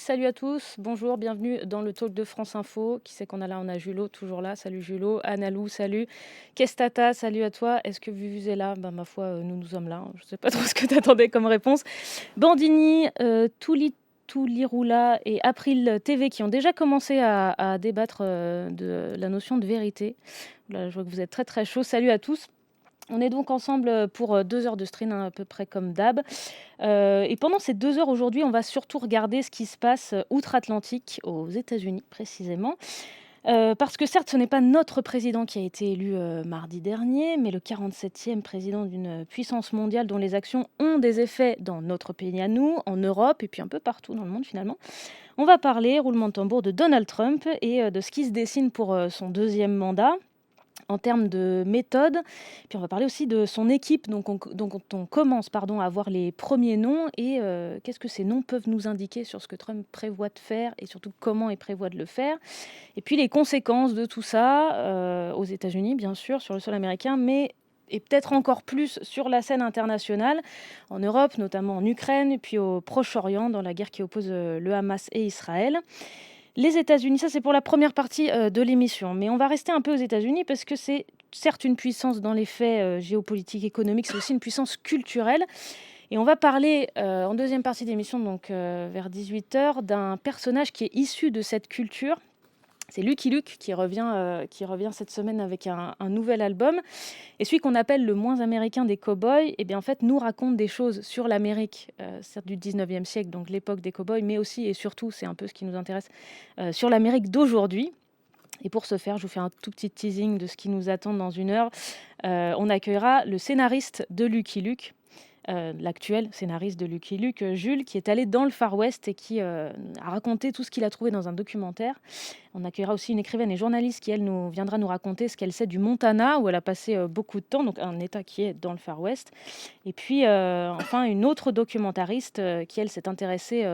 salut à tous, bonjour, bienvenue dans le talk de France Info. Qui c'est qu'on a là? On a Julot, toujours là, salut Julot. Analou, salut. Kestata, salut à toi. Est-ce que Vuvu est là? Ma foi, nous sommes là. Je ne sais pas trop ce que tu attendais comme réponse. Bandini, Toulirula et April TV qui ont déjà commencé à débattre de la notion de vérité. Là, je vois que vous êtes très très chaud. Salut à tous. On est donc ensemble pour 2 heures de stream, hein, à peu près comme d'hab. Et pendant ces 2 heures aujourd'hui, on va surtout regarder ce qui se passe outre-Atlantique, aux États-Unis précisément. Parce que certes, ce n'est pas notre président qui a été élu mardi dernier, mais le 47e président d'une puissance mondiale dont les actions ont des effets dans notre pays à nous, en Europe et puis un peu partout dans le monde finalement. On va parler, roulement de tambour, de Donald Trump et de ce qui se dessine pour son deuxième mandat en termes de méthode. Puis on va parler aussi de son équipe, donc on commence à voir les premiers noms et qu'est-ce que ces noms peuvent nous indiquer sur ce que Trump prévoit de faire et surtout comment il prévoit de le faire. Et puis les conséquences de tout ça aux États-Unis, bien sûr, sur le sol américain, mais et peut-être encore plus sur la scène internationale, en Europe, notamment en Ukraine, et puis au Proche-Orient, dans la guerre qui oppose le Hamas et Israël. Les États-Unis, ça c'est pour la première partie de l'émission, mais on va rester un peu aux États-Unis parce que c'est certes une puissance dans les faits géopolitiques, économiques, c'est aussi une puissance culturelle. Et on va parler en deuxième partie d'émission, donc vers 18h, d'un personnage qui est issu de cette culture. C'est Lucky Luke qui revient cette semaine avec un nouvel album. Et celui qu'on appelle le moins américain des cow-boys, eh bien, en fait, nous raconte des choses sur l'Amérique, certes du 19e siècle, donc l'époque des cow-boys, mais aussi et surtout, c'est un peu ce qui nous intéresse, sur l'Amérique d'aujourd'hui. Et pour ce faire, je vous fais un tout petit teasing de ce qui nous attend dans 1 heure. On accueillera le scénariste de Lucky Luke, l'actuel scénariste de Lucky Luke, Jules, qui est allé dans le Far West et qui a raconté tout ce qu'il a trouvé dans un documentaire. On accueillera aussi une écrivaine et journaliste qui, elle, viendra nous raconter ce qu'elle sait du Montana, où elle a passé beaucoup de temps, donc un État qui est dans le Far West. Et puis, enfin, une autre documentariste qui, elle, s'est intéressée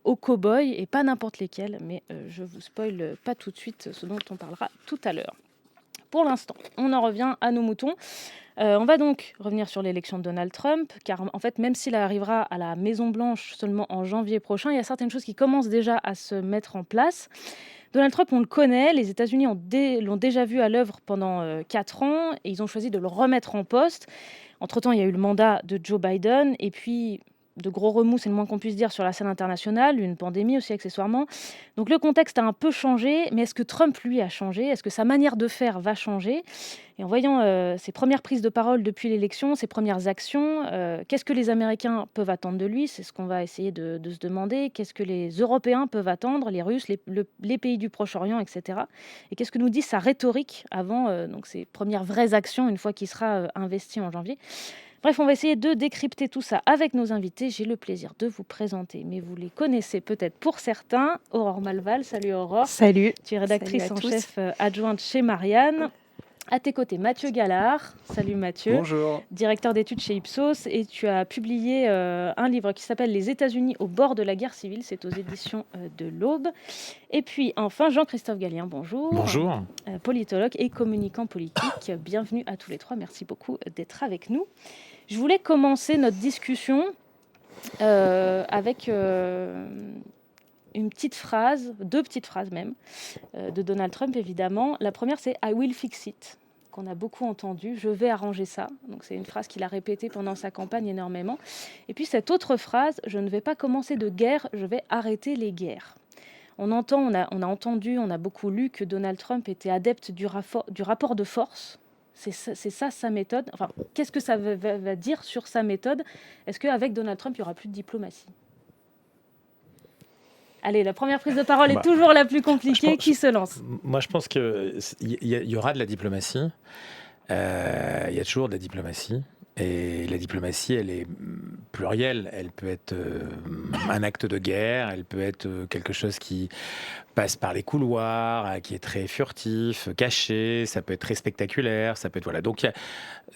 aux cow-boys, et pas n'importe lesquels, mais je vous spoil pas tout de suite ce dont on parlera tout à l'heure. Pour l'instant, on en revient à nos moutons. On va donc revenir sur l'élection de Donald Trump, car en fait, même s'il arrivera à la Maison-Blanche seulement en janvier prochain, il y a certaines choses qui commencent déjà à se mettre en place. Donald Trump, on le connaît, les États-Unis l'ont déjà vu à l'œuvre pendant 4 ans, et ils ont choisi de le remettre en poste. Entre-temps, il y a eu le mandat de Joe Biden, et puis de gros remous, c'est le moins qu'on puisse dire, sur la scène internationale, une pandémie aussi accessoirement. Donc le contexte a un peu changé, mais est-ce que Trump, lui, a changé? Est-ce que sa manière de faire va changer? Et en voyant ses premières prises de parole depuis l'élection, ses premières actions, qu'est-ce que les Américains peuvent attendre de lui? C'est ce qu'on va essayer de se demander. Qu'est-ce que les Européens peuvent attendre, les Russes, les pays du Proche-Orient, etc. Et qu'est-ce que nous dit sa rhétorique avant donc ses premières vraies actions, une fois qu'il sera investi en janvier? Bref, on va essayer de décrypter tout ça avec nos invités. J'ai le plaisir de vous présenter, mais vous les connaissez peut-être pour certains. Aurore Malval, salut Aurore. Salut. Tu es rédactrice Salut en à tous. chef adjointe chez Marianne. À tes côtés, Mathieu Gallard. Salut Mathieu. Bonjour. Directeur d'études chez Ipsos. Et tu as publié un livre qui s'appelle « Les États-Unis au bord de la guerre civile ». C'est aux éditions de l'Aube. Et puis enfin, Jean-Christophe Gallien, bonjour. Bonjour. Politologue et communicant politique. Bienvenue à tous les trois. Merci beaucoup d'être avec nous. Je voulais commencer notre discussion avec une petite phrase, 2 petites phrases même, de Donald Trump évidemment. La première, c'est « I will fix it », qu'on a beaucoup entendu, « je vais arranger ça ». Donc c'est une phrase qu'il a répétée pendant sa campagne énormément. Et puis cette autre phrase, « je ne vais pas commencer de guerre, je vais arrêter les guerres ». On a entendu, on a beaucoup lu que Donald Trump était adepte du rapport de force. C'est ça sa méthode. Enfin, qu'est-ce que ça va dire sur sa méthode? Est-ce qu'avec Donald Trump, il n'y aura plus de diplomatie? Allez, la première prise de parole est toujours la plus compliquée. Qui se lance? Moi, je pense qu'il y aura de la diplomatie. Il y a toujours de la diplomatie. Et la diplomatie, elle est plurielle. Elle peut être un acte de guerre, elle peut être quelque chose qui passe par les couloirs, qui est très furtif, caché, ça peut être très spectaculaire, ça peut être... Voilà. Donc,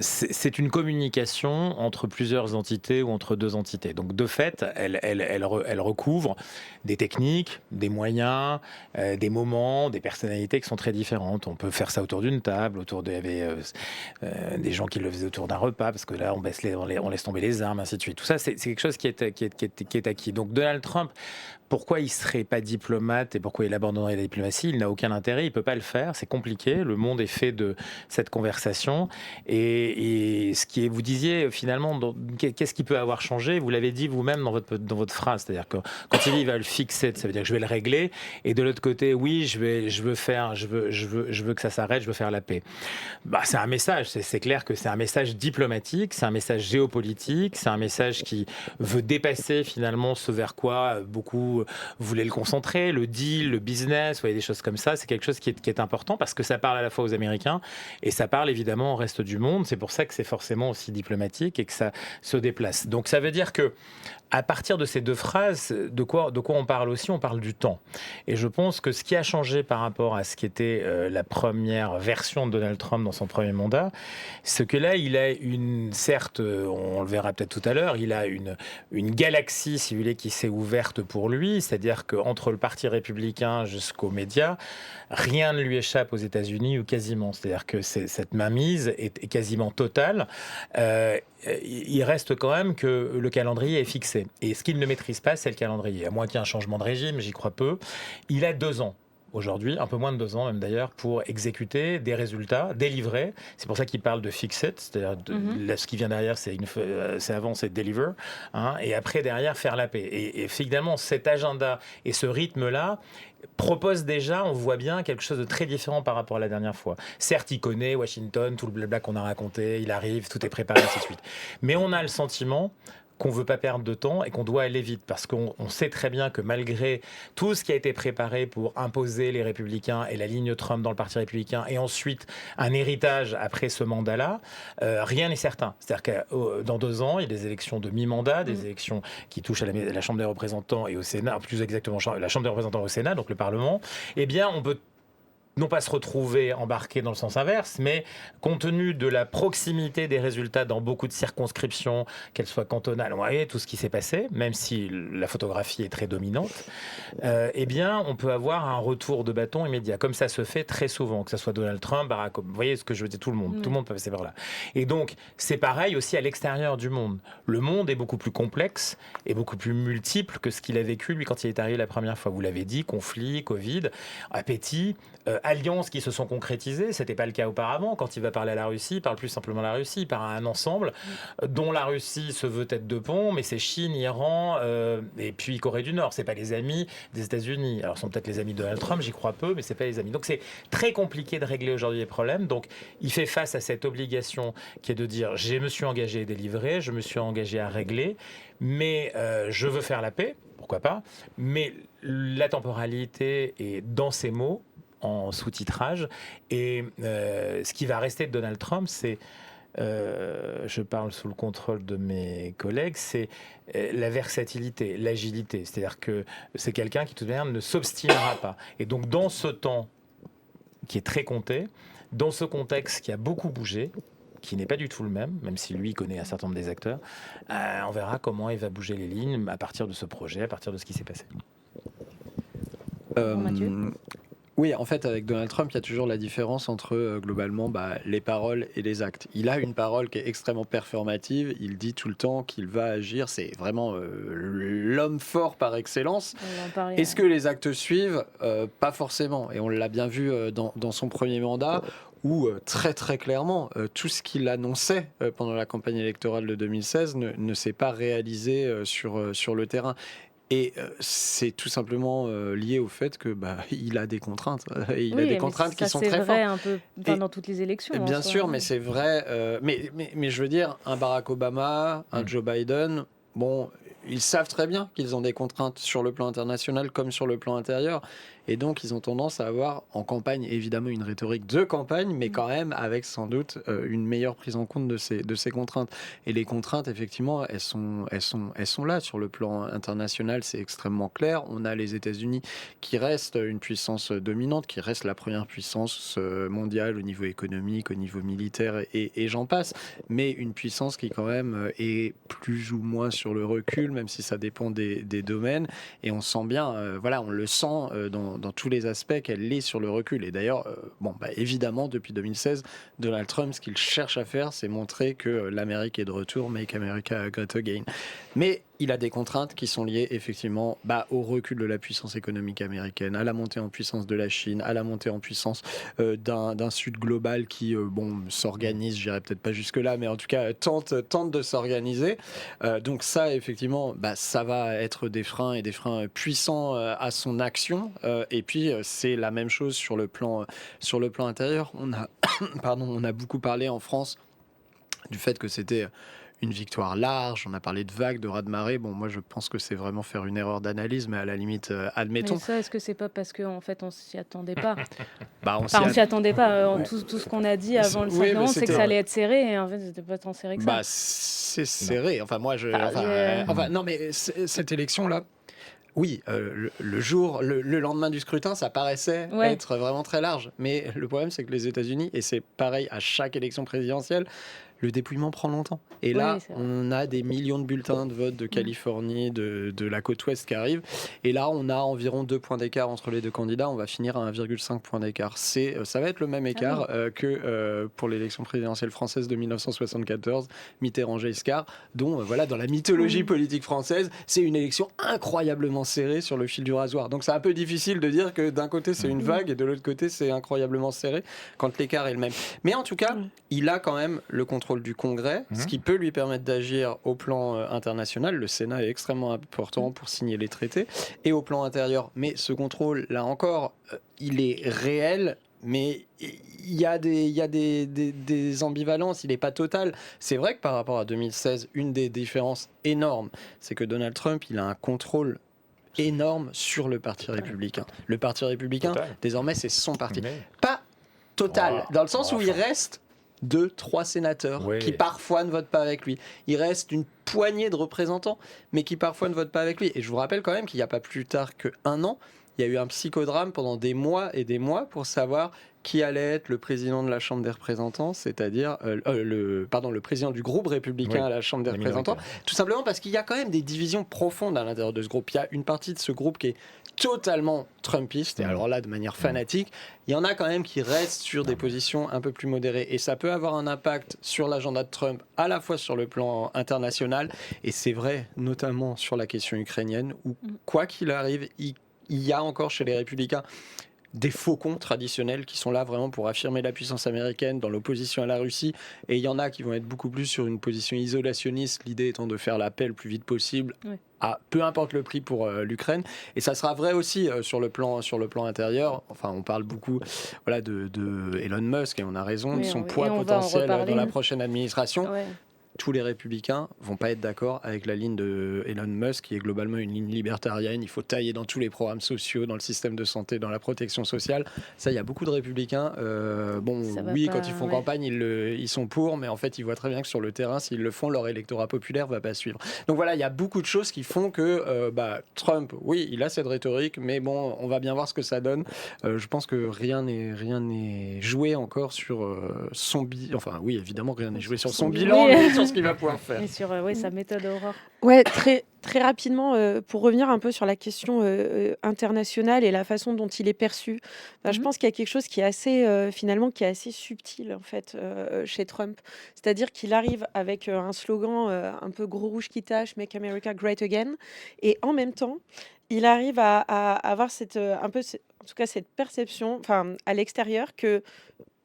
c'est une communication entre plusieurs entités ou entre 2 entités. Donc, de fait, elle recouvre des techniques, des moyens, des moments, des personnalités qui sont très différentes. On peut faire ça autour d'une table, il y avait des gens qui le faisaient autour d'un repas, parce que là, on laisse tomber les armes, ainsi de suite. Tout ça, c'est quelque chose qui est acquis. Donc, Donald Trump, pourquoi il ne serait pas diplomate et pourquoi il abandonnerait la diplomatie? Il n'a aucun intérêt, il ne peut pas le faire, c'est compliqué. Le monde est fait de cette conversation. Et ce qui est, vous disiez finalement, qu'est-ce qui peut avoir changé? Vous l'avez dit vous-même dans votre phrase, c'est-à-dire que quand il dit il va le fixer, ça veut dire que je vais le régler. Et de l'autre côté, oui, je veux que ça s'arrête, je veux faire la paix. Bah, c'est un message, c'est clair que c'est un message diplomatique, c'est un message géopolitique, c'est un message qui veut dépasser finalement ce vers quoi beaucoup voulaient le concentrer, le deal, le business, vous voyez, des choses comme ça. C'est quelque chose qui est important parce que ça parle à la fois aux Américains et ça parle évidemment au reste du monde. C'est pour ça que c'est forcément aussi diplomatique et que ça se déplace. Donc ça veut dire que à partir de ces deux phrases, de quoi on parle aussi? On parle du temps. Et je pense que ce qui a changé par rapport à ce qui était la première version de Donald Trump dans son premier mandat, c'est que là, il a certes, on le verra peut-être tout à l'heure, il a une galaxie, si vous voulez, qui s'est ouverte pour lui, c'est-à-dire qu'entre le Parti républicain jusqu'aux médias, rien ne lui échappe aux États-Unis ou quasiment. C'est-à-dire que cette mainmise est quasiment totale. Il reste quand même que le calendrier est fixé. Et ce qu'il ne maîtrise pas, c'est le calendrier. À moins qu'il y ait un changement de régime, j'y crois peu. Il a 2 ans. Aujourd'hui, un peu moins de 2 ans même d'ailleurs, pour exécuter des résultats, délivrer. C'est pour ça qu'il parle de fix it, c'est-à-dire là, ce qui vient derrière, c'est avant, c'est deliver, hein, et après derrière faire la paix. Et finalement, cet agenda et ce rythme-là propose déjà, on voit bien, quelque chose de très différent par rapport à la dernière fois. Certes, il connaît Washington, tout le blabla qu'on a raconté, il arrive, tout est préparé, ainsi de suite. Mais on a le sentiment qu'on ne veut pas perdre de temps et qu'on doit aller vite parce qu'on sait très bien que malgré tout ce qui a été préparé pour imposer les républicains et la ligne Trump dans le Parti républicain et ensuite un héritage après ce mandat-là, rien n'est certain. C'est-à-dire que dans 2 ans, il y a des élections de mi-mandat, des élections qui touchent à la Chambre des représentants et au Sénat, plus exactement la Chambre des représentants au Sénat, donc le Parlement. Eh bien, on peut non pas se retrouver embarqué dans le sens inverse, mais compte tenu de la proximité des résultats dans beaucoup de circonscriptions, qu'elles soient cantonales, vous voyez, tout ce qui s'est passé, même si la photographie est très dominante, eh bien, on peut avoir un retour de bâton immédiat, comme ça se fait très souvent, que ce soit Donald Trump, Barack Obama, vous voyez ce que je veux dire, tout le monde peut passer par là. Et donc, c'est pareil aussi à l'extérieur du monde. Le monde est beaucoup plus complexe et beaucoup plus multiple que ce qu'il a vécu, lui, quand il est arrivé la première fois. Vous l'avez dit, conflit, Covid, appétit, alliances qui se sont concrétisées. C'était pas le cas auparavant. Quand il va parler à la Russie, il parle plus simplement à la Russie, il parle à un ensemble dont la Russie se veut tête de pont, mais c'est Chine, Iran et puis Corée du Nord. C'est pas les amis des États-Unis. Alors, ce sont peut-être les amis de Donald Trump, j'y crois peu, mais c'est pas les amis. Donc, c'est très compliqué de régler aujourd'hui les problèmes. Donc, il fait face à cette obligation qui est de dire je me suis engagé à délivrer, je me suis engagé à régler, mais je veux faire la paix, pourquoi pas, mais la temporalité est dans ces mots, en sous-titrage. Et ce qui va rester de Donald Trump, c'est, je parle sous le contrôle de mes collègues, c'est la versatilité, l'agilité. C'est-à-dire que c'est quelqu'un qui, de toute manière, ne s'obstinera pas. Et donc, dans ce temps qui est très compté, dans ce contexte qui a beaucoup bougé, qui n'est pas du tout le même si lui connaît un certain nombre des acteurs, on verra comment il va bouger les lignes à partir de ce projet, à partir de ce qui s'est passé. Mathieu ? Oui, en fait, avec Donald Trump, il y a toujours la différence entre, globalement, les paroles et les actes. Il a une parole qui est extrêmement performative, il dit tout le temps qu'il va agir, c'est vraiment l'homme fort par excellence. Est-ce que les actes suivent? Pas forcément, et on l'a bien vu dans son premier mandat, où très très clairement, tout ce qu'il annonçait pendant la campagne électorale de 2016 ne s'est pas réalisé sur le terrain. Et c'est tout simplement lié au fait que il a des contraintes. Et il a des contraintes qui sont très fortes. C'est vrai un peu dans toutes les élections. Bien sûr, mais c'est vrai. Mais je veux dire, un Barack Obama, un Joe Biden, bon, ils savent très bien qu'ils ont des contraintes sur le plan international comme sur le plan intérieur. Et donc, ils ont tendance à avoir en campagne, évidemment, une rhétorique de campagne, mais quand même avec sans doute une meilleure prise en compte de ces contraintes. Et les contraintes, effectivement, elles sont là. Sur le plan international, c'est extrêmement clair. On a les États-Unis qui restent une puissance dominante, qui reste la première puissance mondiale au niveau économique, au niveau militaire, et j'en passe. Mais une puissance qui, quand même, est plus ou moins sur le recul, même si ça dépend des domaines. Et on sent bien, on le sent dans tous les aspects qu'elle est sur le recul. Et d'ailleurs, évidemment, depuis 2016, Donald Trump, ce qu'il cherche à faire, c'est montrer que l'Amérique est de retour, Make America Great Again. Mais il a des contraintes qui sont liées effectivement au recul de la puissance économique américaine, à la montée en puissance de la Chine, à la montée en puissance d'un Sud global qui s'organise, j'irai peut-être pas jusque-là, mais en tout cas tente de s'organiser. Donc ça, effectivement, ça va être des freins puissants à son action. Et puis c'est la même chose sur le plan intérieur. On a beaucoup parlé en France du fait que c'était une victoire large, on a parlé de vagues, de raz-de-marée. Bon, moi, je pense que c'est vraiment faire une erreur d'analyse, mais à la limite, admettons. Mais ça, est-ce que c'est pas parce qu'en fait, on s'y attendait pas On s'y attendait pas. Tout ce qu'on a dit avant le 5 novembre, c'est que ça allait être serré, et en fait, c'était pas tant serré que ça. C'est serré. Enfin, moi, non, mais cette élection-là, oui, le lendemain du scrutin, ça paraissait être vraiment très large. Mais le problème, c'est que les États-Unis, et c'est pareil à chaque élection présidentielle, le dépouillement prend longtemps. Et là, on a des millions de bulletins de vote de Californie, de la côte ouest qui arrivent. Et là, on a environ 2 points d'écart entre les deux candidats. On va finir à 1,5 point d'écart. Ça va être le même écart que pour l'élection présidentielle française de 1974, Mitterrand-Giscard, dont, dans la mythologie politique française, c'est une élection incroyablement serrée sur le fil du rasoir. Donc, c'est un peu difficile de dire que d'un côté, c'est une vague et de l'autre côté, c'est incroyablement serré quand l'écart est le même. Mais en tout cas, il a quand même le contrôle du Congrès, ce qui peut lui permettre d'agir au plan international. Le Sénat est extrêmement important pour signer les traités, et au plan intérieur. Mais ce contrôle, là encore, il est réel, mais il y a des ambivalences, il n'est pas total. C'est vrai que par rapport à 2016, une des différences énormes, c'est que Donald Trump, il a un contrôle énorme sur le Parti républicain. Le Parti républicain, désormais, c'est son parti. Pas total, dans le sens où il reste 2-3 sénateurs qui parfois ne votent pas avec lui. Il reste une poignée de représentants, mais qui parfois ne votent pas avec lui. Et je vous rappelle quand même qu'il n'y a pas plus tard qu'1 an, il y a eu un psychodrame pendant des mois et des mois pour savoir qui allait être le président de la Chambre des représentants, c'est-à-dire le président du groupe républicain à la Chambre des représentants. Tout simplement parce qu'il y a quand même des divisions profondes à l'intérieur de ce groupe. Il y a une partie de ce groupe qui est totalement trumpiste, et alors là de manière fanatique. Il y en a quand même qui restent sur des positions un peu plus modérées, et ça peut avoir un impact sur l'agenda de Trump, à la fois sur le plan international, et c'est vrai notamment sur la question ukrainienne, où quoi qu'il arrive, il y a encore chez les républicains des faucons traditionnels qui sont là vraiment pour affirmer la puissance américaine dans l'opposition à la Russie, et il y en a qui vont être beaucoup plus sur une position isolationniste, l'idée étant de faire la paix le plus vite possible, à peu importe le prix pour l'Ukraine. Et ça sera vrai aussi sur le plan intérieur. Enfin, on parle beaucoup de Elon Musk, et on a raison, de son poids potentiel dans la prochaine administration. Tous les républicains vont pas être d'accord avec la ligne de Elon Musk, qui est globalement une ligne libertarienne. Il faut tailler dans tous les programmes sociaux, dans le système de santé, dans la protection sociale. Ça, il y a beaucoup de républicains. Quand ils font campagne, ils sont pour, mais en fait, ils voient très bien que sur le terrain, s'ils le font, leur électorat populaire va pas suivre. Donc voilà, il y a beaucoup de choses qui font que Trump, oui, il a cette rhétorique, mais bon, on va bien voir ce que ça donne. Je pense que rien n'est joué encore sur son bilan. Enfin, oui, évidemment, rien n'est joué sur son bilan, mais sur ce qu'il va pouvoir faire. Et sur sa méthode Aurore. Ouais, très, très rapidement, pour revenir un peu sur la question internationale et la façon dont il est perçu, je pense qu'il y a quelque chose qui est assez, finalement, qui est assez subtil, en fait, chez Trump. C'est-à-dire qu'il arrive avec un slogan un peu gros rouge qui tâche, Make America Great Again, et en même temps, il arrive à avoir en tout cas, cette perception, à l'extérieur, que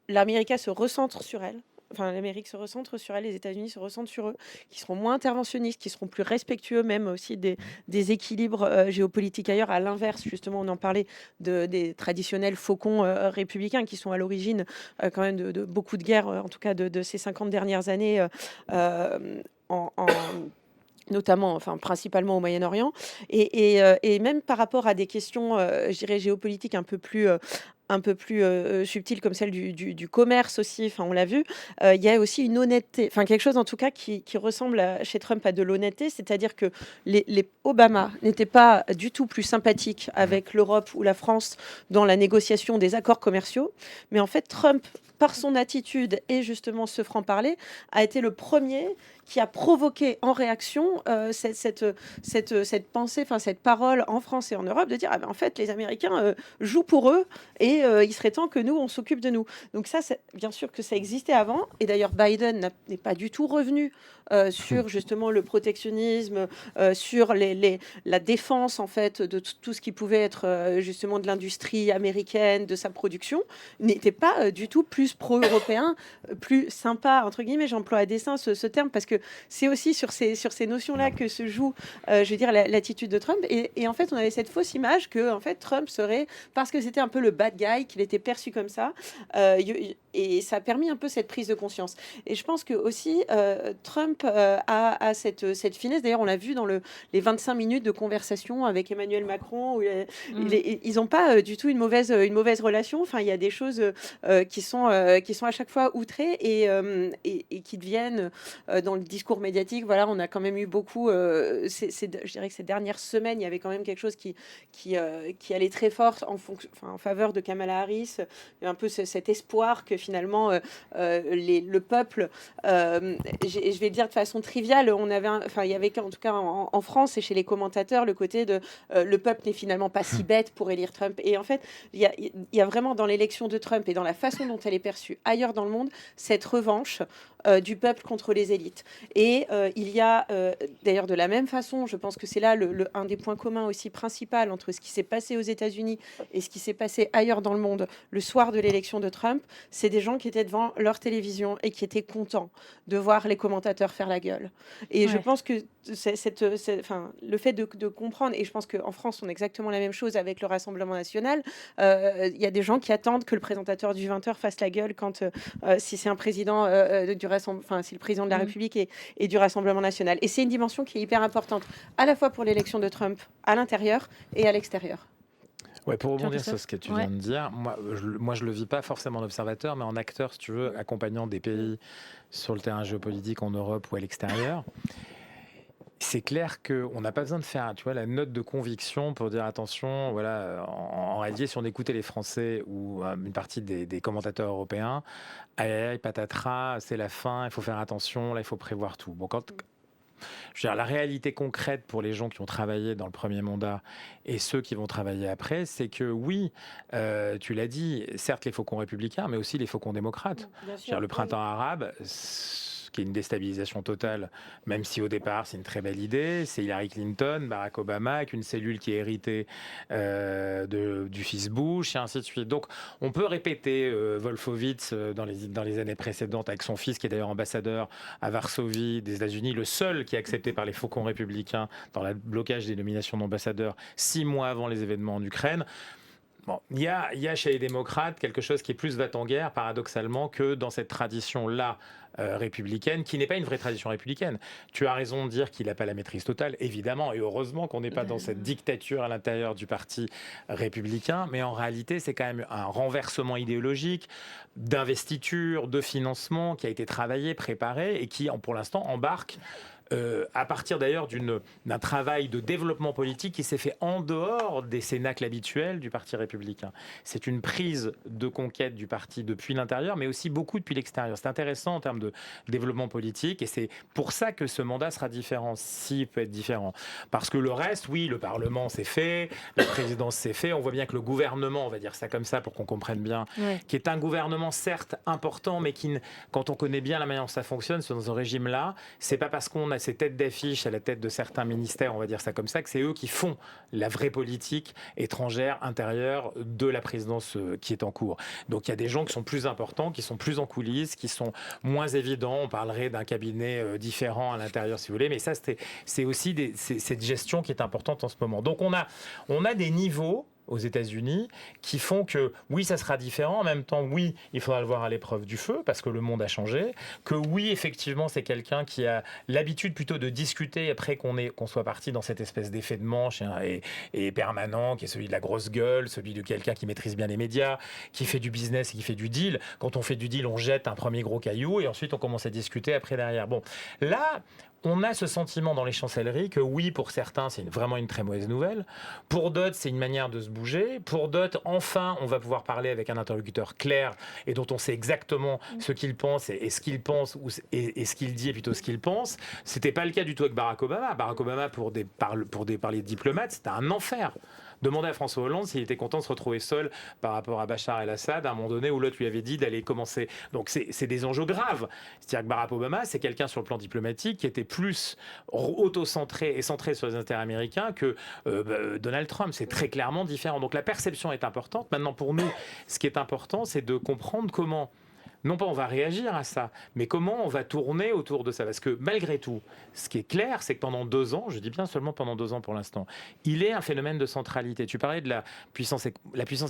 l'Amérique se recentre sur elle. L'Amérique se recentre sur elle, les États-Unis se recentrent sur eux, qui seront moins interventionnistes, qui seront plus respectueux même aussi des équilibres géopolitiques ailleurs. À l'inverse, justement, on en parlait des traditionnels faucons républicains qui sont à l'origine quand même de beaucoup de guerres, en tout cas de ces 50 dernières années, notamment, principalement au Moyen-Orient, et même par rapport à des questions, je dirais, géopolitiques un peu plus subtiles, comme celle du commerce aussi, on l'a vu, il y a aussi une honnêteté, quelque chose en tout cas qui ressemble chez Trump à de l'honnêteté, c'est-à-dire que les Obama n'étaient pas du tout plus sympathiques avec l'Europe ou la France dans la négociation des accords commerciaux, mais en fait Trump par son attitude et justement ce franc-parler, a été le premier qui a provoqué en réaction cette pensée, enfin cette parole en France et en Europe de dire ah ben, en fait les Américains jouent pour eux et il serait temps que nous on s'occupe de nous. Donc ça, bien sûr que ça existait avant et d'ailleurs Biden n'est pas du tout revenu sur justement le protectionnisme, sur la défense en fait de tout ce qui pouvait être justement de l'industrie américaine, de sa production, n'était pas du tout plus pro-européen, plus sympa entre guillemets. J'emploie à dessein ce terme parce que c'est aussi sur ces notions-là que se joue, je veux dire, l'attitude de Trump. Et en fait, on avait cette fausse image que en fait Trump serait, parce que c'était un peu le bad guy, qu'il était perçu comme ça. Et ça a permis un peu cette prise de conscience. Et je pense que aussi Trump a cette finesse. D'ailleurs, on l'a vu dans les 25 minutes de conversation avec Emmanuel Macron, où ils n'ont pas du tout une mauvaise relation. Enfin, il y a des choses qui sont à chaque fois outrées et qui deviennent dans le discours médiatique. Voilà, on a quand même eu beaucoup. Je dirais que ces dernières semaines, il y avait quand même quelque chose qui allait très fort en faveur de Kamala Harris. Il y a un peu cet espoir que finalement le peuple, je vais le dire de façon triviale, il y avait en tout cas en France et chez les commentateurs le côté de le peuple n'est finalement pas si bête pour élire Trump. Et en fait, il y a vraiment dans l'élection de Trump et dans la façon dont elle est perçue ailleurs dans le monde, cette revanche du peuple contre les élites. Et il y a d'ailleurs de la même façon, je pense que c'est là un des points communs aussi principal entre ce qui s'est passé aux États-Unis et ce qui s'est passé ailleurs dans le monde le soir de l'élection de Trump, c'est des gens qui étaient devant leur télévision et qui étaient contents de voir les commentateurs faire la gueule. Et je pense que le fait de comprendre, et je pense qu'en France on a exactement la même chose avec le Rassemblement national, il y a des gens qui attendent que le présentateur du 20h fasse la gueule quand si c'est un président si le président de la République et du Rassemblement national. Et c'est une dimension qui est hyper importante, à la fois pour l'élection de Trump, à l'intérieur et à l'extérieur. Ouais, pour rebondir sur ce que tu viens de dire, moi je le vis pas forcément en observateur, mais en acteur, si tu veux, accompagnant des pays sur le terrain géopolitique en Europe ou à l'extérieur. C'est clair qu'on n'a pas besoin de faire, tu vois, la note de conviction pour dire attention, voilà, en réalité, si on écoutait les Français ou une partie des commentateurs européens, aïe, patatras, c'est la fin, il faut faire attention, là, il faut prévoir tout. Bon, je veux dire, la réalité concrète pour les gens qui ont travaillé dans le premier mandat et ceux qui vont travailler après, c'est que oui, tu l'as dit, certes les faucons républicains, mais aussi les faucons démocrates. Le printemps arabe, qui est une déstabilisation totale, même si au départ c'est une très belle idée, c'est Hillary Clinton, Barack Obama, avec une cellule qui est héritée du fils Bush, et ainsi de suite. Donc on peut répéter Wolfowitz dans les années précédentes avec son fils, qui est d'ailleurs ambassadeur à Varsovie des États-Unis, le seul qui est accepté par les faucons républicains dans le blocage des nominations d'ambassadeurs 6 mois avant les événements en Ukraine. Bon, il y a chez les démocrates quelque chose qui est plus va-t-en-guerre, paradoxalement, que dans cette tradition-là républicaine, qui n'est pas une vraie tradition républicaine. Tu as raison de dire qu'il n'a pas la maîtrise totale, évidemment, et heureusement qu'on n'est pas dans cette dictature à l'intérieur du parti républicain, mais en réalité, c'est quand même un renversement idéologique, d'investiture, de financement qui a été travaillé, préparé, et qui, pour l'instant, embarque à partir d'ailleurs d'un travail de développement politique qui s'est fait en dehors des cénacles habituels du Parti républicain. C'est une prise de conquête du parti depuis l'intérieur, mais aussi beaucoup depuis l'extérieur. C'est intéressant en termes de développement politique, et c'est pour ça que ce mandat sera différent, s'il peut être différent. Parce que le reste, oui, le Parlement c'est fait, la présidence c'est fait, on voit bien que le gouvernement, on va dire ça comme ça pour qu'on comprenne bien, qui est un gouvernement certes important, mais qui, quand on connaît bien la manière dont ça fonctionne dans ce régime-là, c'est pas parce qu'on a ces têtes d'affiche à la tête de certains ministères, on va dire ça comme ça, que c'est eux qui font la vraie politique étrangère, intérieure de la présidence qui est en cours. Donc il y a des gens qui sont plus importants, qui sont plus en coulisses, qui sont moins évidents. On parlerait d'un cabinet différent à l'intérieur, si vous voulez, mais ça, c'est aussi cette gestion qui est importante en ce moment. Donc on a des niveaux aux États-Unis qui font que oui, ça sera différent. En même temps, oui, il faudra le voir à l'épreuve du feu parce que le monde a changé. Que oui, effectivement, c'est quelqu'un qui a l'habitude plutôt de discuter après qu'on soit parti dans cette espèce d'effet de manche et permanent, qui est celui de la grosse gueule, celui de quelqu'un qui maîtrise bien les médias, qui fait du business et qui fait du deal. Quand on fait du deal, on jette un premier gros caillou et ensuite on commence à discuter après derrière. Bon, là, on a ce sentiment dans les chancelleries que oui, pour certains, c'est vraiment une très mauvaise nouvelle. Pour d'autres, c'est une manière de se bouger. Pour d'autres, enfin, on va pouvoir parler avec un interlocuteur clair et dont on sait exactement ce qu'il pense et ce qu'il pense et ce qu'il dit et plutôt ce qu'il pense. C'était pas le cas du tout avec Barack Obama. Barack Obama, pour parler de diplomates, c'était un enfer. Demandez à François Hollande s'il était content de se retrouver seul par rapport à Bachar el-Assad à un moment donné où l'autre lui avait dit d'aller commencer. Donc c'est des enjeux graves. C'est-à-dire que Barack Obama, c'est quelqu'un sur le plan diplomatique qui était plus auto-centré et centré sur les intérêts américains que Donald Trump. C'est très clairement différent. Donc la perception est importante. Maintenant, pour nous, ce qui est important, c'est de comprendre comment non pas on va réagir à ça, mais comment on va tourner autour de ça. Parce que malgré tout, ce qui est clair, c'est que pendant 2 ans, je dis bien seulement pendant 2 ans pour l'instant, il est un phénomène de centralité. Tu parlais de la puissance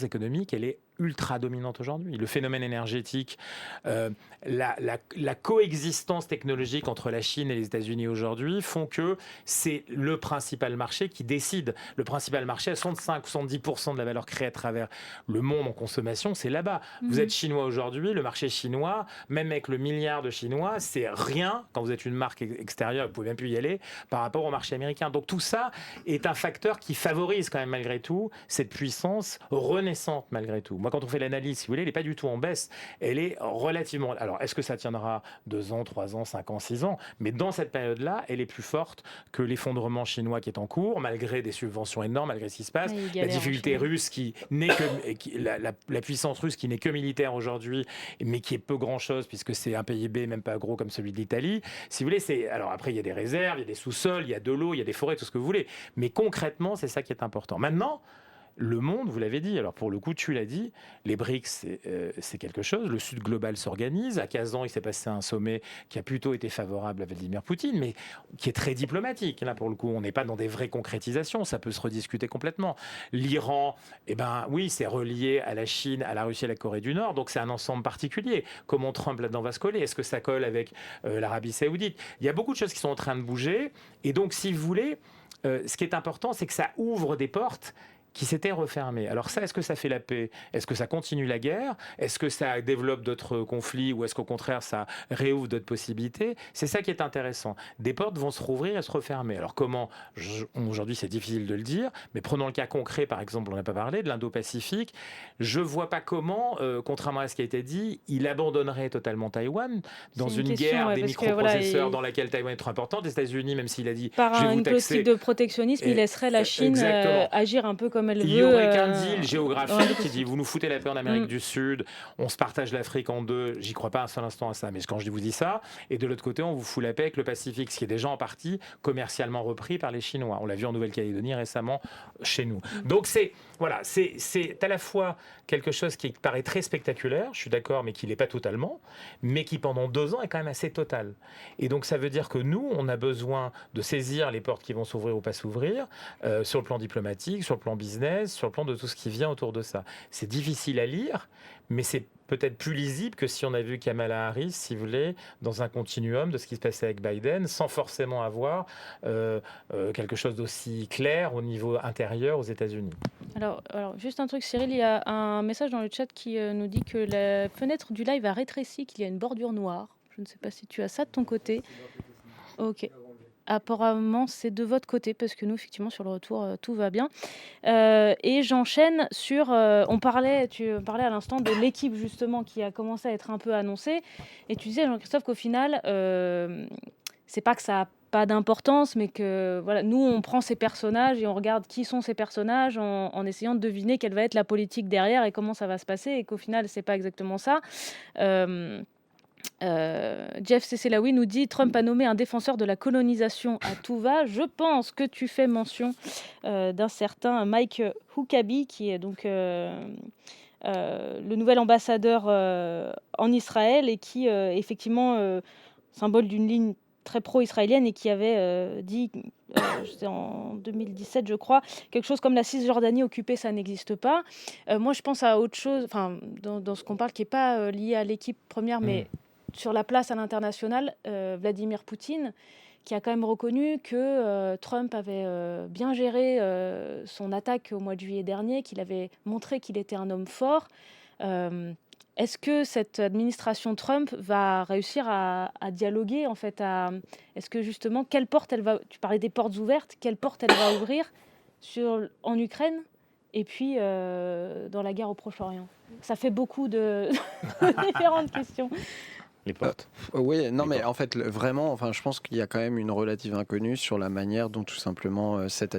économique, elle est ultra dominante aujourd'hui. Le phénomène énergétique, la coexistence technologique entre la Chine et les États-Unis aujourd'hui font que c'est le principal marché qui décide. Le principal marché, à 65-70% de la valeur créée à travers le monde en consommation, c'est là-bas. Vous êtes chinois aujourd'hui, le marché chinois, même avec le milliard de Chinois, c'est rien quand vous êtes une marque extérieure, vous pouvez même plus y aller par rapport au marché américain. Donc tout ça est un facteur qui favorise quand même malgré tout cette puissance renaissante malgré tout. Moi, quand on fait l'analyse, si vous voulez, elle n'est pas du tout en baisse, elle est relativement... Alors, est-ce que ça tiendra 2 ans, 3 ans, 5 ans, 6 ans? Mais dans cette période-là, elle est plus forte que l'effondrement chinois qui est en cours, malgré des subventions énormes, malgré ce qui se passe, la difficulté russe qui n'est que... la puissance russe qui n'est que militaire aujourd'hui, mais qui est peu grand-chose, puisque c'est un PIB même pas gros comme celui de l'Italie. Si vous voulez, c'est... Alors après, il y a des réserves, il y a des sous-sols, il y a de l'eau, il y a des forêts, tout ce que vous voulez. Mais concrètement, c'est ça qui est important. Maintenant, le monde, vous l'avez dit, alors pour le coup, tu l'as dit, les BRICS, c'est quelque chose. Le Sud global s'organise. À Kazan, il s'est passé un sommet qui a plutôt été favorable à Vladimir Poutine, mais qui est très diplomatique. Là, pour le coup, on n'est pas dans des vraies concrétisations. Ça peut se rediscuter complètement. L'Iran, eh ben, oui, c'est relié à la Chine, à la Russie et à la Corée du Nord. Donc, c'est un ensemble particulier. Comment Trump, là-dedans, va se coller? Est-ce que ça colle avec l'Arabie Saoudite? Il y a beaucoup de choses qui sont en train de bouger. Et donc, si vous voulez, ce qui est important, c'est que ça ouvre des portes qui s'était refermé. Alors ça, est-ce que ça fait la paix? Est-ce que ça continue la guerre? Est-ce que ça développe d'autres conflits? Ou est-ce qu'au contraire, ça réouvre d'autres possibilités? C'est ça qui est intéressant. Des portes vont se rouvrir et se refermer. Alors comment? Aujourd'hui, c'est difficile de le dire, mais prenons le cas concret, par exemple, on n'a pas parlé, de l'Indo-Pacifique. Je ne vois pas comment, contrairement à ce qui a été dit, il abandonnerait totalement Taïwan dans une guerre des microprocesseurs dans laquelle Taïwan est trop importante. Les États-Unis, même s'il a dit... Par une politique de protectionnisme, il laisserait la Chine agir un peu comme elle veut. Il n'y aurait qu'un deal géographique qui dit vous nous foutez la paix en Amérique du Sud, on se partage l'Afrique en deux. J'y crois pas un seul instant à ça, mais quand je vous dis ça, et de l'autre côté, on vous fout la paix avec le Pacifique, ce qui est déjà en partie commercialement repris par les Chinois. On l'a vu en Nouvelle-Calédonie récemment chez nous. Donc c'est à la fois quelque chose qui paraît très spectaculaire, je suis d'accord, mais qui l'est pas totalement, mais qui pendant 2 ans est quand même assez total. Et donc ça veut dire que nous, on a besoin de saisir les portes qui vont s'ouvrir ou pas s'ouvrir, sur le plan diplomatique, sur le plan business, sur le plan de tout ce qui vient autour de ça. C'est difficile à lire, mais c'est peut-être plus lisible que si on a vu Kamala Harris, si vous voulez, dans un continuum de ce qui se passait avec Biden, sans forcément avoir quelque chose d'aussi clair au niveau intérieur aux États-Unis. Alors, juste un truc, Cyril, il y a un message dans le chat qui nous dit que la fenêtre du live a rétréci, qu'il y a une bordure noire. Je ne sais pas si tu as ça de ton côté. Ok. Apparemment, c'est de votre côté, parce que nous, effectivement, sur le retour, tout va bien. Et j'enchaîne sur... tu parlais à l'instant de l'équipe, justement, qui a commencé à être un peu annoncée. Et tu disais, Jean-Christophe, qu'au final, c'est pas que ça a pas d'importance, mais que voilà, nous, on prend ces personnages et on regarde qui sont ces personnages en essayant de deviner quelle va être la politique derrière et comment ça va se passer, et qu'au final, c'est pas exactement ça. Jeff Cesselawi nous dit Trump a nommé un défenseur de la colonisation à tout va. Je pense que tu fais mention d'un certain Mike Huckabee, qui est donc le nouvel ambassadeur en Israël et qui effectivement symbole d'une ligne très pro-israélienne et qui avait dit c'était en 2017 je crois, quelque chose comme la Cisjordanie occupée, ça n'existe pas. Moi je pense à autre chose, enfin dans ce qu'on parle qui n'est pas lié à l'équipe première, mais sur la place à l'international, Vladimir Poutine, qui a quand même reconnu que Trump avait bien géré son attaque au mois de juillet dernier, qu'il avait montré qu'il était un homme fort, est-ce que cette administration Trump va réussir à dialoguer, en fait, est-ce que justement, quelle porte elle va, tu parlais des portes ouvertes, quelle porte elle va ouvrir en Ukraine et puis dans la guerre au Proche-Orient? Ça fait beaucoup de différentes questions. Les portes. Oui, non, Les mais portes. en fait, vraiment, enfin, je pense qu'il y a quand même une relative inconnue sur la manière dont tout simplement cette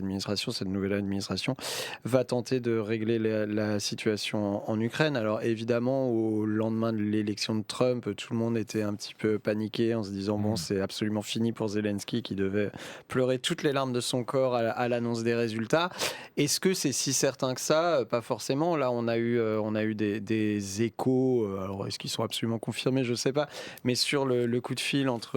nouvelle administration, va tenter de régler la situation en Ukraine. Alors évidemment, au lendemain de l'élection de Trump, tout le monde était un petit peu paniqué en se disant bon, c'est absolument fini pour Zelensky qui devait pleurer toutes les larmes de son corps à l'annonce des résultats. Est-ce que c'est si certain que ça? Pas forcément. Là, on a eu des échos. Alors, est-ce qu'ils sont absolument confirmés? Je sais pas. Mais sur le coup de fil entre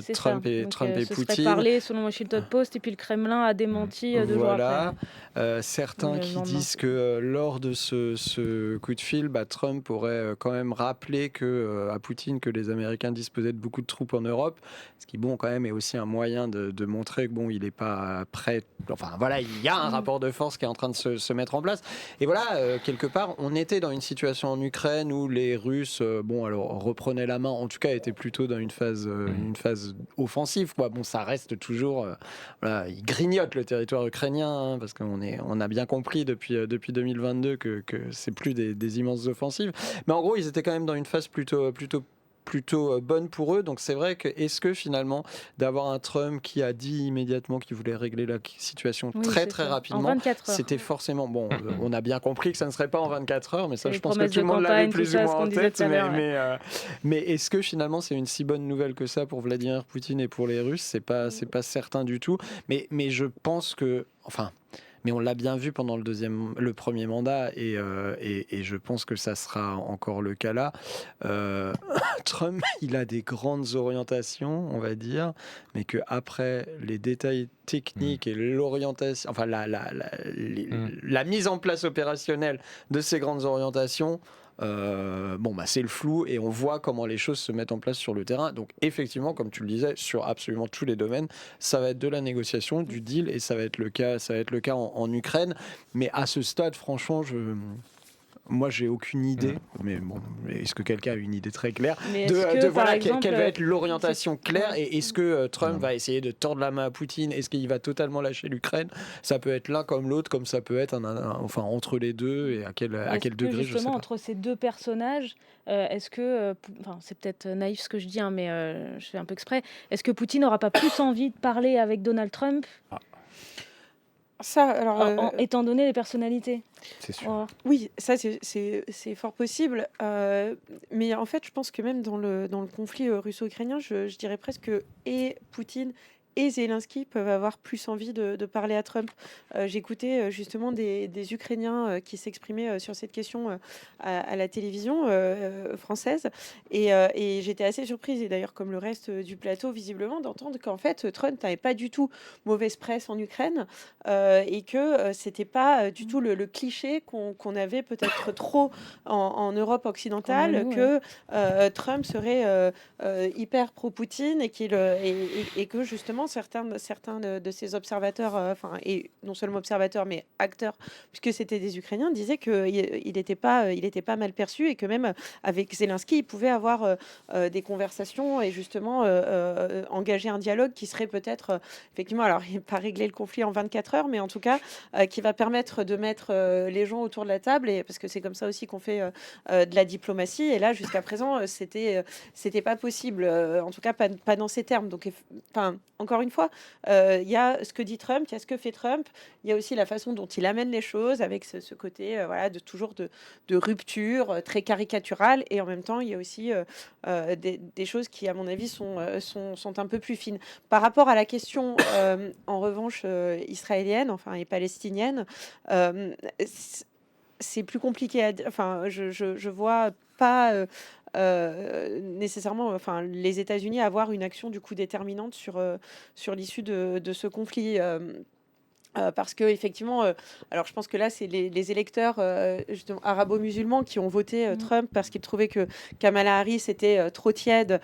C'est ça. Trump et Donc, ce serait Poutine, parlé selon le Washington Post, et puis le Kremlin a démenti 2 jours après. voilà, certains Le qui lendemain. disent que lors de ce coup de fil, Trump aurait quand même rappelé à Poutine que les Américains disposaient de beaucoup de troupes en Europe, ce qui bon quand même est aussi un moyen de montrer que bon il n'est pas prêt. Enfin voilà, il y a un rapport de force qui est en train de se mettre en place. Et voilà, quelque part, on était dans une situation en Ukraine où les Russes, bon alors reprenaient la main, en tout cas étaient plutôt dans une phase offensive, quoi. Bon, ça reste toujours, voilà, ils grignotent le territoire ukrainien, hein, parce on a bien compris depuis 2022 que c'est plus des immenses offensives. Mais en gros, ils étaient quand même dans une phase plutôt bonne pour eux. Donc c'est vrai que est-ce que finalement d'avoir un Trump qui a dit immédiatement qu'il voulait régler la situation Oui, très c'est très ça. En rapidement, 24 heures. c'était forcément bon. On a bien compris que ça ne serait pas en 24 heures, mais ça Les je pense que promesses tout le de monde l'avait campagne, tout plus ou ça, moins ce qu'on en disait tête. tout à l'heure. Mais est-ce que finalement c'est une si bonne nouvelle que ça pour Vladimir Poutine et pour les Russes? C'est pas certain du tout. Mais je pense que, enfin. Mais on l'a bien vu pendant le premier mandat et je pense que ça sera encore le cas là. Euh, Trump, il a des grandes orientations, on va dire, mais que après les détails techniques et l'orientation, enfin la mise en place opérationnelle de ces grandes orientations. C'est le flou et on voit comment les choses se mettent en place sur le terrain. Donc effectivement, comme tu le disais, sur absolument tous les domaines, ça va être de la négociation, du deal et ça va être le cas en Ukraine. Mais à ce stade, franchement, moi, j'ai aucune idée, mais bon, est-ce que quelqu'un a une idée très claire Mais est-ce que, par voilà, exemple, quelle va être l'orientation claire ouais. et est-ce que Trump va essayer de tordre la main à Poutine? Est-ce qu'il va totalement lâcher l'Ukraine? Ça peut être l'un comme l'autre, comme ça peut être enfin entre les deux et à quel Est-ce que degré, je sais justement pas. entre ces deux personnages, est-ce que, enfin c'est peut-être naïf ce que je dis, hein, mais je fais un peu exprès, est-ce que Poutine n'aura pas plus envie de parler avec Donald Trump Ça, alors, étant donné les personnalités? C'est sûr. Oh. oui, ça c'est fort possible. Mais en fait, je pense que même dans le conflit russo-ukrainien, je dirais presque que et Poutine et Zelensky peuvent avoir plus envie de parler à Trump. J'écoutais justement des Ukrainiens qui s'exprimaient sur cette question à la télévision française. Et j'étais assez surprise, et d'ailleurs comme le reste du plateau, visiblement, d'entendre qu'en fait, Trump n'avait pas du tout mauvaise presse en Ukraine et que c'était pas du tout le cliché qu'on avait peut-être trop en Europe occidentale, Comme nous, que Trump serait hyper pro-Poutine et et que justement certains de ces observateurs, et non seulement observateurs mais acteurs, puisque c'était des Ukrainiens, disaient qu'il n'était pas mal perçu et que même avec Zelensky, il pouvait avoir des conversations et justement engager un dialogue qui serait peut-être effectivement, alors il pas régler le conflit en 24 heures, mais en tout cas qui va permettre de mettre les gens autour de la table, et parce que c'est comme ça aussi qu'on fait de la diplomatie. Et là, jusqu'à présent, c'était pas possible, en tout cas pas dans ces termes. Donc, enfin, encore une fois, il y a ce que dit Trump, il y a ce que fait Trump, il y a aussi la façon dont il amène les choses avec ce côté voilà, de rupture très caricaturale, et en même temps, il y a aussi des choses qui, à mon avis, sont un peu plus fines. Par rapport à la question, en revanche, israélienne, enfin, et palestinienne, c'est plus compliqué à dire. Enfin, je vois pas nécessairement, enfin, les États-Unis avoir une action du coup déterminante sur l'issue de ce conflit. Parce que effectivement, alors je pense que là, c'est les électeurs justement arabo-musulmans qui ont voté Trump parce qu'ils trouvaient que Kamala Harris était trop tiède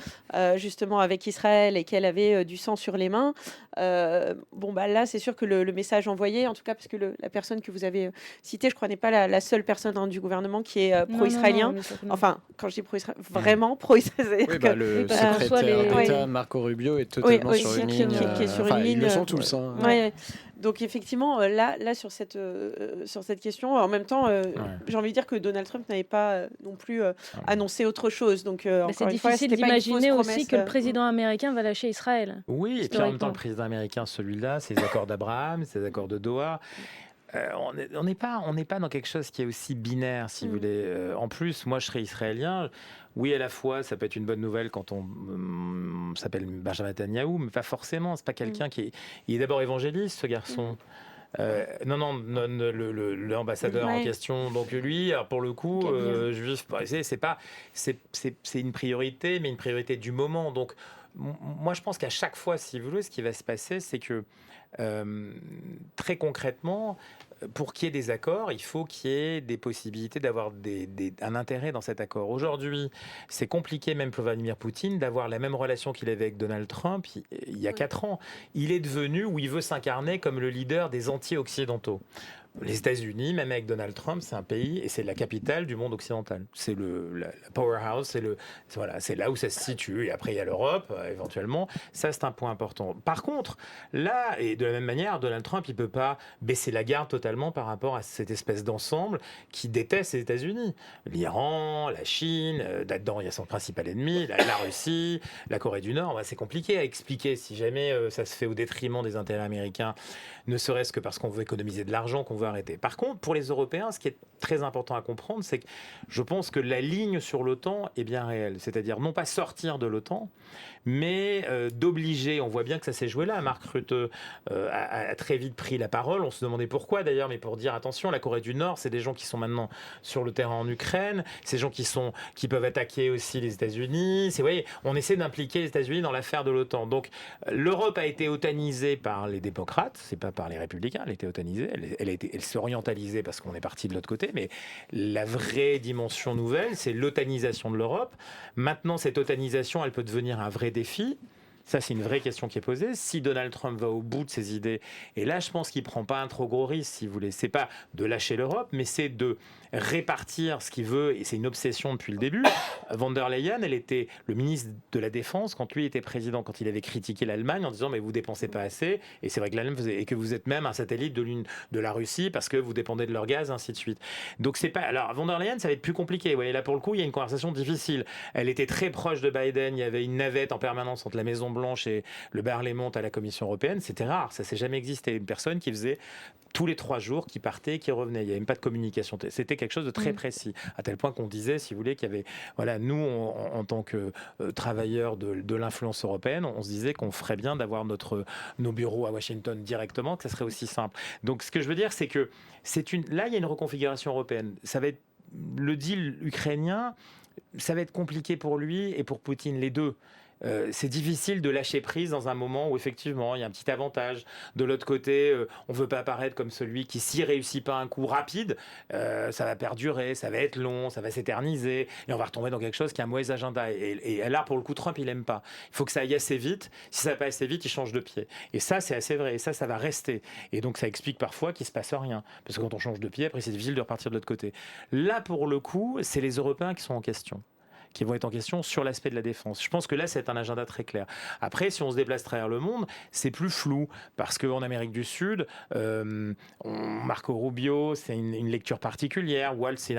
justement avec Israël et qu'elle avait du sang sur les mains. Bon, bah là, c'est sûr que le message envoyé, en tout cas, parce que la personne que vous avez citée, je crois, n'est pas la seule personne du gouvernement qui est Non, non, non, pro-israélien. bien sûr que non. Enfin, quand je dis pro-israélien, vraiment pro-israélien. Oui, bah, le parce qu'on soit secrétaire les- d'État Oui. Marco Rubio est totalement Oui, sur qui- une qui- ligne. qui est sur une Enfin, ils le ligne, sont tous. Hein. Ouais. Donc effectivement, là sur cette question, en même temps, j'ai envie de dire que Donald Trump n'avait pas non plus annoncé autre chose. Donc Mais encore c'est une fois, difficile c'était pas une fausse d'imaginer aussi promesse, que le président américain va lâcher Israël. Oui, et puis en même temps, le Historiquement. président américain, celui-là, ses accords d'Abraham, ses accords de Doha. On n'est pas dans quelque chose qui est aussi binaire, si vous voulez. En plus, moi, je serais israélien. Oui, à la fois, ça peut être une bonne nouvelle quand on s'appelle Benjamin Netanyahou, mais pas forcément. C'est pas quelqu'un il est d'abord évangéliste, ce garçon. Non, l'ambassadeur en Ouais. question. Donc lui, alors pour le coup, Gabriel. juif, c'est une priorité, mais une priorité du moment. Donc moi, je pense qu'à chaque fois, si vous voulez, ce qui va se passer, c'est que très concrètement, pour qu'il y ait des accords, il faut qu'il y ait des possibilités d'avoir un intérêt dans cet accord. Aujourd'hui, c'est compliqué même pour Vladimir Poutine d'avoir la même relation qu'il avait avec Donald Trump il y a 4 ans. Il est devenu, où il veut s'incarner comme le leader des anti-occidentaux. Les États-Unis, même avec Donald Trump, c'est un pays et c'est la capitale du monde occidental. C'est la powerhouse, c'est là où ça se situe. Et après, il y a l'Europe, éventuellement. Ça, c'est un point important. Par contre, là, et de la même manière, Donald Trump, il peut pas baisser la garde totalement par rapport à cette espèce d'ensemble qui déteste les États-Unis. L'Iran, la Chine, là-dedans, il y a son principal ennemi, la Russie, la Corée du Nord. C'est compliqué à expliquer si jamais ça se fait au détriment des intérêts américains, ne serait-ce que parce qu'on veut économiser de l'argent, qu'on veut arrêter. Par contre, pour les Européens, ce qui est très important à comprendre, c'est que je pense que la ligne sur l'OTAN est bien réelle. C'est-à-dire non pas sortir de l'OTAN, mais d'obliger, on voit bien que ça s'est joué là. Mark Rutte a très vite pris la parole. On se demandait pourquoi d'ailleurs, mais pour dire attention, la Corée du Nord, c'est des gens qui sont maintenant sur le terrain en Ukraine, c'est des gens qui peuvent attaquer aussi les États-Unis. Vous voyez, on essaie d'impliquer les États-Unis dans l'affaire de l'OTAN. Donc l'Europe a été otanisée par les démocrates, c'est pas par les républicains, elle a été otanisée, elle s'est orientalisée parce qu'on est parti de l'autre côté, mais la vraie dimension nouvelle, c'est l'otanisation de l'Europe. Maintenant, cette otanisation, elle peut devenir un vrai défi. Ça, c'est une vraie question qui est posée. Si Donald Trump va au bout de ses idées, et là, je pense qu'il ne prend pas un trop gros risque, si vous voulez. C'est pas de lâcher l'Europe, mais c'est de répartir ce qu'il veut, et c'est une obsession depuis le début. Von der Leyen, elle était le ministre de la Défense quand lui était président, quand il avait critiqué l'Allemagne en disant mais vous dépensez pas assez, et c'est vrai que l'Allemagne et que vous êtes même un satellite de la Russie parce que vous dépendez de leur gaz, ainsi de suite. Donc c'est pas. Alors Von der Leyen, ça va être plus compliqué. Vous voyez, là pour le coup, il y a une conversation difficile. Elle était très proche de Biden. Il y avait une navette en permanence entre la Maison Blanche et le Berlaymont à la Commission européenne. C'était rare, ça s'est jamais existé. Une personne qui faisait tous les 3 jours, qui partait, qui revenait. Il n'y avait même pas de communication. C'était quelque chose de très précis, à tel point qu'on disait, si vous voulez, qu'il y avait, voilà, nous, en tant que travailleurs de l'influence européenne, on se disait qu'on ferait bien d'avoir nos bureaux à Washington directement, que ça serait aussi simple. Donc, ce que je veux dire, c'est que là, il y a une reconfiguration européenne. Ça va être le deal ukrainien, ça va être compliqué pour lui et pour Poutine, les deux. C'est difficile de lâcher prise dans un moment où effectivement il y a un petit avantage. De l'autre côté, on ne veut pas apparaître comme celui qui, s'il réussit pas un coup rapide, ça va perdurer, ça va être long, ça va s'éterniser, et on va retomber dans quelque chose qui a un mauvais agenda. Et là, pour le coup, Trump, il n'aime pas. Il faut que ça aille assez vite. Si ça va pas assez vite, il change de pied. Et ça, c'est assez vrai. Et ça va rester. Et donc, ça explique parfois qu'il se passe rien. Parce que quand on change de pied, après, c'est difficile de repartir de l'autre côté. Là, pour le coup, c'est les Européens qui sont en question, qui vont être en question sur l'aspect de la défense. Je pense que là, c'est un agenda très clair. Après, si on se déplace à travers le monde, c'est plus flou, parce qu'en Amérique du Sud, Marco Rubio, c'est une lecture particulière. Waltz,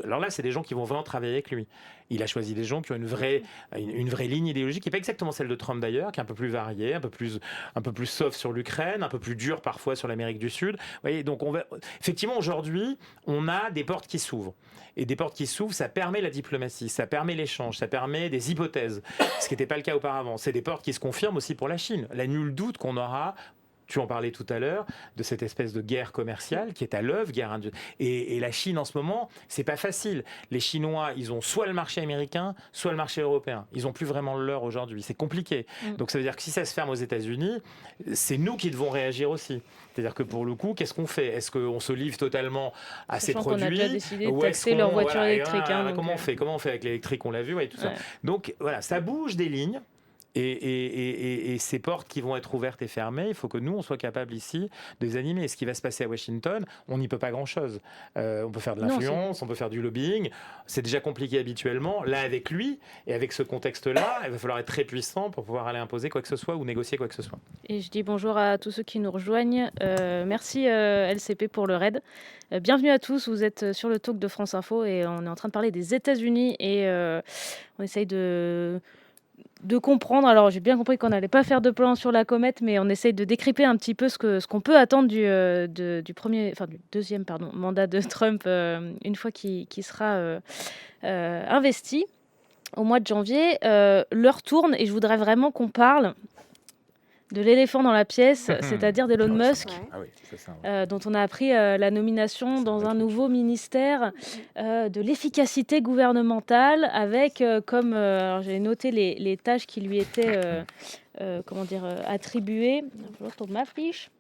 alors là, c'est des gens qui vont vraiment travailler avec lui. Il a choisi des gens qui ont une vraie ligne idéologique, qui n'est pas exactement celle de Trump d'ailleurs, qui est un peu plus variée, un peu plus soft sur l'Ukraine, un peu plus dure parfois sur l'Amérique du Sud. Vous voyez, donc effectivement, aujourd'hui, on a des portes qui s'ouvrent. Et des portes qui s'ouvrent, ça permet la diplomatie, ça permet l'échange, ça permet des hypothèses, ce qui n'était pas le cas auparavant. C'est des portes qui se confirment aussi pour la Chine. Il n'y a nul doute qu'on aura tu en parlais tout à l'heure, de cette espèce de guerre commerciale qui est à l'œuvre, et la Chine en ce moment, c'est pas facile. Les Chinois, ils ont soit le marché américain, soit le marché européen. Ils ont plus vraiment le leur aujourd'hui. C'est compliqué. Donc ça veut dire que si ça se ferme aux États-Unis, c'est nous qui devons réagir aussi. C'est-à-dire que pour le coup, qu'est-ce qu'on fait? Est-ce qu'on se livre totalement à ces Sachant produits? qu'on a déjà décidé de ou est-ce taxer leur qu'on- voiture voilà, électrique. Donc, comment on fait avec l'électrique? On l'a vu, et tout ça. ouais. Donc voilà, ça bouge des lignes. Et ces portes qui vont être ouvertes et fermées, il faut que nous, on soit capable ici de les animer. Et ce qui va se passer à Washington, on n'y peut pas grand-chose. On peut faire de l'influence, on peut faire du lobbying. C'est déjà compliqué habituellement. Là, avec lui et avec ce contexte-là, il va falloir être très puissant pour pouvoir aller imposer quoi que ce soit ou négocier quoi que ce soit. Et je dis bonjour à tous ceux qui nous rejoignent. Merci LCP pour le raid. Bienvenue à tous, vous êtes sur le talk de France Info et on est en train de parler des États-Unis et on essaye de comprendre. Alors j'ai bien compris qu'on n'allait pas faire de plan sur la comète, mais on essaye de décryper un petit peu ce qu'on peut attendre du deuxième mandat de Trump une fois qu'il sera investi au mois de janvier. L'heure tourne et je voudrais vraiment qu'on parle de l'éléphant dans la pièce, c'est-à-dire d'Elon Musk, dont on a appris la nomination dans un nouveau ministère de l'efficacité gouvernementale, avec alors j'ai noté les tâches qui lui étaient attribuées. Je retourne ma fiche.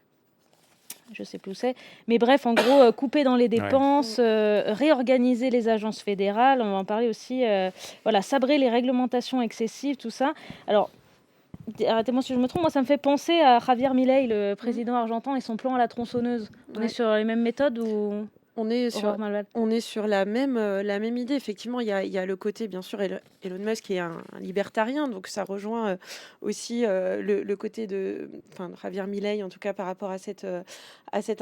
Je sais plus où c'est. Mais bref, en gros, couper dans les dépenses, réorganiser les agences fédérales, on va en parler aussi, sabrer les réglementations excessives, tout ça. Alors, arrêtez-moi si je me trompe, moi ça me fait penser à Javier Milei, le président argentin, et son plan à la tronçonneuse. On est sur les mêmes méthodes ou On est sur la même idée. Effectivement, il y a le côté, bien sûr, Elon Musk est un libertarien, donc ça rejoint aussi le côté de Javier Milei, en tout cas par rapport à cette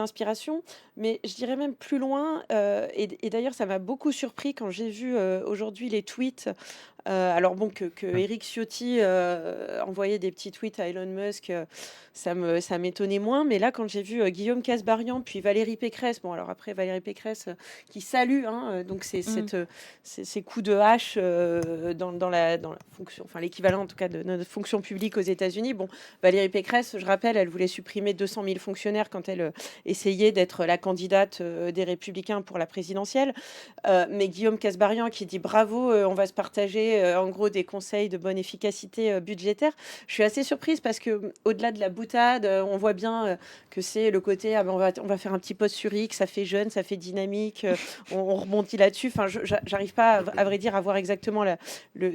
inspiration. Mais je dirais même plus loin, et d'ailleurs ça m'a beaucoup surpris quand j'ai vu aujourd'hui les tweets. Alors bon, que Eric Ciotti envoyait des petits tweets à Elon Musk, ça m'étonnait moins. Mais là, quand j'ai vu Guillaume Kasbarian, puis Valérie Pécresse, bon alors après Valérie Pécresse qui salue, donc ces coups de hache dans la fonction, enfin l'équivalent en tout cas de notre fonction publique aux États-Unis. Bon, Valérie Pécresse, je rappelle, elle voulait supprimer 200 000 fonctionnaires quand elle essayait d'être la candidate des Républicains pour la présidentielle. Mais Guillaume Kasbarian qui dit bravo, on va se partager en gros des conseils de bonne efficacité budgétaire. Je suis assez surprise parce que au-delà de la boutade, on voit bien que c'est le côté on va faire un petit post sur X, ça fait jeune, ça fait dynamique, on rebondit là-dessus. Enfin, j'arrive pas à vrai dire à voir exactement le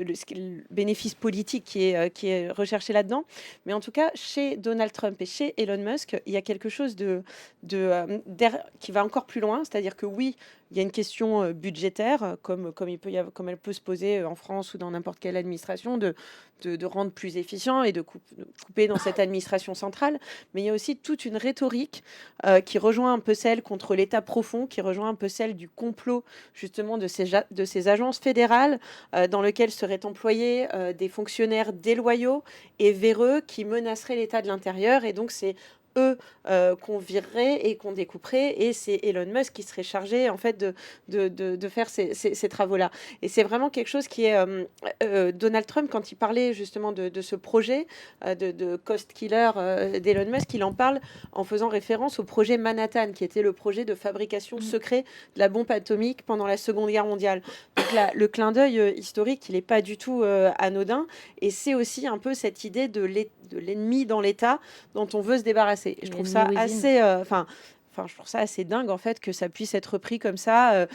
bénéfice politique qui est recherché là-dedans. Mais en tout cas, chez Donald Trump et chez Elon Musk, il y a quelque chose qui va encore plus loin. C'est-à-dire que oui, il y a une question budgétaire, comme elle peut se poser en France ou dans n'importe quelle administration, de rendre plus efficient et de couper dans cette administration centrale. Mais il y a aussi toute une rhétorique qui rejoint un peu celle contre l'État profond, qui rejoint un peu celle du complot justement de ces agences fédérales dans lesquelles seraient employés des fonctionnaires déloyaux et véreux qui menaceraient l'État de l'intérieur. Et donc c'est eux qu'on virerait et qu'on découperait, et c'est Elon Musk qui serait chargé en fait de faire ces travaux-là. Et c'est vraiment quelque chose qui est Donald Trump, quand il parlait justement de ce projet de cost killer d'Elon Musk, il en parle en faisant référence au projet Manhattan, qui était le projet de fabrication secret de la bombe atomique pendant la Seconde Guerre mondiale. Donc là, le clin d'œil historique, il n'est pas du tout anodin, et c'est aussi un peu cette idée de l'ennemi dans l'État dont on veut se débarrasser. Et je trouve ça assez, je trouve ça assez dingue en fait que ça puisse être pris comme ça.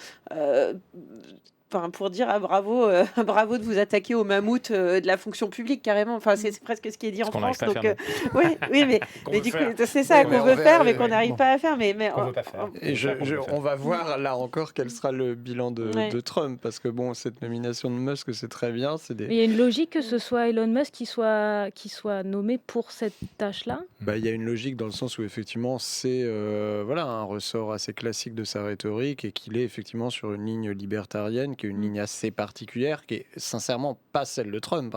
Pour dire bravo de vous attaquer au mammouth de la fonction publique carrément. Enfin, c'est presque ce qui est dit en France. Donc, oui, mais du coup, c'est ça qu'on veut faire, mais qu'on n'arrive pas à faire. Mais on veut pas faire. Et on va voir là encore quel sera le bilan de Trump, parce que bon, cette nomination de Musk, c'est très bien. Il y a une logique que ce soit Elon Musk qui soit nommé pour cette tâche-là. Il y a une logique dans le sens où effectivement c'est un ressort assez classique de sa rhétorique, et qu'il est effectivement sur une ligne libertarienne, qui est une ligne assez particulière, qui est sincèrement pas celle de Trump.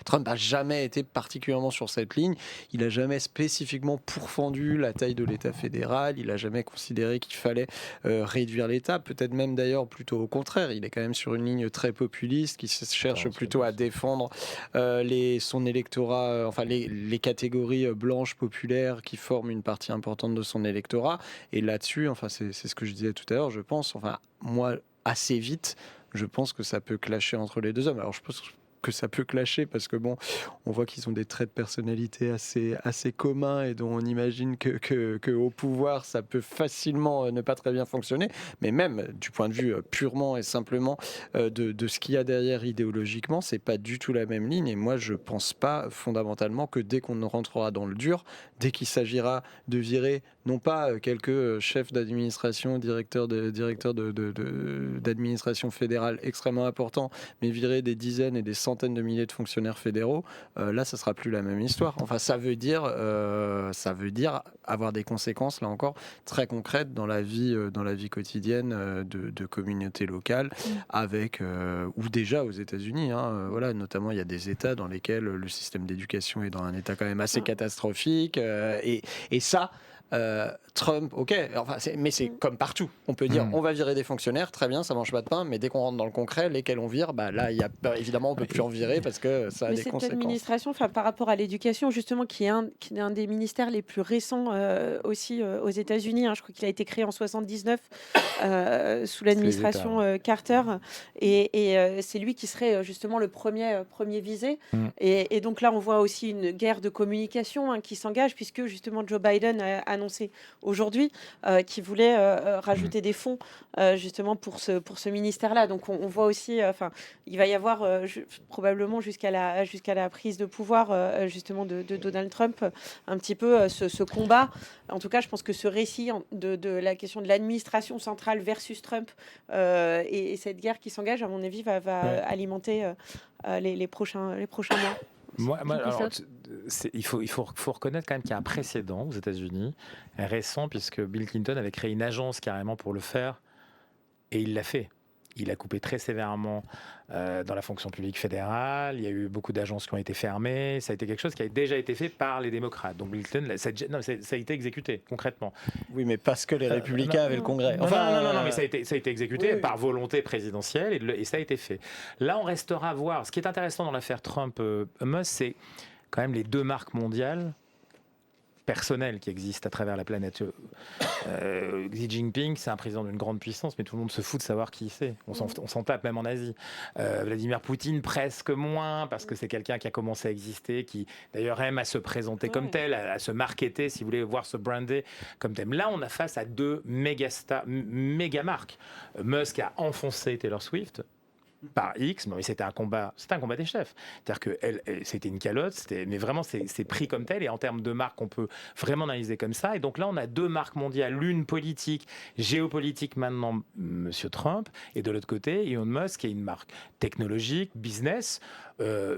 Trump n'a jamais été particulièrement sur cette ligne. Il n'a jamais spécifiquement pourfendu la taille de l'État fédéral. Il n'a jamais considéré qu'il fallait réduire l'État. Peut-être même d'ailleurs plutôt au contraire. Il est quand même sur une ligne très populiste, qui cherche plutôt à défendre son électorat, les catégories blanches frange populaire qui forme une partie importante de son électorat. Et là-dessus, enfin, c'est ce que je disais tout à l'heure, je pense, enfin, moi, assez vite, je pense que ça peut clasher entre les deux hommes. Alors, je pense que ça peut clasher parce que bon, on voit qu'ils ont des traits de personnalité assez communs et dont on imagine que au pouvoir, ça peut facilement ne pas très bien fonctionner. Mais même du point de vue purement et simplement de ce qu'il y a derrière idéologiquement, c'est pas du tout la même ligne. Et moi, je pense pas fondamentalement que dès qu'on rentrera dans le dur, dès qu'il s'agira de virer non pas quelques chefs d'administration, directeurs d'administration fédérale extrêmement importants, mais virer des dizaines et des centaines de milliers de fonctionnaires fédéraux, là, ça sera plus la même histoire. Enfin, ça veut dire avoir des conséquences, là encore, très concrètes dans la vie quotidienne de communautés locales, avec ou déjà aux États-Unis. Voilà, notamment, il y a des États dans lesquels le système d'éducation est dans un état quand même assez catastrophique, et ça. Trump, ok, enfin, mais c'est comme partout. On peut dire on va virer des fonctionnaires, très bien, ça mange pas de pain, mais dès qu'on rentre dans le concret, lesquels on vire, bah là, évidemment, on peut plus en virer parce que ça a des conséquences. Cette administration, par rapport à l'éducation, justement, qui est un des ministères les plus récents aussi aux États-Unis. Je crois qu'il a été créé en 79 sous l'administration Carter, et c'est lui qui serait justement le premier visé. Et donc là, on voit aussi une guerre de communication qui s'engage, puisque justement Joe Biden a annoncé aujourd'hui qu'il voulait rajouter des fonds justement pour ce ministère-là. Donc on voit aussi, il va y avoir probablement jusqu'à la prise de pouvoir justement de Donald Trump, un petit peu ce combat. En tout cas, je pense que ce récit de la question de l'administration centrale versus Trump et cette guerre qui s'engage, à mon avis, va alimenter les prochains mois. Alors, il faut reconnaître quand même qu'il y a un précédent aux États-Unis récent, puisque Bill Clinton avait créé une agence carrément pour le faire, et il l'a fait. Il a coupé très sévèrement dans la fonction publique fédérale. Il y a eu beaucoup d'agences qui ont été fermées. Ça a été quelque chose qui a déjà été fait par les démocrates. Donc Bill Clinton, ça a été exécuté concrètement. Oui, mais parce que les républicains avaient le Congrès. Non, mais ça a été exécuté par volonté présidentielle et ça a été fait. Là, on restera à voir. Ce qui est intéressant dans l'affaire Trump-Musk, c'est quand même les deux marques mondiales personnel qui existe à travers la planète. Xi Jinping, c'est un président d'une grande puissance, mais tout le monde se fout de savoir qui c'est. On s'en tape même en Asie. Vladimir Poutine, presque moins, parce que c'est quelqu'un qui a commencé à exister, qui d'ailleurs aime à se présenter comme tel, à se marketer, si vous voulez voir se brander comme tel. Là, on a face à deux méga marques. Musk a enfoncé Taylor Swift par X, mais c'était un combat des chefs. C'est-à-dire que c'était une calotte, mais vraiment c'est pris comme tel, et en termes de marque, on peut vraiment analyser comme ça. Et donc là, on a deux marques mondiales, l'une politique, géopolitique maintenant, Monsieur Trump, et de l'autre côté, Elon Musk, qui est une marque technologique, business,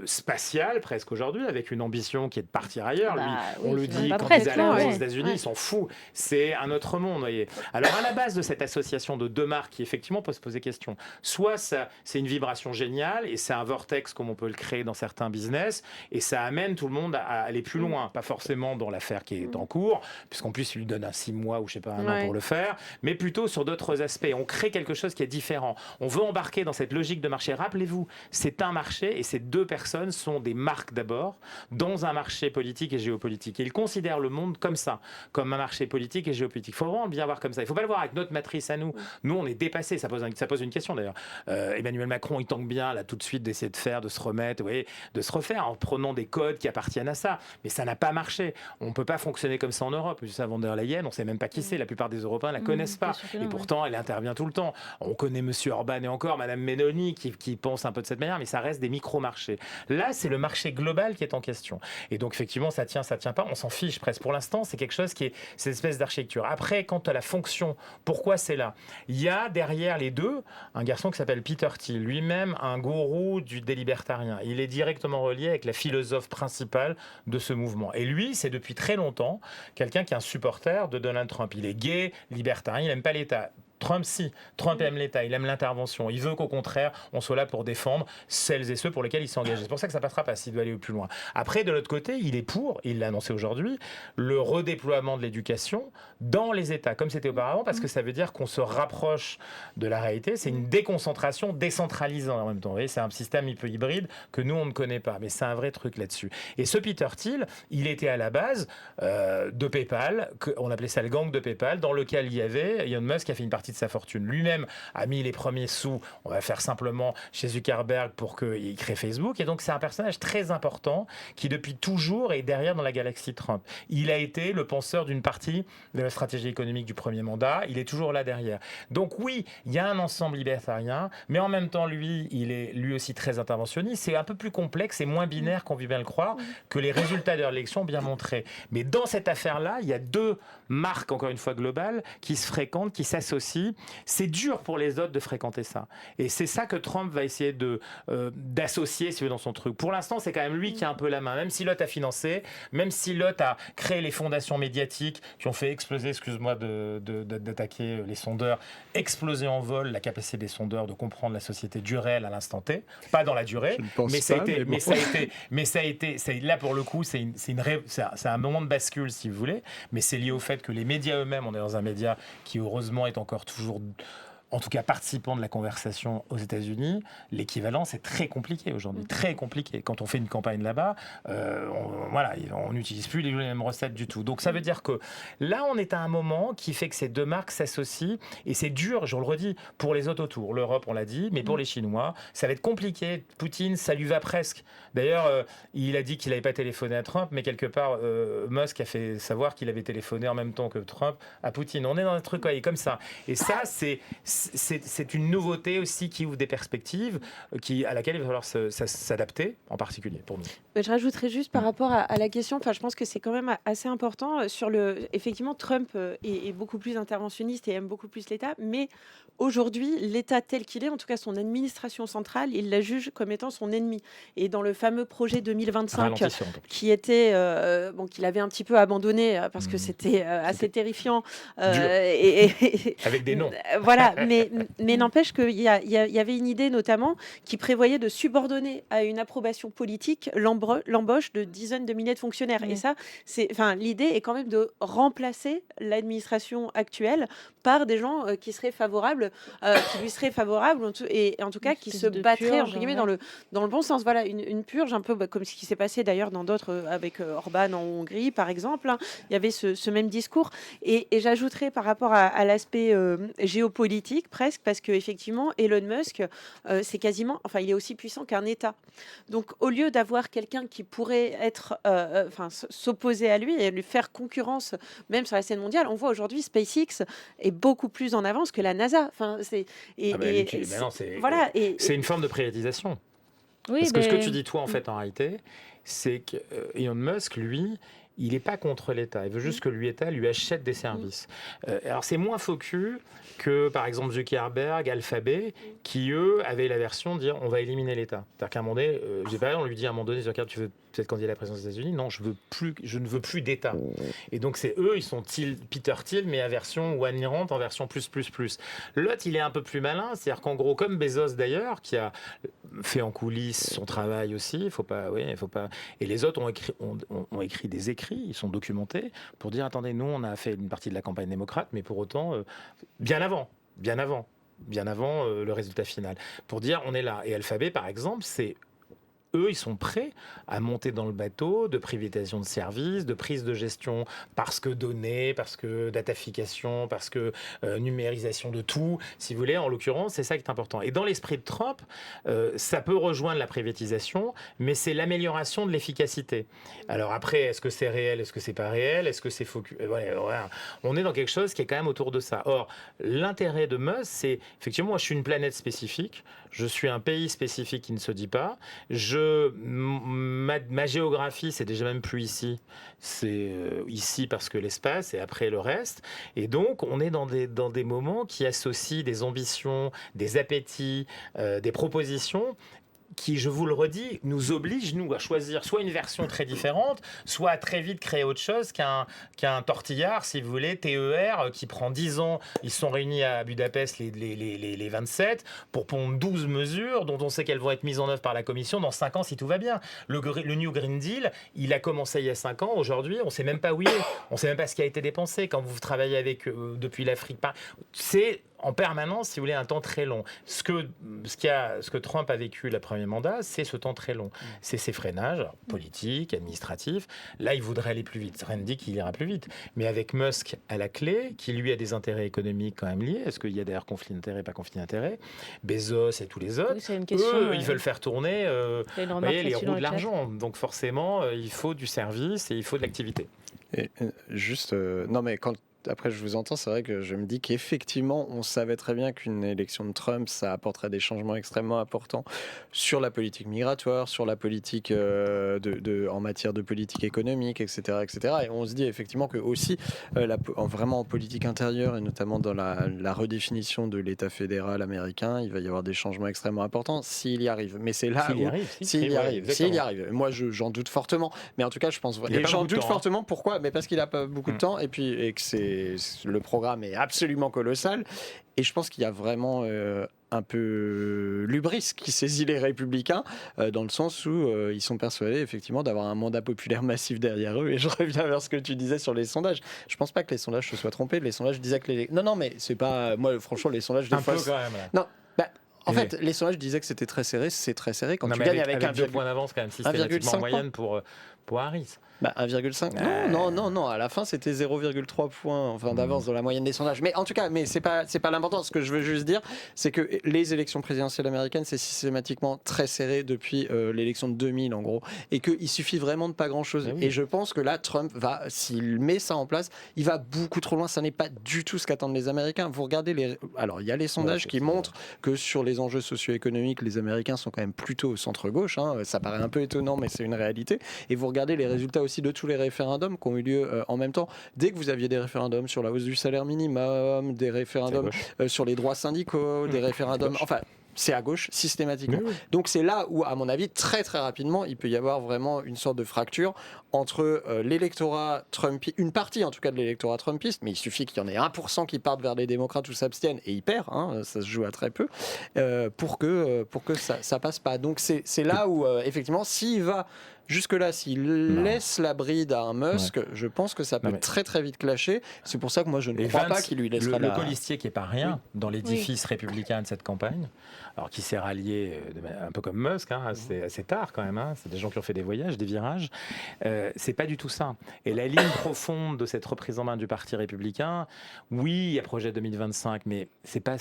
spatiale presque aujourd'hui, avec une ambition qui est de partir ailleurs. Lui, on le dit, quand ils allaient aux États-Unis, ils sont fous. C'est un autre monde, voyez. Alors à la base de cette association de deux marques, qui effectivement peut se poser question, soit c'est une vibration géniale et c'est un vortex comme on peut le créer dans certains business, et ça amène tout le monde à aller plus loin, pas forcément dans l'affaire qui est en cours, puisqu'en plus il lui donne un 6 mois ou je sais pas un an pour le faire, mais plutôt sur d'autres aspects. On crée quelque chose qui est différent. On veut embarquer dans cette logique de marché. Rappelez-vous, c'est un marché et ces deux personnes sont des marques d'abord dans un marché politique et géopolitique. Et ils considèrent le monde comme ça, comme un marché politique et géopolitique. Il faut vraiment bien voir comme ça. Il ne faut pas le voir avec notre matrice à nous. Nous, on est dépassés. Ça pose une question d'ailleurs. Emmanuel Macron, il tente bien là tout de suite d'essayer de se remettre, de se refaire en prenant des codes qui appartiennent à ça. Mais ça n'a pas marché. On ne peut pas fonctionner comme ça en Europe. Ursula von der Leyen, on ne sait même pas qui c'est. La plupart des Européens ne la connaissent pas. Et pourtant, elle intervient tout le temps. On connaît Monsieur Orban et encore Madame Meloni qui pense un peu de cette manière, mais ça reste des micro-marchés. Là, c'est le marché global qui est en question. Et donc, effectivement, ça tient pas. On s'en fiche presque. Pour l'instant, c'est quelque chose qui est cette espèce d'architecture. Après, quant à la fonction, pourquoi c'est là ? Il y a derrière les deux un garçon qui s'appelle Peter Thiel, lui-même un gourou des libertariens. Il est directement relié avec la philosophe principale de ce mouvement. Et lui, c'est depuis très longtemps quelqu'un qui est un supporter de Donald Trump. Il est gay, libertarien, il n'aime pas l'État. Trump, si. Trump aime l'État, il aime l'intervention. Il veut qu'au contraire, on soit là pour défendre celles et ceux pour lesquels il s'est engagé. C'est pour ça que ça passera pas s'il doit aller plus loin. Après, de l'autre côté, il est pour, il l'a annoncé aujourd'hui, le redéploiement de l'éducation dans les États, comme c'était auparavant, parce que ça veut dire qu'on se rapproche de la réalité. C'est une déconcentration décentralisante en même temps. Vous voyez, c'est un système un peu hybride que nous, on ne connaît pas. Mais c'est un vrai truc là-dessus. Et ce Peter Thiel, il était à la base de PayPal, on appelait ça le gang de PayPal, dans lequel il y avait Elon Musk qui a fait une partie de sa fortune. Lui-même a mis les premiers sous, on va faire simplement chez Zuckerberg pour qu'il crée Facebook. Et donc, c'est un personnage très important qui, depuis toujours, est derrière dans la galaxie Trump. Il a été le penseur d'une partie de la stratégie économique du premier mandat. Il est toujours là derrière. Donc oui, il y a un ensemble libertarien, mais en même temps, lui, il est lui aussi très interventionniste. C'est un peu plus complexe et moins binaire qu'on veut bien le croire que les résultats de l'élection ont bien montré. Mais dans cette affaire-là, il y a deux marques, encore une fois globales, qui se fréquentent, qui s'associent. C'est dur pour les autres de fréquenter ça. Et c'est ça que Trump va essayer d'associer, si vous voulez, dans son truc. Pour l'instant, c'est quand même lui qui a un peu la main. Même si l'autre a financé, même si l'autre a créé les fondations médiatiques qui ont fait exploser, excuse-moi d'attaquer les sondeurs, exploser en vol la capacité des sondeurs de comprendre la société du réel à l'instant T, pas dans la durée, mais ça a été, là pour le coup, c'est un moment de bascule si vous voulez, mais c'est lié au fait que les médias eux-mêmes, on est dans un média qui heureusement est encore toujours, en tout cas participant de la conversation aux États-Unis. L'équivalent, c'est très compliqué aujourd'hui, très compliqué. Quand on fait une campagne là-bas, on n'utilise plus les mêmes recettes du tout. Donc ça veut dire que là, on est à un moment qui fait que ces deux marques s'associent, et c'est dur, je le redis, pour les autres autour. L'Europe, on l'a dit, mais pour les Chinois, ça va être compliqué. Poutine, ça lui va presque. D'ailleurs, il a dit qu'il n'avait pas téléphoné à Trump, mais quelque part, Musk a fait savoir qu'il avait téléphoné en même temps que Trump à Poutine. On est dans un truc comme ça. Et ça, c'est une nouveauté aussi qui ouvre des perspectives à laquelle il va falloir s'adapter, en particulier pour nous. Je rajouterais juste par rapport à la question, je pense que c'est quand même assez important effectivement, Trump est beaucoup plus interventionniste et aime beaucoup plus l'État, mais aujourd'hui, l'État tel qu'il est, en tout cas son administration centrale, il la juge comme étant son ennemi. Et dans le fameux projet 2025, qui était, qu'il avait un petit peu abandonné parce que c'était assez terrifiant. Avec des noms. Voilà, mais n'empêche qu'il y avait une idée notamment qui prévoyait de subordonner à une approbation politique l'embauche de dizaines de milliers de fonctionnaires. Et ça, l'idée est quand même de remplacer l'administration actuelle par des gens qui seraient favorables, qui lui seraient favorables, et en tout cas qui se battraient entre guillemets dans le bon sens. Voilà, une purge un peu comme ce qui s'est passé d'ailleurs dans d'autres, avec Orban en Hongrie par exemple. Il y avait ce même discours. Et j'ajouterais par rapport à l'aspect géopolitique presque, parce qu'effectivement Elon Musk, c'est quasiment, il est aussi puissant qu'un État. Donc au lieu d'avoir quelqu'un qui pourrait être, s'opposer à lui et lui faire concurrence même sur la scène mondiale, on voit aujourd'hui SpaceX est beaucoup plus en avance que la NASA. C'est une forme de privatisation. Oui, parce que ce que tu dis toi en fait en réalité, c'est que Elon Musk, lui, il n'est pas contre l'État. Il veut juste que l'État lui achète des services. Alors, c'est moins faux cul que, par exemple, Zuckerberg, Alphabet, qui, eux, avaient la version de dire on va éliminer l'État. C'est-à-dire qu'à un moment donné, on lui dit à un moment donné, Zuckerberg, tu veux peut-être candidat à la présidence des États-Unis? Non, je ne veux plus d'État. Et donc, c'est eux, ils sont Peter Thiel, mais à version One Rand, en version plus. L'autre, il est un peu plus malin. C'est-à-dire qu'en gros, comme Bezos d'ailleurs, qui a fait en coulisses son travail aussi, faut pas. Et les autres ont écrit des écrits, ils sont documentés pour dire attendez, nous on a fait une partie de la campagne démocrate, mais pour autant bien avant le résultat final, pour dire on est là. Et Alphabet par exemple, eux, ils sont prêts à monter dans le bateau de privatisation de services, de prise de gestion parce que données, parce que datafication, parce que numérisation de tout, si vous voulez. En l'occurrence, c'est ça qui est important. Et dans l'esprit de Trump, ça peut rejoindre la privatisation, mais c'est l'amélioration de l'efficacité. Alors après, est-ce que c'est réel, est-ce que c'est pas réel, est-ce que c'est faux? Voilà. On est dans quelque chose qui est quand même autour de ça. Or, l'intérêt de Musk, c'est effectivement, moi, je suis une planète spécifique, je suis un pays spécifique qui ne se dit pas. Ma géographie, c'est déjà même plus ici. C'est ici parce que l'espace et après le reste. Et donc, on est dans des moments qui associent des ambitions, des appétits, des propositions qui, je vous le redis, nous oblige, nous, à choisir soit une version très différente, soit à très vite créer autre chose qu'un tortillard, si vous voulez, TER, qui prend 10 ans. Ils sont réunis à Budapest, les 27, pour pondre 12 mesures dont on sait qu'elles vont être mises en œuvre par la Commission dans 5 ans, si tout va bien. Le New Green Deal, il a commencé il y a 5 ans. Aujourd'hui, on ne sait même pas où il est. On ne sait même pas ce qui a été dépensé. Quand vous travaillez avec depuis l'Afrique, c'est en permanence, si vous voulez, un temps très long. Ce que Trump a vécu le premier mandat, c'est ce temps très long. C'est ses freinages politiques, administratifs. Là, il voudrait aller plus vite. Rien ne dit qu'il ira plus vite. Mais avec Musk à la clé, qui lui a des intérêts économiques quand même liés, est-ce qu'il y a d'ailleurs conflit d'intérêts, pas conflit d'intérêts, Bezos et tous les autres, c'est une question, eux, ils veulent faire tourner les roues de le l'argent. Donc forcément, il faut du service et il faut de l'activité. Et juste, non mais après je vous entends, c'est vrai que je me dis qu'effectivement, on savait très bien qu'une élection de Trump, ça apporterait des changements extrêmement importants sur la politique migratoire, sur la politique en matière de politique économique, etc., etc. Et on se dit effectivement que aussi, vraiment en politique intérieure et notamment dans la redéfinition de l'État fédéral américain, il va y avoir des changements extrêmement importants s'il y arrive. Mais c'est là s'il y arrive. Moi, j'en doute fortement. Mais en tout cas, je pense vraiment. Et j'en doute fortement. Pourquoi? Mais parce qu'il n'a pas beaucoup de temps et que le programme est absolument colossal. Et je pense qu'il y a vraiment un peu l'hubris qui saisit les républicains dans le sens où ils sont persuadés effectivement d'avoir un mandat populaire massif derrière eux. Et je reviens vers ce que tu disais sur les sondages. Je pense pas que les sondages se soient trompés. Les sondages disaient que non, mais c'est pas moi. Franchement, les sondages des fois. Un peu quand même. Là. Non. En fait, les sondages disaient que c'était très serré. C'est très serré quand tu gagnes avec 2 points d'avance quand même systématiquement en moyenne pour Harris. 1,5. Non. À la fin, c'était 0,3 points d'avance dans la moyenne des sondages. Mais en tout cas, c'est pas l'important. Ce que je veux juste dire, c'est que les élections présidentielles américaines, c'est systématiquement très serré depuis l'élection de 2000, en gros. Et qu'il suffit vraiment de pas grand-chose. Et je pense que là, Trump s'il met ça en place, il va beaucoup trop loin. Ça n'est pas du tout ce qu'attendent les Américains. Vous regardez Alors, il y a les sondages qui montrent que sur les enjeux socio-économiques, les Américains sont quand même plutôt au centre-gauche. Ça paraît un peu étonnant, mais c'est une réalité. Et vous regardez les résultats aussi de tous les référendums qui ont eu lieu en même temps. Dès que vous aviez des référendums sur la hausse du salaire minimum, des référendums sur les droits syndicaux, des référendums... Enfin, c'est à gauche systématiquement. Donc c'est là où, à mon avis, très très rapidement, il peut y avoir vraiment une sorte de fracture entre l'électorat Trumpiste, une partie en tout cas de l'électorat Trumpiste, mais il suffit qu'il y en ait 1% qui partent vers les démocrates ou s'abstiennent, et il perd, ça se joue à très peu, pour que ça passe pas. Donc c'est là où, effectivement, s'il va jusque-là, s'il laisse la bride à un Musk, je pense que ça peut très très vite clasher. C'est pour ça que moi je ne crois pas qu'il lui laissera le colistier qui est pas rien dans l'édifice républicain de cette campagne, alors qui s'est rallié un peu comme Musk, assez tard quand même. C'est des gens qui ont fait des voyages, des virages. C'est pas du tout ça. Et la ligne profonde de cette reprise en main du parti républicain, oui, il y a projet 2025, mais c'est pas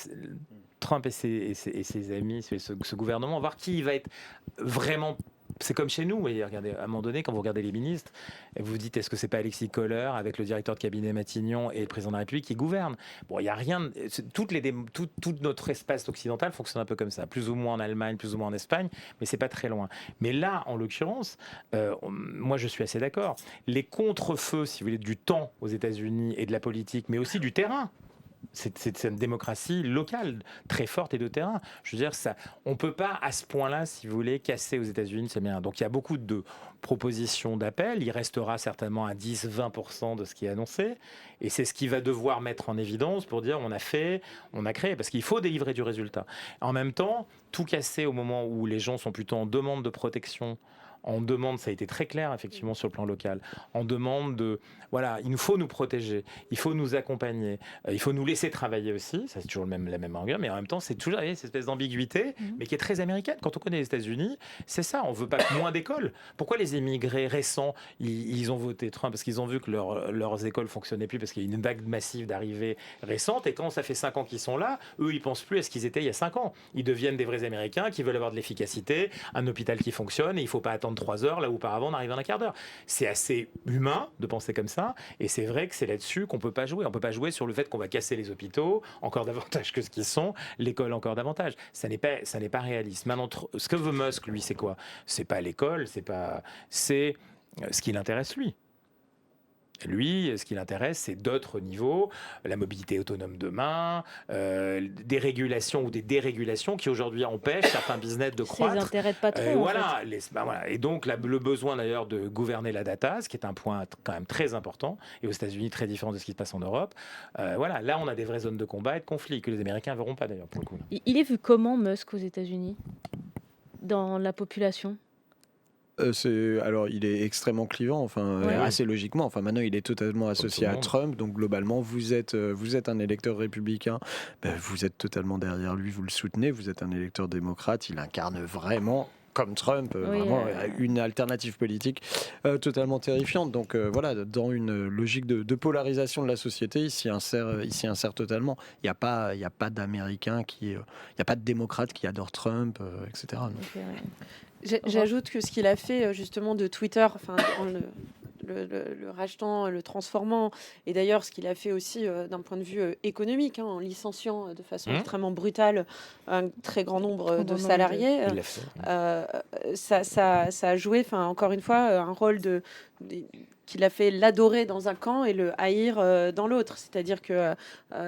Trump et ses amis, ce gouvernement, voir qui va être vraiment. C'est comme chez nous, et regardez, à un moment donné, quand vous regardez les ministres, vous vous dites, est-ce que c'est pas Alexis Kohler avec le directeur de cabinet Matignon et le président de la République qui gouvernent? Bon, il y a rien. Tout notre espace occidental fonctionne un peu comme ça, plus ou moins en Allemagne, plus ou moins en Espagne, mais c'est pas très loin. Mais là, en l'occurrence, moi, je suis assez d'accord. Les contre-feux, si vous voulez, du temps aux États-Unis et de la politique, mais aussi du terrain. C'est une démocratie locale très forte et de terrain. Je veux dire, on ne peut pas à ce point-là, si vous voulez, casser aux États-Unis. C'est bien. Donc il y a beaucoup de propositions d'appel. Il restera certainement à 10-20% de ce qui est annoncé. Et c'est ce qu'il va devoir mettre en évidence pour dire on a créé. Parce qu'il faut délivrer du résultat. En même temps, tout casser au moment où les gens sont plutôt en demande de protection. En demande, ça a été très clair effectivement sur le plan local, en demande il nous faut nous protéger, il faut nous accompagner, il faut nous laisser travailler aussi, ça c'est toujours la même longueur, mais en même temps c'est toujours cette espèce d'ambiguïté, mais qui est très américaine. Quand on connaît les États-Unis, c'est ça, on veut pas moins d'écoles. Pourquoi les immigrés récents, ils ont voté Trump? Parce qu'ils ont vu que leurs écoles fonctionnaient plus, parce qu'il y a une vague massive d'arrivées récentes, et quand ça fait 5 ans qu'ils sont là, eux ils pensent plus à ce qu'ils étaient il y a 5 ans. Ils deviennent des vrais Américains qui veulent avoir de l'efficacité, un hôpital qui fonctionne, et il faut pas attendre 3 heures, là où auparavant on arrive en un quart d'heure. C'est assez humain de penser comme ça, et c'est vrai que c'est là-dessus qu'on peut pas jouer. On peut pas jouer sur le fait qu'on va casser les hôpitaux encore davantage que ce qu'ils sont, l'école encore davantage. Ça n'est pas réaliste. Maintenant, ce que veut Musk, lui, c'est quoi? C'est pas l'école, c'est ce qui l'intéresse lui. Lui, ce qui l'intéresse, c'est d'autres niveaux, la mobilité autonome demain, des régulations ou des dérégulations qui aujourd'hui empêchent certains business de C'est les croître. intérêts de patron, en fait. Voilà. Et donc le besoin d'ailleurs de gouverner la data, ce qui est un point quand même très important, et aux États-Unis très différent de ce qui se passe en Europe. Voilà, là on a des vraies zones de combat et de conflit que les Américains ne verront pas d'ailleurs pour le coup. Il est vu comment, Musk, aux États-Unis, dans la population? Alors, il est extrêmement clivant, enfin, Ouais. assez logiquement. Enfin, maintenant, il est totalement associé tout le à monde. Trump. Donc, globalement, vous êtes un électeur républicain, ben, vous êtes totalement derrière lui, vous le soutenez. Vous êtes un électeur démocrate, il incarne vraiment, comme Trump, Oui, vraiment une alternative politique totalement terrifiante. Donc, voilà, dans une logique de polarisation de la société, il s'y insère totalement. Il n'y a pas d'Américain il n'y a pas de démocrate qui adore Trump, etc. non. Ok, ouais. J'ajoute que ce qu'il a fait justement de Twitter, enfin, en le rachetant, le transformant, et d'ailleurs ce qu'il a fait aussi d'un point de vue économique, en licenciant de façon extrêmement brutale un très grand nombre de salariés, Il l'a fait. ça a joué, enfin, encore une fois, un rôle qu'il a fait l'adorer dans un camp et le haïr dans l'autre. C'est-à-dire que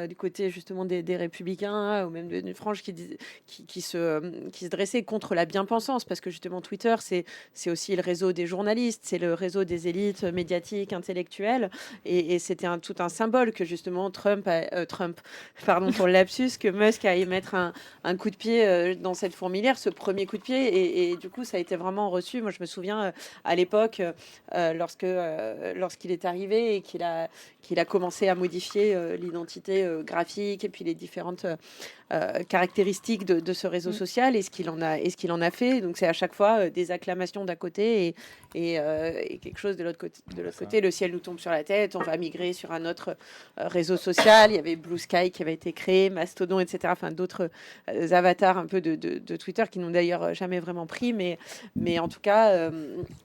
du côté justement des républicains ou même d'une frange qui se dressait contre la bien-pensance, parce que justement Twitter, c'est aussi le réseau des journalistes, c'est le réseau des élites médiatiques, intellectuelles, et c'était tout un symbole que justement pardon pour le lapsus, que Musk a mettre un coup de pied dans cette fourmilière, ce premier coup de pied, et du coup ça a été vraiment reçu. Moi je me souviens à l'époque, lorsqu'il est arrivé et qu'il a commencé à modifier l'identité graphique et puis les différentes caractéristiques de ce réseau social, et ce qu'il en a fait. Donc c'est à chaque fois des acclamations d'un côté et quelque chose de l'autre côté. De l'autre côté, le ciel nous tombe sur la tête, on va migrer sur un autre réseau social. Il y avait Blue Sky qui avait été créé, Mastodon, etc. Enfin d'autres avatars un peu de Twitter qui n'ont d'ailleurs jamais vraiment pris, mais en tout cas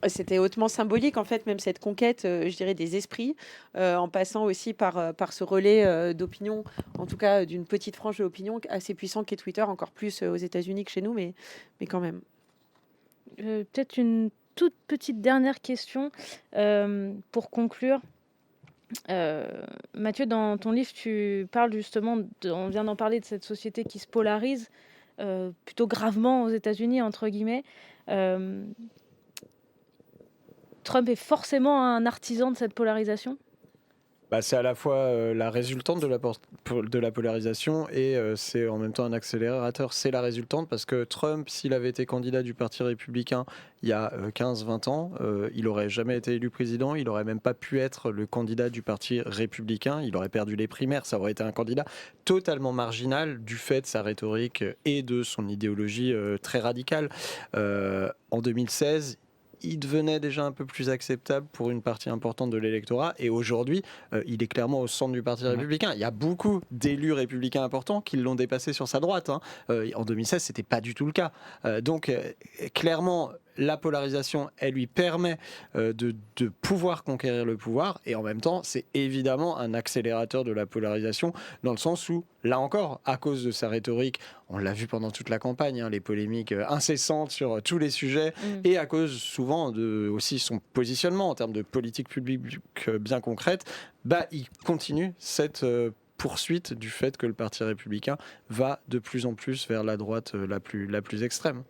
c'était hautement symbolique en fait, même cette conquête, je dirais, des esprits, en passant aussi par ce relais d'opinion, en tout cas d'une petite frange de l'opinion assez puissant qu'est Twitter, encore plus aux États-Unis que chez nous, mais quand même. Peut-être une toute petite dernière question pour conclure. Mathieu, dans ton livre, tu parles justement, on vient d'en parler, de cette société qui se polarise plutôt gravement aux États-Unis, entre guillemets. Trump est forcément un artisan de cette polarisation? Bah, c'est à la fois la résultante de la polarisation et c'est en même temps un accélérateur. C'est la résultante parce que Trump, s'il avait été candidat du Parti républicain il y a 15-20 ans, il n'aurait jamais été élu président, il n'aurait même pas pu être le candidat du Parti républicain, il aurait perdu les primaires, ça aurait été un candidat totalement marginal du fait de sa rhétorique et de son idéologie très radicale. En 2016, il devenait déjà un peu plus acceptable pour une partie importante de l'électorat. Et aujourd'hui, il est clairement au centre du Parti républicain. Il y a beaucoup d'élus républicains importants qui l'ont dépassé sur sa droite. En 2016, ce n'était pas du tout le cas. Donc, clairement, la polarisation, elle lui permet de pouvoir conquérir le pouvoir. Et en même temps, c'est évidemment un accélérateur de la polarisation, dans le sens où, là encore, à cause de sa rhétorique, on l'a vu pendant toute la campagne, les polémiques incessantes sur tous les sujets, et à cause souvent de aussi son positionnement en termes de politique publique bien concrète, il continue cette poursuite du fait que le Parti républicain va de plus en plus vers la droite la plus extrême.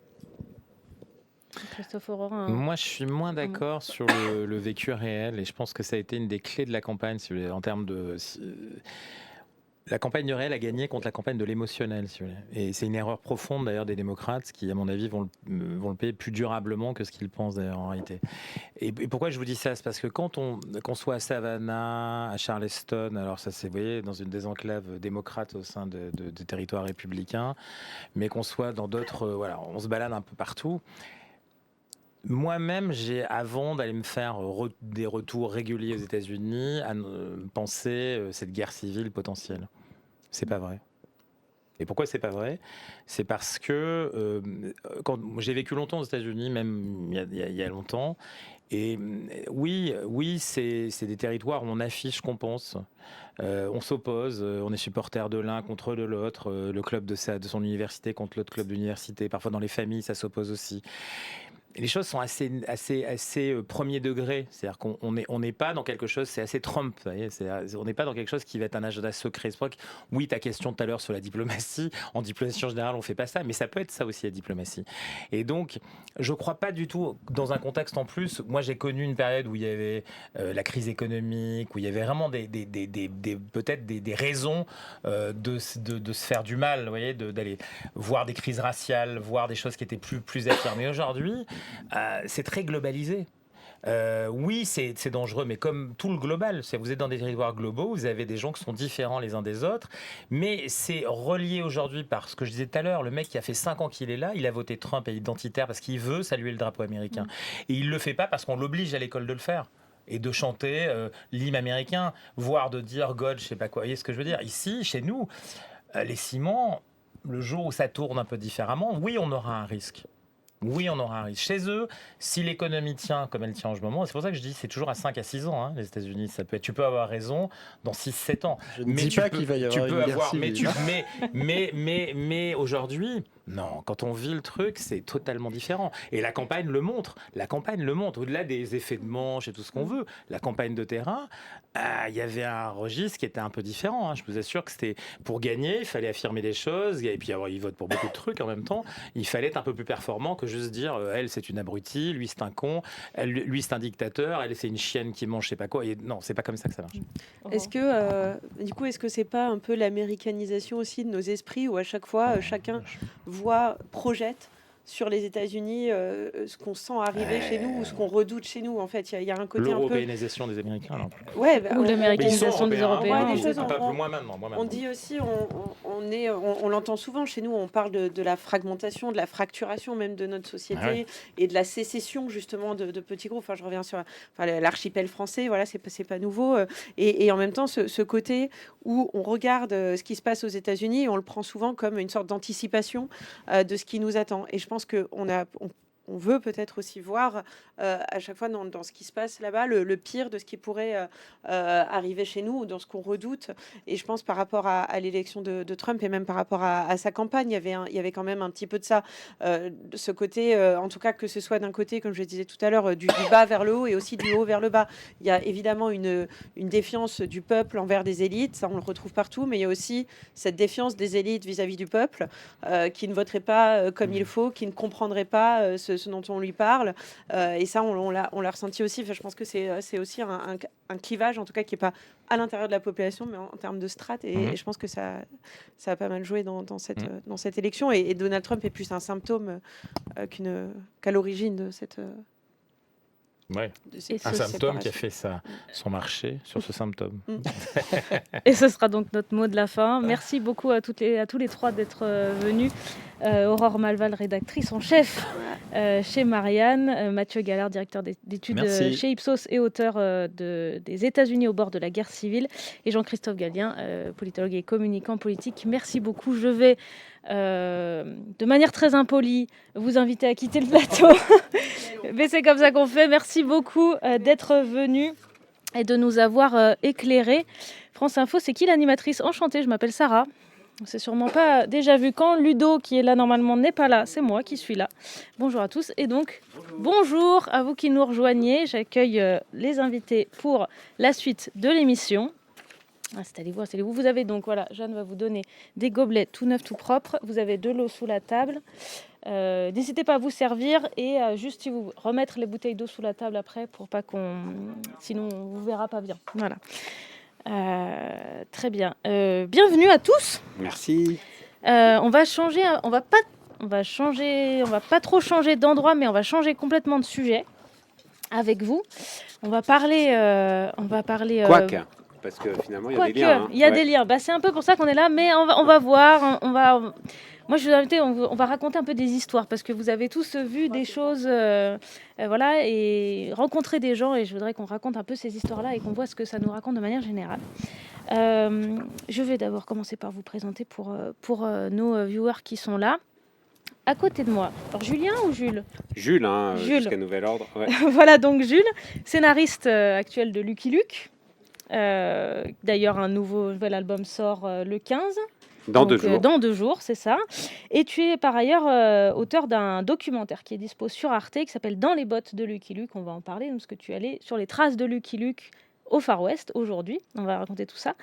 Christophe Aurore, Moi, je suis moins d'accord sur le vécu réel, et je pense que ça a été une des clés de la campagne, si vous voulez, en termes de... La campagne du réel a gagné contre la campagne de l'émotionnel, si vous voulez. Et c'est une erreur profonde d'ailleurs des démocrates qui, à mon avis, vont le payer plus durablement que ce qu'ils pensent d'ailleurs en réalité. Et pourquoi je vous dis ça? C'est parce que qu'on soit à Savannah, à Charleston, alors ça c'est, vous voyez, dans une des enclaves démocrates au sein de territoires républicains, mais qu'on soit dans d'autres, voilà, on se balade un peu partout. Moi-même, avant d'aller me faire des retours réguliers aux États-Unis, à penser cette guerre civile potentielle. C'est pas vrai. Et pourquoi c'est pas vrai? C'est parce que quand j'ai vécu longtemps aux États-Unis, même il y a longtemps, et oui, c'est des territoires où on affiche qu'on pense. On s'oppose, on est supporter de l'un contre de l'autre, le club de son université contre l'autre club d'université. Parfois dans les familles, ça s'oppose aussi. les choses sont assez premier degré. C'est-à-dire qu'on n'est pas dans quelque chose, c'est assez Trump. Vous voyez, on n'est pas dans quelque chose qui va être un agenda secret. C'est pour ça que, oui, ta question tout à l'heure sur la diplomatie, en diplomatie en général, on ne fait pas ça, mais ça peut être ça aussi, la diplomatie. Et donc, je ne crois pas du tout, dans un contexte en plus, moi j'ai connu une période où il y avait la crise économique, où il y avait vraiment peut-être des raisons de se faire du mal, vous voyez, d'aller voir des crises raciales, voir des choses qui étaient plus affirmées. Aujourd'hui, c'est très globalisé. Oui, c'est dangereux, mais comme tout le global, vous êtes dans des territoires globaux, vous avez des gens qui sont différents les uns des autres, mais c'est relié aujourd'hui par ce que je disais tout à l'heure, le mec qui a fait 5 ans qu'il est là, il a voté Trump et identitaire parce qu'il veut saluer le drapeau américain. Et il ne le fait pas parce qu'on l'oblige à l'école de le faire. Et de chanter l'hymne américain, voire de dire God, je sais pas quoi. Vous voyez ce que je veux dire ? Ici, chez nous, les ciments, le jour où ça tourne un peu différemment, oui, on aura un risque. Oui, on aura un risque. Chez eux, si l'économie tient comme elle tient en ce moment, c'est pour ça que je dis c'est toujours à 5 à 6 ans, les États-Unis. Ça peut être, tu peux avoir raison dans 6-7 ans. Je ne dis pas qu'il va y avoir une guerre civile. Mais aujourd'hui, non, quand on vit le truc, c'est totalement différent. Et la campagne le montre. Au-delà des effets de manche et tout ce qu'on veut, la campagne de terrain, il y avait un registre qui était un peu différent. Je vous assure que c'était pour gagner, il fallait affirmer des choses. Et puis, ils votent pour beaucoup de trucs en même temps. Il fallait être un peu plus performant que juste dire elle, c'est une abrutie, lui, c'est un con, lui, c'est un dictateur, elle, c'est une chienne qui mange je sais pas quoi. Et non, c'est pas comme ça que ça marche. Est-ce que c'est pas un peu l'américanisation aussi de nos esprits où à chaque fois, chacun projette sur les États-Unis ce qu'on sent arriver chez nous ou ce qu'on redoute chez nous. En fait, il y a un côté un peu... L'européanisation des Américains. Alors. Ouais, ou l'américanisation des Européens. Un peu plus moins maintenant. On dit aussi, on l'entend souvent chez nous, on parle de la fragmentation, de la fracturation même de notre société et de la sécession justement de petits groupes. Enfin, je reviens sur l'archipel français, voilà, c'est pas nouveau. Et en même temps, ce côté où on regarde ce qui se passe aux États-Unis, on le prend souvent comme une sorte d'anticipation de ce qui nous attend. Et je pense qu'on veut peut-être aussi voir à chaque fois dans ce qui se passe là-bas le pire de ce qui pourrait arriver chez nous ou dans ce qu'on redoute. Et je pense par rapport à l'élection de Trump et même par rapport à sa campagne, il y avait quand même un petit peu de ça, ce côté, en tout cas que ce soit d'un côté, comme je le disais tout à l'heure, du bas vers le haut et aussi du haut vers le bas. Il y a évidemment une défiance du peuple envers des élites, ça on le retrouve partout, mais il y a aussi cette défiance des élites vis-à-vis du peuple qui ne voterait pas comme il faut, qui ne comprendrait pas ce dont on lui parle. Et ça, on l'a ressenti aussi. Enfin, je pense que c'est aussi un clivage, en tout cas, qui n'est pas à l'intérieur de la population, mais en termes de strates. Et je pense que ça a pas mal joué dans cette élection. Et Donald Trump est plus un symptôme qu'à l'origine de cette... un symptôme qui a fait son marché sur ce symptôme. Et ce sera donc notre mot de la fin. Merci beaucoup à tous les trois d'être venus. Aurore Malval, rédactrice en chef chez Marianne, Mathieu Gallard, directeur d'études chez Ipsos et auteur des États-Unis au bord de la guerre civile, et Jean-Christophe Gallien, politologue et communicant politique. Merci beaucoup. Je vais, de manière très impolie, vous inviter à quitter le plateau. Mais c'est comme ça qu'on fait. Merci beaucoup d'être venu et de nous avoir éclairés. France Info, c'est qui l'animatrice ? Enchantée, je m'appelle Sarah. C'est sûrement pas déjà vu. Quand Ludo, qui est là normalement, n'est pas là, c'est moi qui suis là. Bonjour à tous. Et donc, bonjour à vous qui nous rejoignez. J'accueille les invités pour la suite de l'émission. Installez-vous. Vous avez donc, voilà, Jeanne va vous donner des gobelets tout neufs, tout propres. Vous avez de l'eau sous la table. N'hésitez pas à vous servir et juste si vous remettre les bouteilles d'eau sous la table après pour pas sinon on vous verra pas bien. Voilà. Très bien. Bienvenue à tous. Merci. On va pas trop changer d'endroit, mais on va changer complètement de sujet avec vous. On va parler. Quoique, parce que finalement il y a des liens. Il y a des liens. C'est un peu pour ça qu'on est là, mais on va voir. Moi, je vous invite, on va raconter un peu des histoires parce que vous avez tous vu des choses, voilà, et rencontré des gens. Et je voudrais qu'on raconte un peu ces histoires-là et qu'on voit ce que ça nous raconte de manière générale. Je vais d'abord commencer par vous présenter pour nos viewers qui sont là. À côté de moi, alors Julien ou Jules ? Jules, jusqu'à nouvel ordre. Ouais. Voilà donc Jules, scénariste actuel de Lucky Luke. D'ailleurs, un nouvel album sort le 15. Dans 2 Donc, jours. dans 2 jours, c'est ça. Et tu es par ailleurs auteur d'un documentaire qui est dispo sur Arte, qui s'appelle Dans les bottes de Lucky Luke. On va en parler, parce que tu es allé sur les traces de Lucky Luke au Far West aujourd'hui. On va raconter tout ça.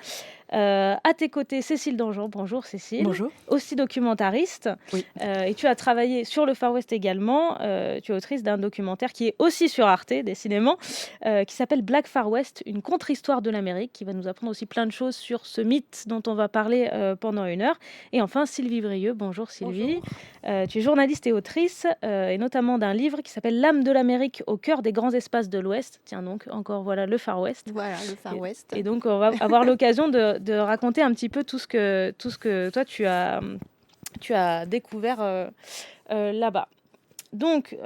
À tes côtés, Cécile Dangean. Bonjour Cécile. Bonjour. Aussi documentariste. Oui. Et tu as travaillé sur le Far West également. Tu es autrice d'un documentaire qui est aussi sur Arte, décidément, qui s'appelle Black Far West, une contre-histoire de l'Amérique, qui va nous apprendre aussi plein de choses sur ce mythe dont on va parler pendant 1 heure. Et enfin, Sylvie Brieux. Bonjour Sylvie. Tu es journaliste et autrice, et notamment d'un livre qui s'appelle L'âme de l'Amérique au cœur des grands espaces de l'Ouest. Tiens donc, encore voilà le Far West. Voilà, le Far West. Et donc, on va avoir l'occasion de raconter un petit peu tout ce que toi, tu as découvert là-bas. Donc,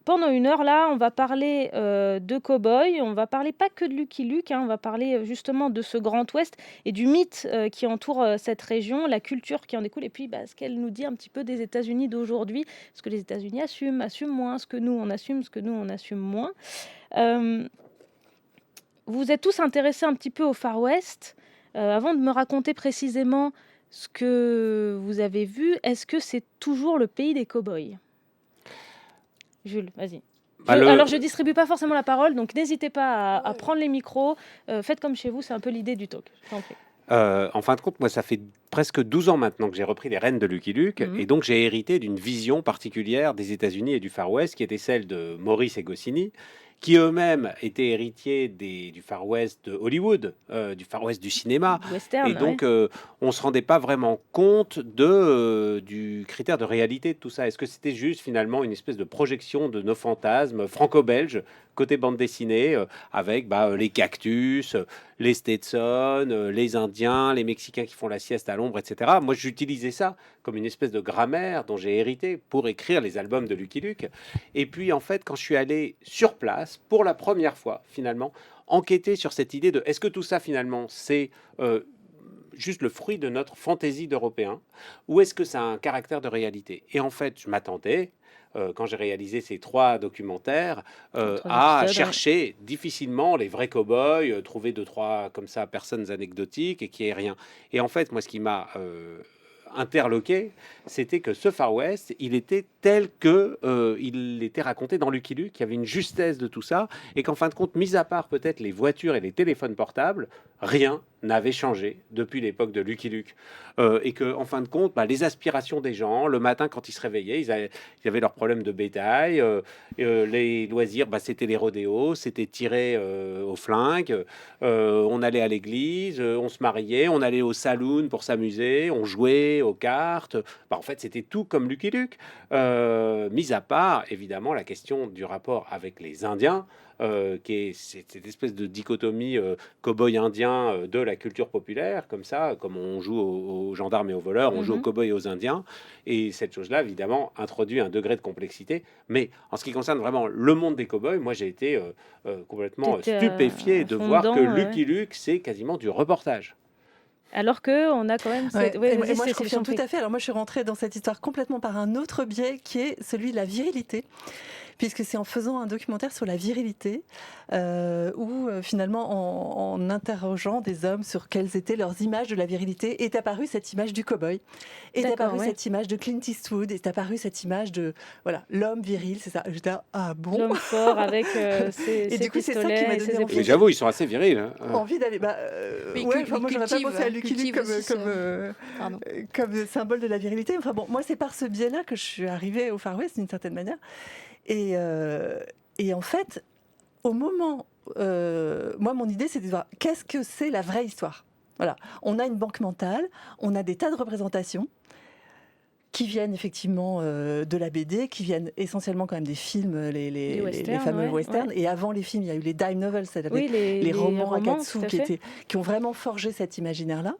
pendant 1 heure, là, on va parler de cow-boy. On va parler pas que de Lucky Luke, hein, on va parler justement de ce Grand Ouest et du mythe qui entoure cette région, la culture qui en découle, et puis ce qu'elle nous dit un petit peu des États-Unis d'aujourd'hui, ce que les États-Unis assument moins, ce que nous, on assume, ce que nous, on assume moins. Vous êtes tous intéressés un petit peu au Far West. Avant de me raconter précisément ce que vous avez vu, est-ce que c'est toujours le pays des cow-boys ? Jules, vas-y. Alors, je distribue pas forcément la parole, donc n'hésitez pas à prendre les micros. Faites comme chez vous, c'est un peu l'idée du talk. Je t'en prie. En fin de compte, moi, ça fait presque 12 ans maintenant que j'ai repris les rênes de Lucky Luke, et donc j'ai hérité d'une vision particulière des États-Unis et du Far West, qui était celle de Maurice et Goscinny, qui eux-mêmes étaient héritiers du Far West de Hollywood, du Far West du cinéma. Western, et donc, ouais. on ne se rendait pas vraiment compte du critère de réalité de tout ça. Est-ce que c'était juste finalement une espèce de projection de nos fantasmes franco-belges, côté bande dessinée, avec les cactus, les Stetson, les Indiens, les Mexicains qui font la sieste à l'ombre, etc. Moi, j'utilisais ça comme une espèce de grammaire dont j'ai hérité pour écrire les albums de Lucky Luke. Et puis, en fait, quand je suis allé sur place, pour la première fois, finalement, enquêter sur cette idée de est-ce que tout ça, finalement, c'est juste le fruit de notre fantaisie d'Européens, ou est-ce que ça a un caractère de réalité? Et en fait, je m'attendais, quand j'ai réalisé ces 3 documentaires, à chercher difficilement les vrais cow-boys, trouver 2-3 comme ça personnes anecdotiques et qu'il n'y ait rien. Et en fait, moi, ce qui m'a interloqué, c'était que ce Far West, il était tel que il était raconté dans Lucky Luke, qu'il y avait une justesse de tout ça, et qu'en fin de compte, mis à part peut-être les voitures et les téléphones portables, rien n'avait changé depuis l'époque de Lucky Luke. Et que, en fin de compte, les aspirations des gens, le matin quand ils se réveillaient, ils avaient leurs problèmes de bétail, les loisirs, c'était les rodéos, c'était tirer au flingue, on allait à l'église, on se mariait, on allait au saloon pour s'amuser, on jouait aux cartes. En fait, c'était tout comme Lucky Luke, mis à part, évidemment, la question du rapport avec les Indiens, qui est cette espèce de dichotomie cow-boy indien de la culture populaire, comme ça, comme on joue aux gendarmes et aux voleurs, on joue aux cow-boys et aux indiens, et cette chose-là, évidemment, introduit un degré de complexité. Mais en ce qui concerne vraiment le monde des cow-boys, moi, j'ai été complètement stupéfié de voir que Lucky Luke, c'est quasiment du reportage. Alors qu'on a quand même... et moi, je confirme tout à fait. Alors moi, je suis rentrée dans cette histoire complètement par un autre biais, qui est celui de la virilité. Puisque c'est en faisant un documentaire sur la virilité, où finalement, en interrogeant des hommes sur quelles étaient leurs images de la virilité, est apparue cette image du cow-boy, est apparue cette image de Clint Eastwood, est apparue cette image de l'homme viril, c'est ça. J'étais là, ah bon, l'homme fort avec ses et du coup, c'est ça qui m'a donné envie. Mais j'avoue, ils sont assez virils. Hein. Envie d'aller. Moi, j'aurais pas pensé à Lucky Luke comme symbole de la virilité. Enfin bon, moi, c'est par ce biais-là que je suis arrivée au Far West, d'une certaine manière. Et en fait, au moment, moi, mon idée, c'était de voir qu'est-ce que c'est la vraie histoire. Voilà, on a une banque mentale, on a des tas de représentations qui viennent effectivement de la BD, qui viennent essentiellement quand même des films, les fameux westerns. Et avant les films, il y a eu les dime novels, c'est-à-dire les romans Akatsu qui ont vraiment forgé cet imaginaire-là.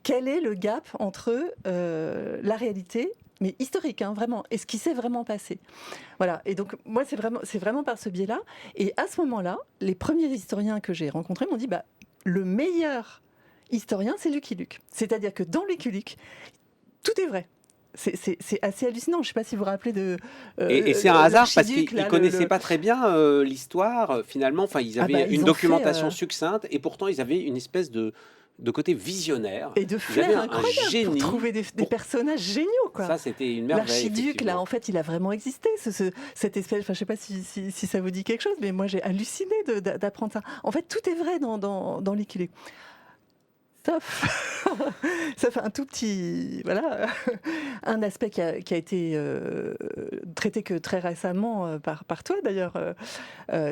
Quel est le gap entre la réalité, mais historique, vraiment, et ce qui s'est vraiment passé. Voilà. Et donc, moi, c'est vraiment par ce biais-là. Et à ce moment-là, les premiers historiens que j'ai rencontrés m'ont dit, le meilleur historien, c'est Lucky Luke. C'est-à-dire que dans Lucky Luke, tout est vrai. C'est assez hallucinant. Je ne sais pas si vous vous rappelez de... et c'est un hasard parce qu'ils ne connaissaient pas très bien l'histoire, finalement. Enfin, ils avaient une documentation succincte, et pourtant, ils avaient une espèce de de côté visionnaire. Et de Ils flair avaient un incroyable génie pour trouver des personnages géniaux, quoi. Ça, c'était une merveille. L'archiduc, effectivement. là, en fait, il a vraiment existé. Cette espèce, enfin, je sais pas si ça vous dit quelque chose, mais moi, j'ai halluciné d'apprendre ça. En fait, tout est vrai dans Lucky Luke. Sauf, ça fait un tout petit, voilà, un aspect qui a été traité que très récemment par toi d'ailleurs,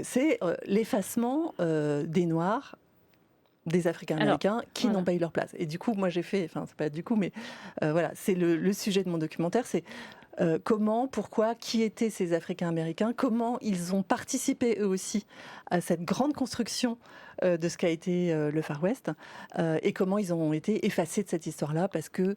c'est l'effacement des Noirs, des Africains américains qui n'ont pas eu leur place. Et du coup, moi j'ai fait, enfin c'est pas du coup, mais voilà, c'est le sujet de mon documentaire, c'est comment, pourquoi, qui étaient ces Africains américains, comment ils ont participé eux aussi à cette grande construction de ce qu'a été le Far West, et comment ils ont été effacés de cette histoire-là, parce que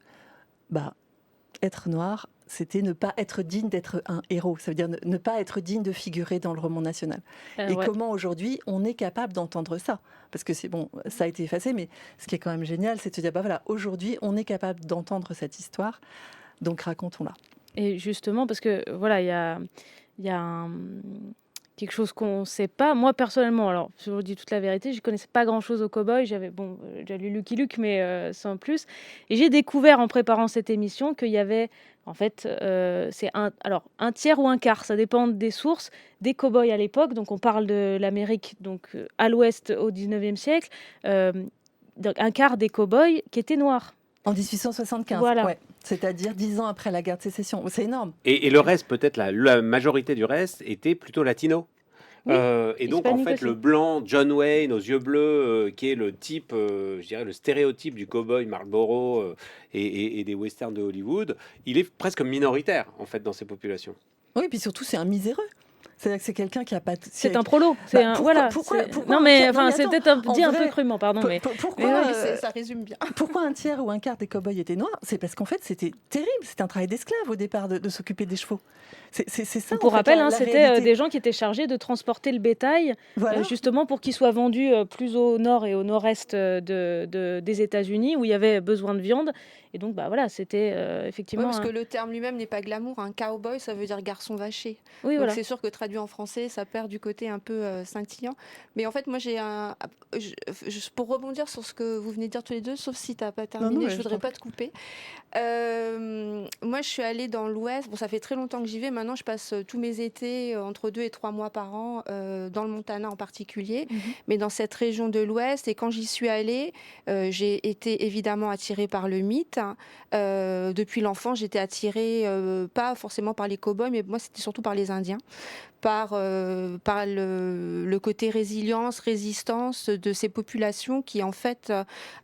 être noir, c'était ne pas être digne d'être un héros, ça veut dire ne pas être digne de figurer dans le roman national. Et comment aujourd'hui on est capable d'entendre ça, parce que c'est bon, ça a été effacé, mais ce qui est quand même génial, c'est de se dire voilà, aujourd'hui on est capable d'entendre cette histoire, donc racontons-la. Et justement, parce que voilà, il y a quelque chose qu'on ne sait pas. Moi, personnellement, alors, je vous dis toute la vérité, je ne connaissais pas grand-chose au cow-boy. J'avais déjà lu Lucky Luke, mais sans plus. Et j'ai découvert en préparant cette émission qu'il y avait, en fait, c'est un tiers ou un quart, ça dépend des sources, des cow-boys à l'époque. Donc, on parle de l'Amérique à l'ouest au 19e siècle. Donc, un quart des cow-boys qui étaient noirs. En 1875, voilà. Ouais. C'est-à-dire 10 ans après la guerre de sécession. C'est énorme. Et le reste, peut-être la majorité du reste, était plutôt latino. Oui, et donc, en fait, aussi. le blanc John Wayne aux yeux bleus, qui est le type, je dirais, le stéréotype du cow-boy Marlboro et des westerns de Hollywood, il est presque minoritaire, en fait, dans ces populations. Oui, puis surtout, c'est un miséreux. C'est-à-dire que c'est quelqu'un qui a pas. C'est un prolo. C'est pourquoi non mais enfin, c'est peut-être dit un peu crûment, pardon. Pourquoi ça résume bien. Pourquoi un tiers ou un quart des cow-boys étaient noirs? C'est parce qu'en fait, c'était terrible. C'était un travail d'esclave au départ de s'occuper des chevaux. C'est ça. Pour rappel, c'était des gens qui étaient chargés de transporter le bétail, justement pour qu'il soit vendu plus au nord et au nord-est des États-Unis, où il y avait besoin de viande. Et donc, voilà, c'était effectivement. Parce que le terme lui-même n'est pas glamour. Un cowboy, ça veut dire garçon vaché. Oui, donc voilà. C'est sûr que traduit en français, ça perd du côté un peu scintillant. Mais en fait, moi, pour rebondir sur ce que vous venez de dire tous les deux, sauf si tu n'as pas terminé, je ne voudrais pas te couper. Moi, je suis allée dans l'Ouest. Bon, ça fait très longtemps que j'y vais. Maintenant, je passe tous mes étés, entre 2 et 3 mois par an, dans le Montana en particulier, mais dans cette région de l'Ouest. Et quand j'y suis allée, j'ai été évidemment attirée par le mythe. Depuis l'enfant, j'étais attirée, pas forcément par les cow-boys, mais moi, c'était surtout par les Indiens. Par le côté résilience, résistance de ces populations qui, en fait,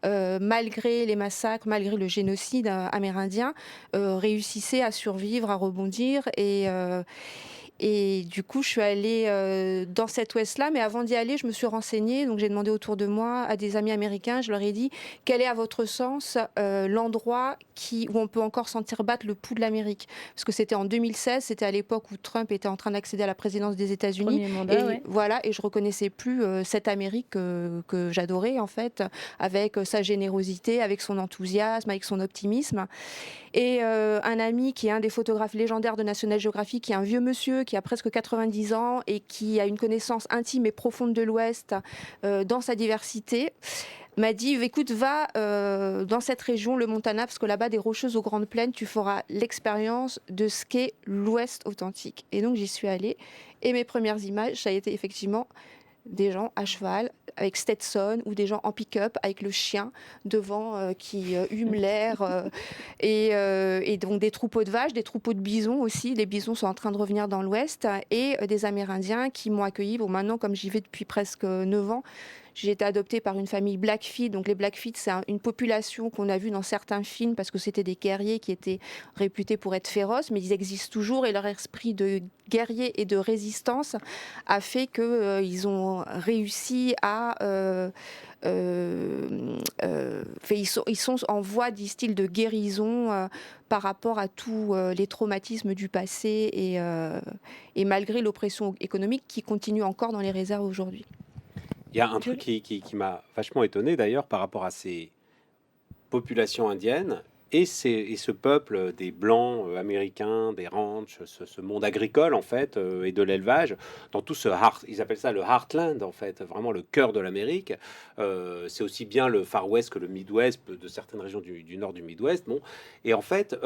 malgré les massacres, malgré le génocide amérindien, réussissaient à survivre, à rebondir. Et du coup, je suis allée dans cet ouest-là. Mais avant d'y aller, je me suis renseignée. Donc, j'ai demandé autour de moi à des amis américains. Je leur ai dit, quel est à votre sens l'endroit où on peut encore sentir battre le pouls de l'Amérique? Parce que c'était en 2016. C'était à l'époque où Trump était en train d'accéder à la présidence des États-Unis. Voilà, et je reconnaissais plus cette Amérique que j'adorais, en fait, avec sa générosité, avec son enthousiasme, avec son optimisme. Et un ami qui est un des photographes légendaires de National Geographic, qui est un vieux monsieur qui a presque 90 ans et qui a une connaissance intime et profonde de l'Ouest dans sa diversité, m'a dit, écoute, va dans cette région, le Montana, parce que là-bas, des Rocheuses aux Grandes Plaines, tu feras l'expérience de ce qu'est l'Ouest authentique. Et donc, j'y suis allée. Et mes premières images, ça a été effectivement des gens à cheval avec Stetson ou des gens en pick-up avec le chien devant qui hume l'air et donc des troupeaux de vaches, des troupeaux de bisons aussi. Les bisons sont en train de revenir dans l'Ouest et des Amérindiens qui m'ont accueilli. Bon, maintenant, comme j'y vais depuis presque 9 ans, j'ai été adoptée par une famille Blackfeet. Donc les Blackfeet, c'est une population qu'on a vue dans certains films parce que c'était des guerriers qui étaient réputés pour être féroces, mais ils existent toujours et leur esprit de guerrier et de résistance a fait qu'ils ont réussi à... ils sont en voie, disent-ils, de guérison par rapport à tous les traumatismes du passé et malgré l'oppression économique qui continue encore dans les réserves aujourd'hui. Il y a un truc qui m'a vachement étonné d'ailleurs par rapport à ces populations indiennes. et ce peuple des Blancs américains, des ranchs, ce monde agricole, en fait, et de l'élevage, dans tout ils appellent ça le Heartland, en fait, vraiment le cœur de l'Amérique. C'est aussi bien le Far West que le Midwest, de certaines régions du nord du Midwest. Bon. Et en fait,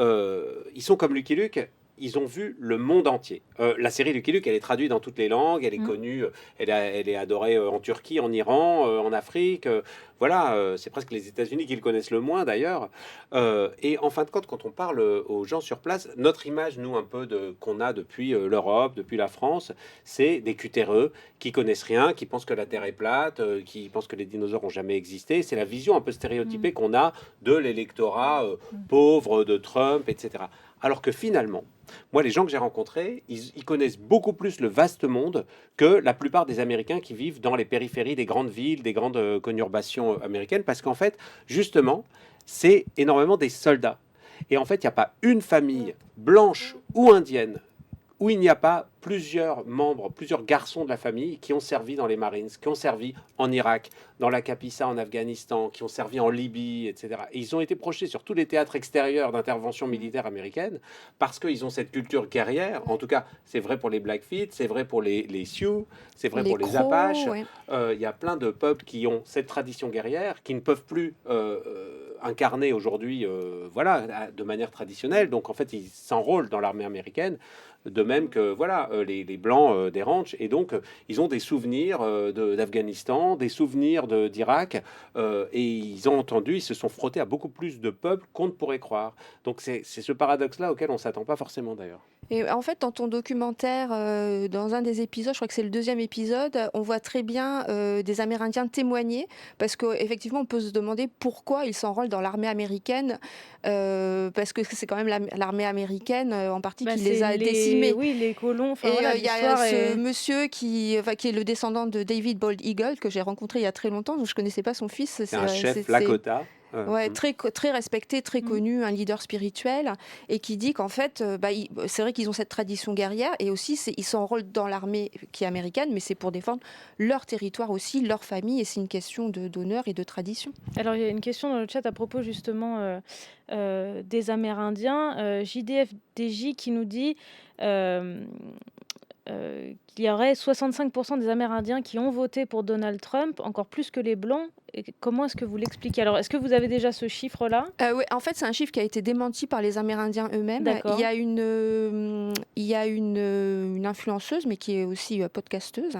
ils sont comme Lucky Luke. Ils ont vu le monde entier. La série Lucky Luke, elle est traduite dans toutes les langues, elle est connue, elle est adorée en Turquie, en Iran, en Afrique. Voilà, c'est presque les États-Unis qui le connaissent le moins d'ailleurs. Et en fin de compte, quand on parle aux gens sur place, notre image, nous, un peu qu'on a depuis l'Europe, depuis la France, c'est des cutéreux qui connaissent rien, qui pensent que la Terre est plate, qui pensent que les dinosaures ont jamais existé. C'est la vision un peu stéréotypée qu'on a de l'électorat pauvre de Trump, etc. Alors que finalement, moi, les gens que j'ai rencontrés, ils connaissent beaucoup plus le vaste monde que la plupart des Américains qui vivent dans les périphéries des grandes villes, des grandes conurbations américaines, parce qu'en fait, justement, c'est énormément des soldats. Et en fait, il n'y a pas une famille blanche ou indienne où il n'y a pas plusieurs membres, plusieurs garçons de la famille qui ont servi dans les Marines, qui ont servi en Irak, dans la Capissa en Afghanistan, qui ont servi en Libye, etc. Et ils ont été projetés sur tous les théâtres extérieurs d'intervention militaire américaine parce qu'ils ont cette culture guerrière. En tout cas, c'est vrai pour les Blackfeet, c'est vrai pour les Sioux, c'est vrai pour les Apaches. Il y a plein de peuples qui ont cette tradition guerrière, qui ne peuvent plus incarner aujourd'hui voilà, de manière traditionnelle. Donc, en fait, ils s'enrôlent dans l'armée américaine. De même que voilà, les Blancs des ranchs. Et donc, ils ont des souvenirs d'Afghanistan, des souvenirs d'Irak. Et ils ont entendu, ils se sont frottés à beaucoup plus de peuples qu'on ne pourrait croire. Donc, c'est ce paradoxe-là auquel on ne s'attend pas forcément d'ailleurs. Et en fait, dans ton documentaire, dans un des épisodes, je crois que c'est le 2e épisode, on voit très bien des Amérindiens témoigner. Parce qu'effectivement, on peut se demander pourquoi ils s'enrôlent dans l'armée américaine. Parce que c'est quand même l'armée américaine en partie qui les a décimés. Oui, les colons. Et il y a ce monsieur qui est le descendant de David Bald Eagle, que j'ai rencontré il y a très longtemps, donc je ne connaissais pas son fils. C'est un chef Lakota. Ouais, très respecté, très connu, un leader spirituel, et qui dit qu'en fait, c'est vrai qu'ils ont cette tradition guerrière, et aussi ils s'enrôlent dans l'armée qui est américaine, mais c'est pour défendre leur territoire aussi, leur famille, et c'est une question d'honneur et de tradition. Alors, il y a une question dans le chat à propos justement des Amérindiens. JDFDJ qui nous dit qu'il y aurait 65% des Amérindiens qui ont voté pour Donald Trump, encore plus que les Blancs. Et comment est-ce que vous l'expliquez? Alors, est-ce que vous avez déjà ce chiffre-là? Oui, en fait, c'est un chiffre qui a été démenti par les Amérindiens eux-mêmes. D'accord. Il y a une influenceuse, mais qui est aussi podcasteuse,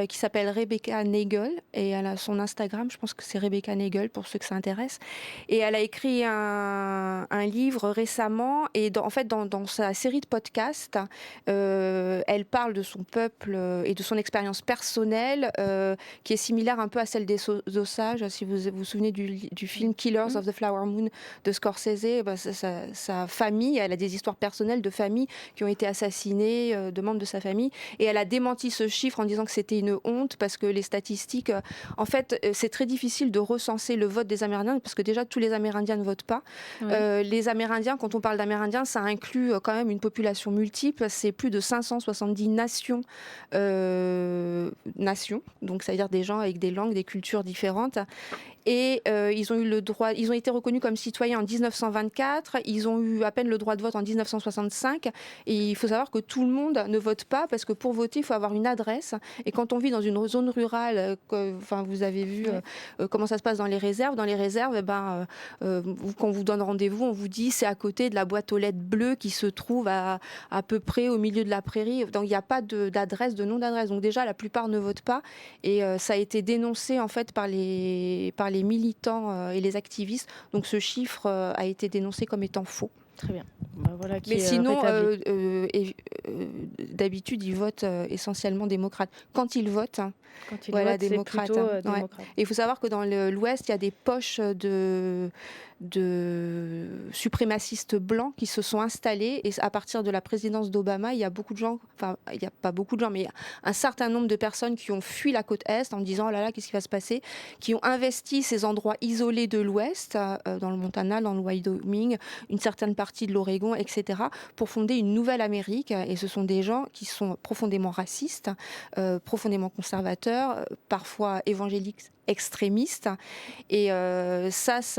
qui s'appelle Rebecca Nagel, et elle a son Instagram, je pense que c'est Rebecca Nagel pour ceux que ça intéresse. Et elle a écrit un livre récemment, et en fait, dans sa série de podcasts, elle parle de son peuple et de son expérience personnelle, qui est similaire un peu à celle des Osage. Si vous vous souvenez du film Killers of the Flower Moon de Scorsese, sa famille, elle a des histoires personnelles de famille qui ont été assassinées, de membres de sa famille, et elle a démenti ce chiffre en disant que c'était une honte parce que les statistiques, en fait, c'est très difficile de recenser le vote des Amérindiens parce que déjà tous les Amérindiens ne votent pas. Oui. Les Amérindiens, quand on parle d'Amérindiens, ça inclut quand même une population multiple, c'est plus de 570 nations, donc ça veut dire des gens avec des langues, des cultures différentes. Et ils ont eu le droit, ils ont été reconnus comme citoyens en 1924, ils ont eu à peine le droit de vote en 1965, et il faut savoir que tout le monde ne vote pas parce que pour voter il faut avoir une adresse, et quand on vit dans une zone rurale, vous avez vu comment ça se passe dans les réserves, quand on vous donne rendez-vous, on vous dit c'est à côté de la boîte aux lettres bleue qui se trouve à peu près au milieu de la prairie, donc il n'y a pas d'adresse, de nom d'adresse, donc déjà la plupart ne votent pas, et ça a été dénoncé en fait par les militants et les activistes. Donc ce chiffre a été dénoncé comme étant faux. Très bien. Voilà qui Mais sinon, d'habitude, ils votent essentiellement démocrates. Quand ils votent, démocrates. démocrate. Et il faut savoir que dans l'Ouest, il y a des poches de suprémacistes blancs qui se sont installés, et à partir de la présidence d'Obama, il y a beaucoup de gens, il n'y a pas beaucoup de gens, mais il y a un certain nombre de personnes qui ont fui la côte Est en disant, oh là là, qu'est-ce qui va se passer, qui ont investi ces endroits isolés de l'Ouest, dans le Montana, dans le Wyoming, une certaine partie de l'Oregon, etc., pour fonder une nouvelle Amérique. Et ce sont des gens qui sont profondément racistes, profondément conservateurs, parfois évangéliques extrémistes. Et ça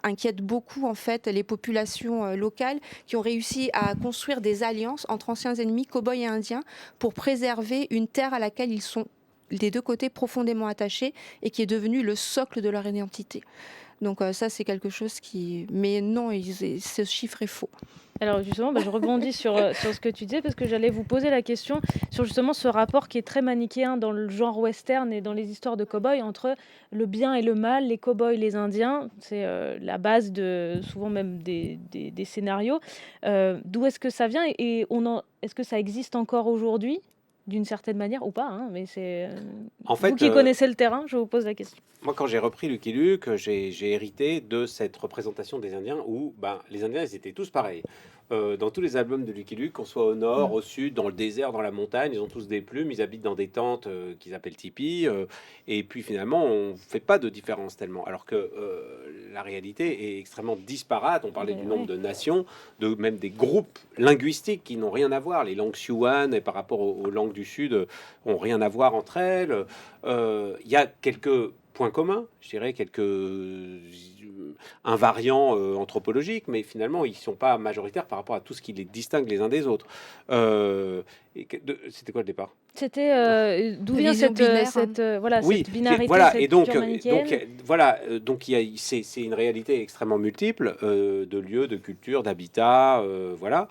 inquiète beaucoup en fait les populations locales qui ont réussi à construire des alliances entre anciens ennemis, cow-boys et indiens, pour préserver une terre à laquelle ils sont des deux côtés profondément attachés et qui est devenue le socle de leur identité. Donc ça, c'est quelque chose qui... Mais non, ce chiffre est faux. Alors justement, je rebondis sur ce que tu disais, parce que j'allais vous poser la question sur justement ce rapport qui est très manichéen dans le genre western et dans les histoires de cow-boys entre le bien et le mal, les cow-boys, les indiens. C'est la base de souvent même des scénarios. D'où est-ce que ça vient et est-ce que ça existe encore aujourd'hui d'une certaine manière ou pas, hein, mais c'est En fait, vous qui connaissez le terrain, je vous pose la question. Moi, quand j'ai repris Lucky Luke, j'ai hérité de cette représentation des Indiens où les Indiens, ils étaient tous pareils. Dans tous les albums de Lucky Luke, qu'on soit au nord, au sud, dans le désert, dans la montagne, ils ont tous des plumes, ils habitent dans des tentes qu'ils appellent tipis. Et puis finalement, on ne fait pas de différence tellement. Alors que la réalité est extrêmement disparate. On parlait du nombre de nations, même des groupes linguistiques qui n'ont rien à voir. Les langues Siouan et par rapport aux langues du sud ont rien à voir entre elles. Il y a quelques points communs, je dirais, invariants anthropologiques, mais finalement, ils ne sont pas majoritaires par rapport à tout ce qui les distingue les uns des autres. C'était quoi le départ ? C'était d'où vient cette binarité, voilà, cette et donc c'est une réalité extrêmement multiple de lieux, de cultures, d'habitats, voilà.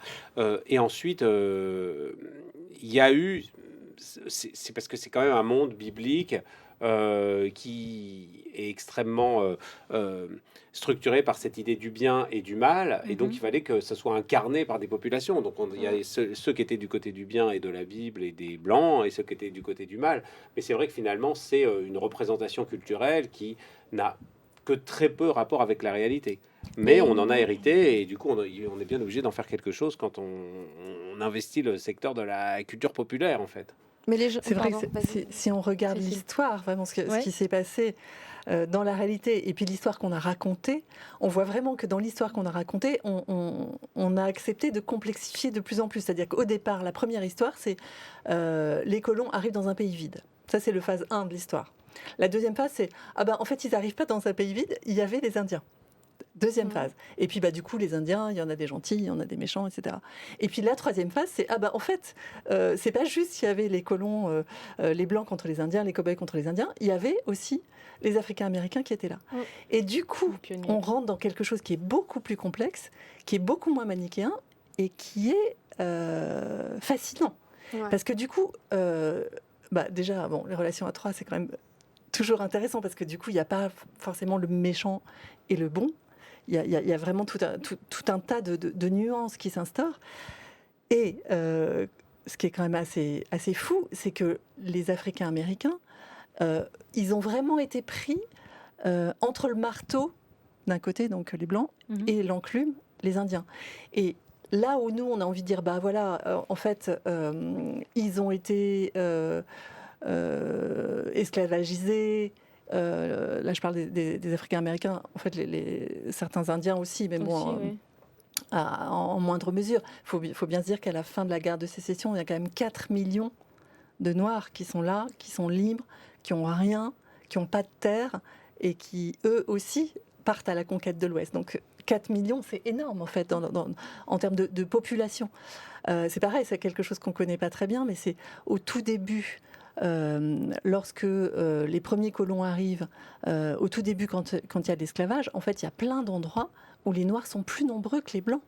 Et ensuite, il y a eu, c'est parce que c'est quand même un monde biblique qui est extrêmement structuré par cette idée du bien et du mal, et donc il fallait que ça soit incarné par des populations. Donc il y a ceux qui étaient du côté du bien et de la Bible et des Blancs, et ceux qui étaient du côté du mal. Mais c'est vrai que finalement, c'est une représentation culturelle qui n'a que très peu rapport avec la réalité. Mais on en a hérité, et du coup, on est bien obligé d'en faire quelque chose quand on investit le secteur de la culture populaire, en fait. Mais c'est vrai que si on regarde l'histoire, vraiment ce qui s'est passé dans la réalité, et puis l'histoire qu'on a racontée, on voit vraiment que dans l'histoire qu'on a racontée, on a accepté de complexifier de plus en plus. C'est-à-dire qu'au départ, la première histoire, c'est les colons arrivent dans un pays vide. Ça, c'est le phase 1 de l'histoire. La deuxième phase, c'est en fait, ils n'arrivent pas dans un pays vide, il y avait des Indiens. Deuxième phase. Et puis, du coup, les Indiens, il y en a des gentils, il y en a des méchants, etc. Et puis, la troisième phase, c'est, en fait, c'est pas juste qu'il y avait les colons, les Blancs contre les Indiens, les cow-boys contre les Indiens, il y avait aussi les Africains-Américains qui étaient là. Et du coup, on rentre dans quelque chose qui est beaucoup plus complexe, qui est beaucoup moins manichéen, et qui est fascinant. Parce que du coup, déjà, les relations à trois, c'est quand même toujours intéressant, parce que du coup, il n'y a pas forcément le méchant et le bon. Il y a vraiment tout un tas de nuances qui s'instaurent. Et ce qui est quand même assez fou, c'est que les Africains-Américains, ils ont vraiment été pris entre le marteau, d'un côté, donc les Blancs, et l'enclume, les Indiens. Et là où nous, on a envie de dire, en fait, ils ont été esclavagisés. Là, je parle des Africains-Américains, en fait, certains Indiens aussi, mais en moindre mesure. Il faut bien se dire qu'à la fin de la guerre de sécession, il y a quand même 4 millions de Noirs qui sont là, qui sont libres, qui n'ont rien, qui n'ont pas de terre, et qui, eux aussi, partent à la conquête de l'Ouest. Donc, 4 millions, c'est énorme, en fait, en termes de population. C'est pareil, c'est quelque chose qu'on ne connaît pas très bien, mais c'est au tout début... lorsque les premiers colons arrivent, au tout début, quand il y a l'esclavage, en fait, il y a plein d'endroits où les Noirs sont plus nombreux que les Blancs.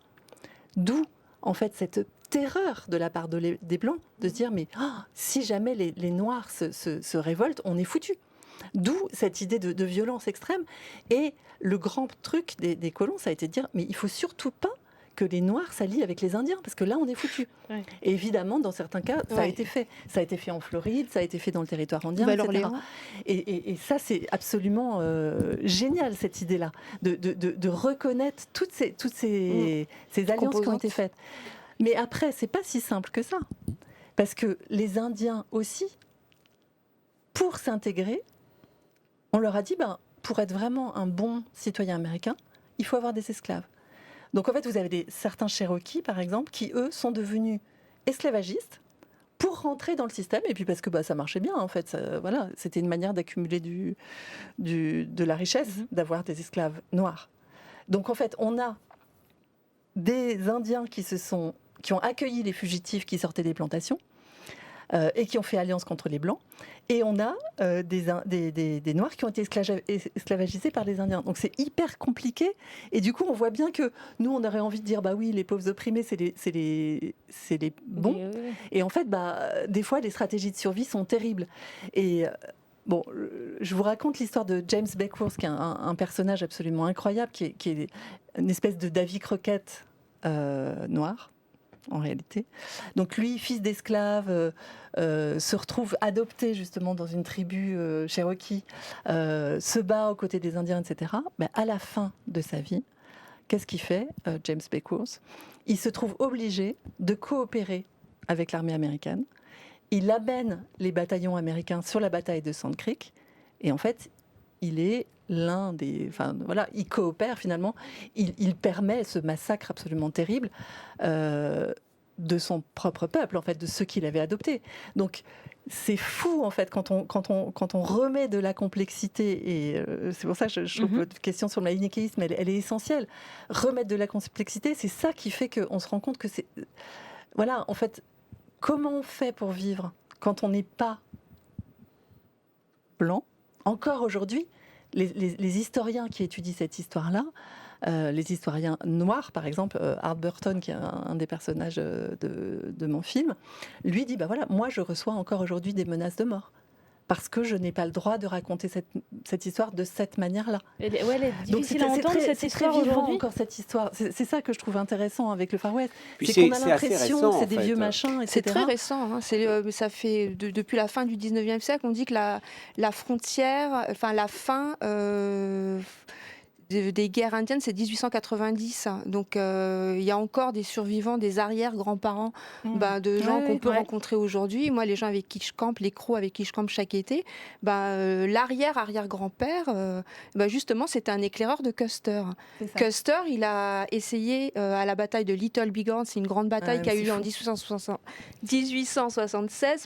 D'où, en fait, cette terreur de la part des Blancs de se dire, mais si jamais les Noirs se révoltent, on est foutus. D'où cette idée de violence extrême. Et le grand truc des colons, ça a été de dire, mais il ne faut surtout pas que les Noirs s'allient avec les Indiens, parce que là, on est foutus. Et évidemment, dans certains cas, ça a été fait. Ça a été fait en Floride, ça a été fait dans le territoire indien, etc. Et ça, c'est absolument génial, cette idée-là, de reconnaître toutes ces alliances qui ont été faites. Mais après, c'est pas si simple que ça. Parce que les Indiens aussi, pour s'intégrer, on leur a dit, pour être vraiment un bon citoyen américain, il faut avoir des esclaves. Donc en fait, vous avez certains Cherokees, par exemple, qui, eux, sont devenus esclavagistes pour rentrer dans le système, et puis parce que ça marchait bien, en fait. Voilà, c'était une manière d'accumuler de la richesse, d'avoir des esclaves noirs. Donc, en fait, on a des Indiens qui ont accueilli les fugitifs qui sortaient des plantations et qui ont fait alliance contre les Blancs. Et on a des Noirs qui ont été esclavagisés par les Indiens. Donc c'est hyper compliqué. Et du coup, on voit bien que nous, on aurait envie de dire, bah oui, les pauvres opprimés, c'est les bons. Et en fait, des fois, les stratégies de survie sont terribles. Et bon, je vous raconte l'histoire de James Beckwourth, qui est un personnage absolument incroyable, qui est une espèce de Davy Crockett noir, en réalité. Donc lui, fils d'esclave, se retrouve adopté justement dans une tribu Cherokee, se bat aux côtés des Indiens, etc. Mais à la fin de sa vie, qu'est-ce qu'il fait, James Beckwourth ? Il se trouve obligé de coopérer avec l'armée américaine. Il amène les bataillons américains sur la bataille de Sand Creek. Et en fait, il est l'un des... Enfin, voilà, il coopère finalement. Il permet ce massacre absolument terrible de son propre peuple, en fait, de ceux qu'il avait adoptés. Donc, c'est fou, en fait, quand on remet de la complexité, et c'est pour ça que je trouve que votre question sur le manichéisme, elle est essentielle. Remettre de la complexité, c'est ça qui fait qu'on se rend compte que c'est... Voilà, en fait, comment on fait pour vivre quand on n'est pas blanc ? Encore aujourd'hui, les historiens qui étudient cette histoire-là, les historiens noirs, par exemple, Art Burton, qui est un des personnages de mon film, lui dit, voilà, moi je reçois encore aujourd'hui des menaces de mort. Parce que je n'ai pas le droit de raconter cette histoire de cette manière-là. Elle est difficile à entendre, cette histoire aujourd'hui. Encore cette histoire. C'est ça que je trouve intéressant avec le Far West. Puis c'est qu'on a l'impression, c'est des vieux machins, etc. C'est très récent. Ça fait depuis la fin du 19e siècle, on dit que la frontière, enfin la fin des guerres indiennes, c'est 1890. Donc, il y a encore des survivants, des arrière-grands-parents de gens qu'on peut rencontrer aujourd'hui. Moi, les gens avec qui je campe, les crocs avec qui je campe chaque été, l'arrière-arrière-grand-père, justement, c'était un éclaireur de Custer. Custer, il a essayé à la bataille de Little Bighorn, c'est une grande bataille qui a eu lieu en 1876,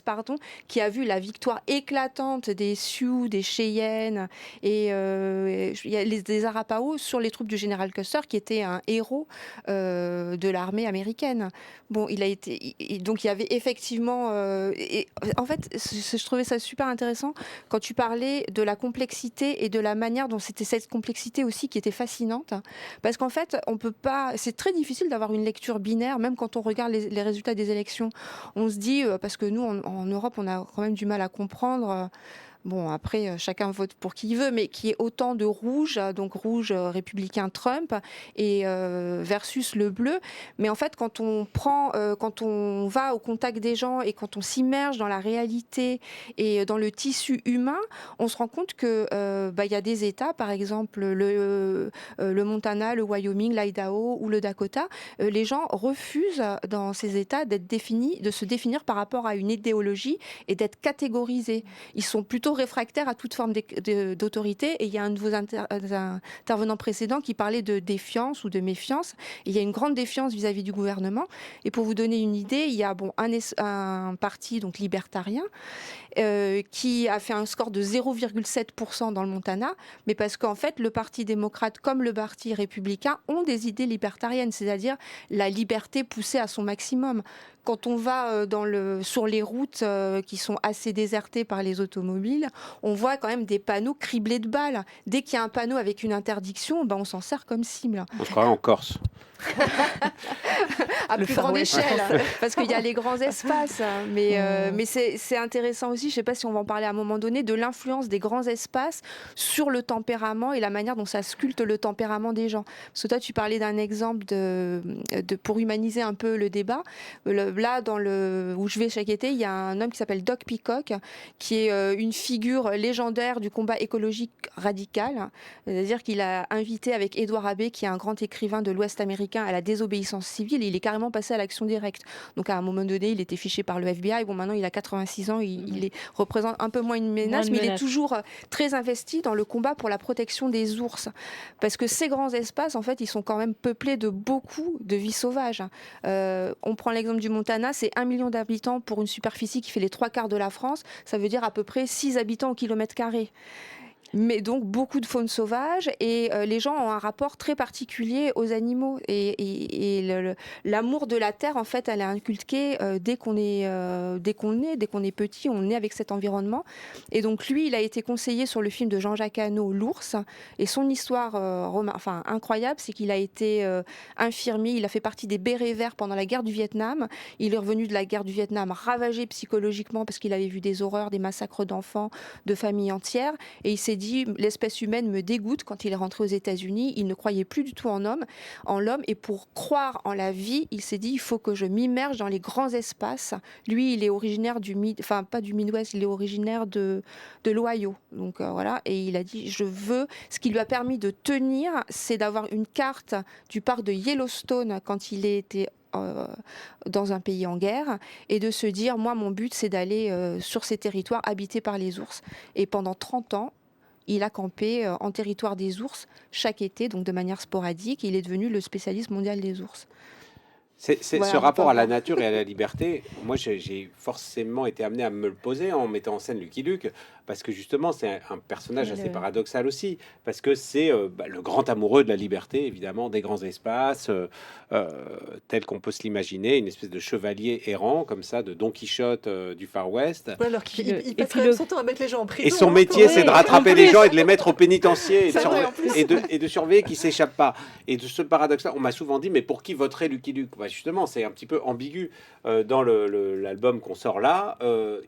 qui a vu la victoire éclatante des Sioux, des Cheyennes et des Arapaho sur les troupes du général Custer, qui était un héros de l'armée américaine. Bon, donc il y avait effectivement... en fait, je trouvais ça super intéressant quand tu parlais de la complexité et de la manière dont c'était cette complexité aussi qui était fascinante. Parce qu'en fait, on peut pas... C'est très difficile d'avoir une lecture binaire, même quand on regarde les résultats des élections. On se dit, parce que nous, en Europe, on a quand même du mal à comprendre... Bon, après, chacun vote pour qui il veut, mais qui est autant de rouge, donc rouge républicain Trump, et versus le bleu. Mais en fait, quand on va au contact des gens et quand on s'immerge dans la réalité et dans le tissu humain, on se rend compte que y a des États, par exemple le Montana, le Wyoming, l'Idaho ou le Dakota, les gens refusent dans ces États de se définir par rapport à une idéologie et d'être catégorisés. Ils sont plutôt réfractaires à toute forme d'autorité. Et il y a un de vos intervenants précédents qui parlait de défiance ou de méfiance. Et il y a une grande défiance vis-à-vis du gouvernement. Et pour vous donner une idée, il y a un parti donc libertarien qui a fait un score de 0,7% dans le Montana, mais parce qu'en fait, le Parti démocrate comme le Parti républicain ont des idées libertariennes, c'est-à-dire la liberté poussée à son maximum. Quand on va sur les routes qui sont assez désertées par les automobiles, on voit quand même des panneaux criblés de balles. Dès qu'il y a un panneau avec une interdiction, on s'en sert comme cible. On se croirait en Corse. À plus grande échelle, parce qu'il y a les grands espaces. Mais c'est intéressant aussi, je ne sais pas si on va en parler à un moment donné, de l'influence des grands espaces sur le tempérament et la manière dont ça sculpte le tempérament des gens. Parce que toi, tu parlais d'un exemple pour humaniser un peu le débat. Là, où je vais chaque été, il y a un homme qui s'appelle Doc Peacock, qui est une figure légendaire du combat écologique radical. C'est-à-dire qu'il a invité avec Édouard Abbé, qui est un grand écrivain de l'Ouest américain, à la désobéissance civile. Il est carrément carrément passer à l'action directe. Donc à un moment donné, il était fiché par le FBI. Bon, maintenant il a 86 ans, représente un peu moins une menace, mais il est toujours très investi dans le combat pour la protection des ours. Parce que ces grands espaces, en fait, ils sont quand même peuplés de beaucoup de vie sauvage. On prend l'exemple du Montana, c'est 1 million d'habitants pour une superficie qui fait les 3/4 de la France. Ça veut dire à peu près 6 habitants au kilomètre carré. Mais donc beaucoup de faune sauvage et les gens ont un rapport très particulier aux animaux et l'amour de la terre en fait elle est inculquée dès qu'on est petit, on est avec cet environnement et donc lui il a été conseillé sur le film de Jean-Jacques Hano, L'ours, et son histoire incroyable, c'est qu'il a été infirmier, il a fait partie des bérets verts pendant la guerre du Vietnam, il est revenu de la guerre du Vietnam ravagé psychologiquement parce qu'il avait vu des horreurs, des massacres d'enfants, de familles entières, et il s'est dit l'espèce humaine me dégoûte. Quand il est rentré aux États-Unis, il ne croyait plus du tout en l'homme, et pour croire en la vie, il s'est dit il faut que je m'immerge dans les grands espaces. Lui, il est originaire pas du Midwest, il est originaire de l'Ohio. Donc voilà, et il a dit ce qui lui a permis de tenir, c'est d'avoir une carte du parc de Yellowstone quand il était dans un pays en guerre, et de se dire moi mon but c'est d'aller sur ces territoires habités par les ours, et pendant 30 ans il a campé en territoire des ours chaque été, donc de manière sporadique, et il est devenu le spécialiste mondial des ours. Ce rapport à la nature et à la liberté, moi j'ai forcément été amené à me le poser en mettant en scène Lucky Luke, parce que justement c'est un personnage assez paradoxal aussi, parce que c'est le grand amoureux de la liberté, évidemment, des grands espaces, tel qu'on peut se l'imaginer, une espèce de chevalier errant comme ça, de Don Quichotte du Far West. Ouais, alors il passe quand même son temps à mettre les gens en prison. Et son métier, c'est de rattraper les gens et de les mettre au pénitencier et de surveiller qu'ils s'échappent pas. Et de ce paradoxe-là, on m'a souvent dit, mais pour qui voterait Lucky Luke? Justement, c'est un petit peu ambigu. Dans l'album qu'on sort là,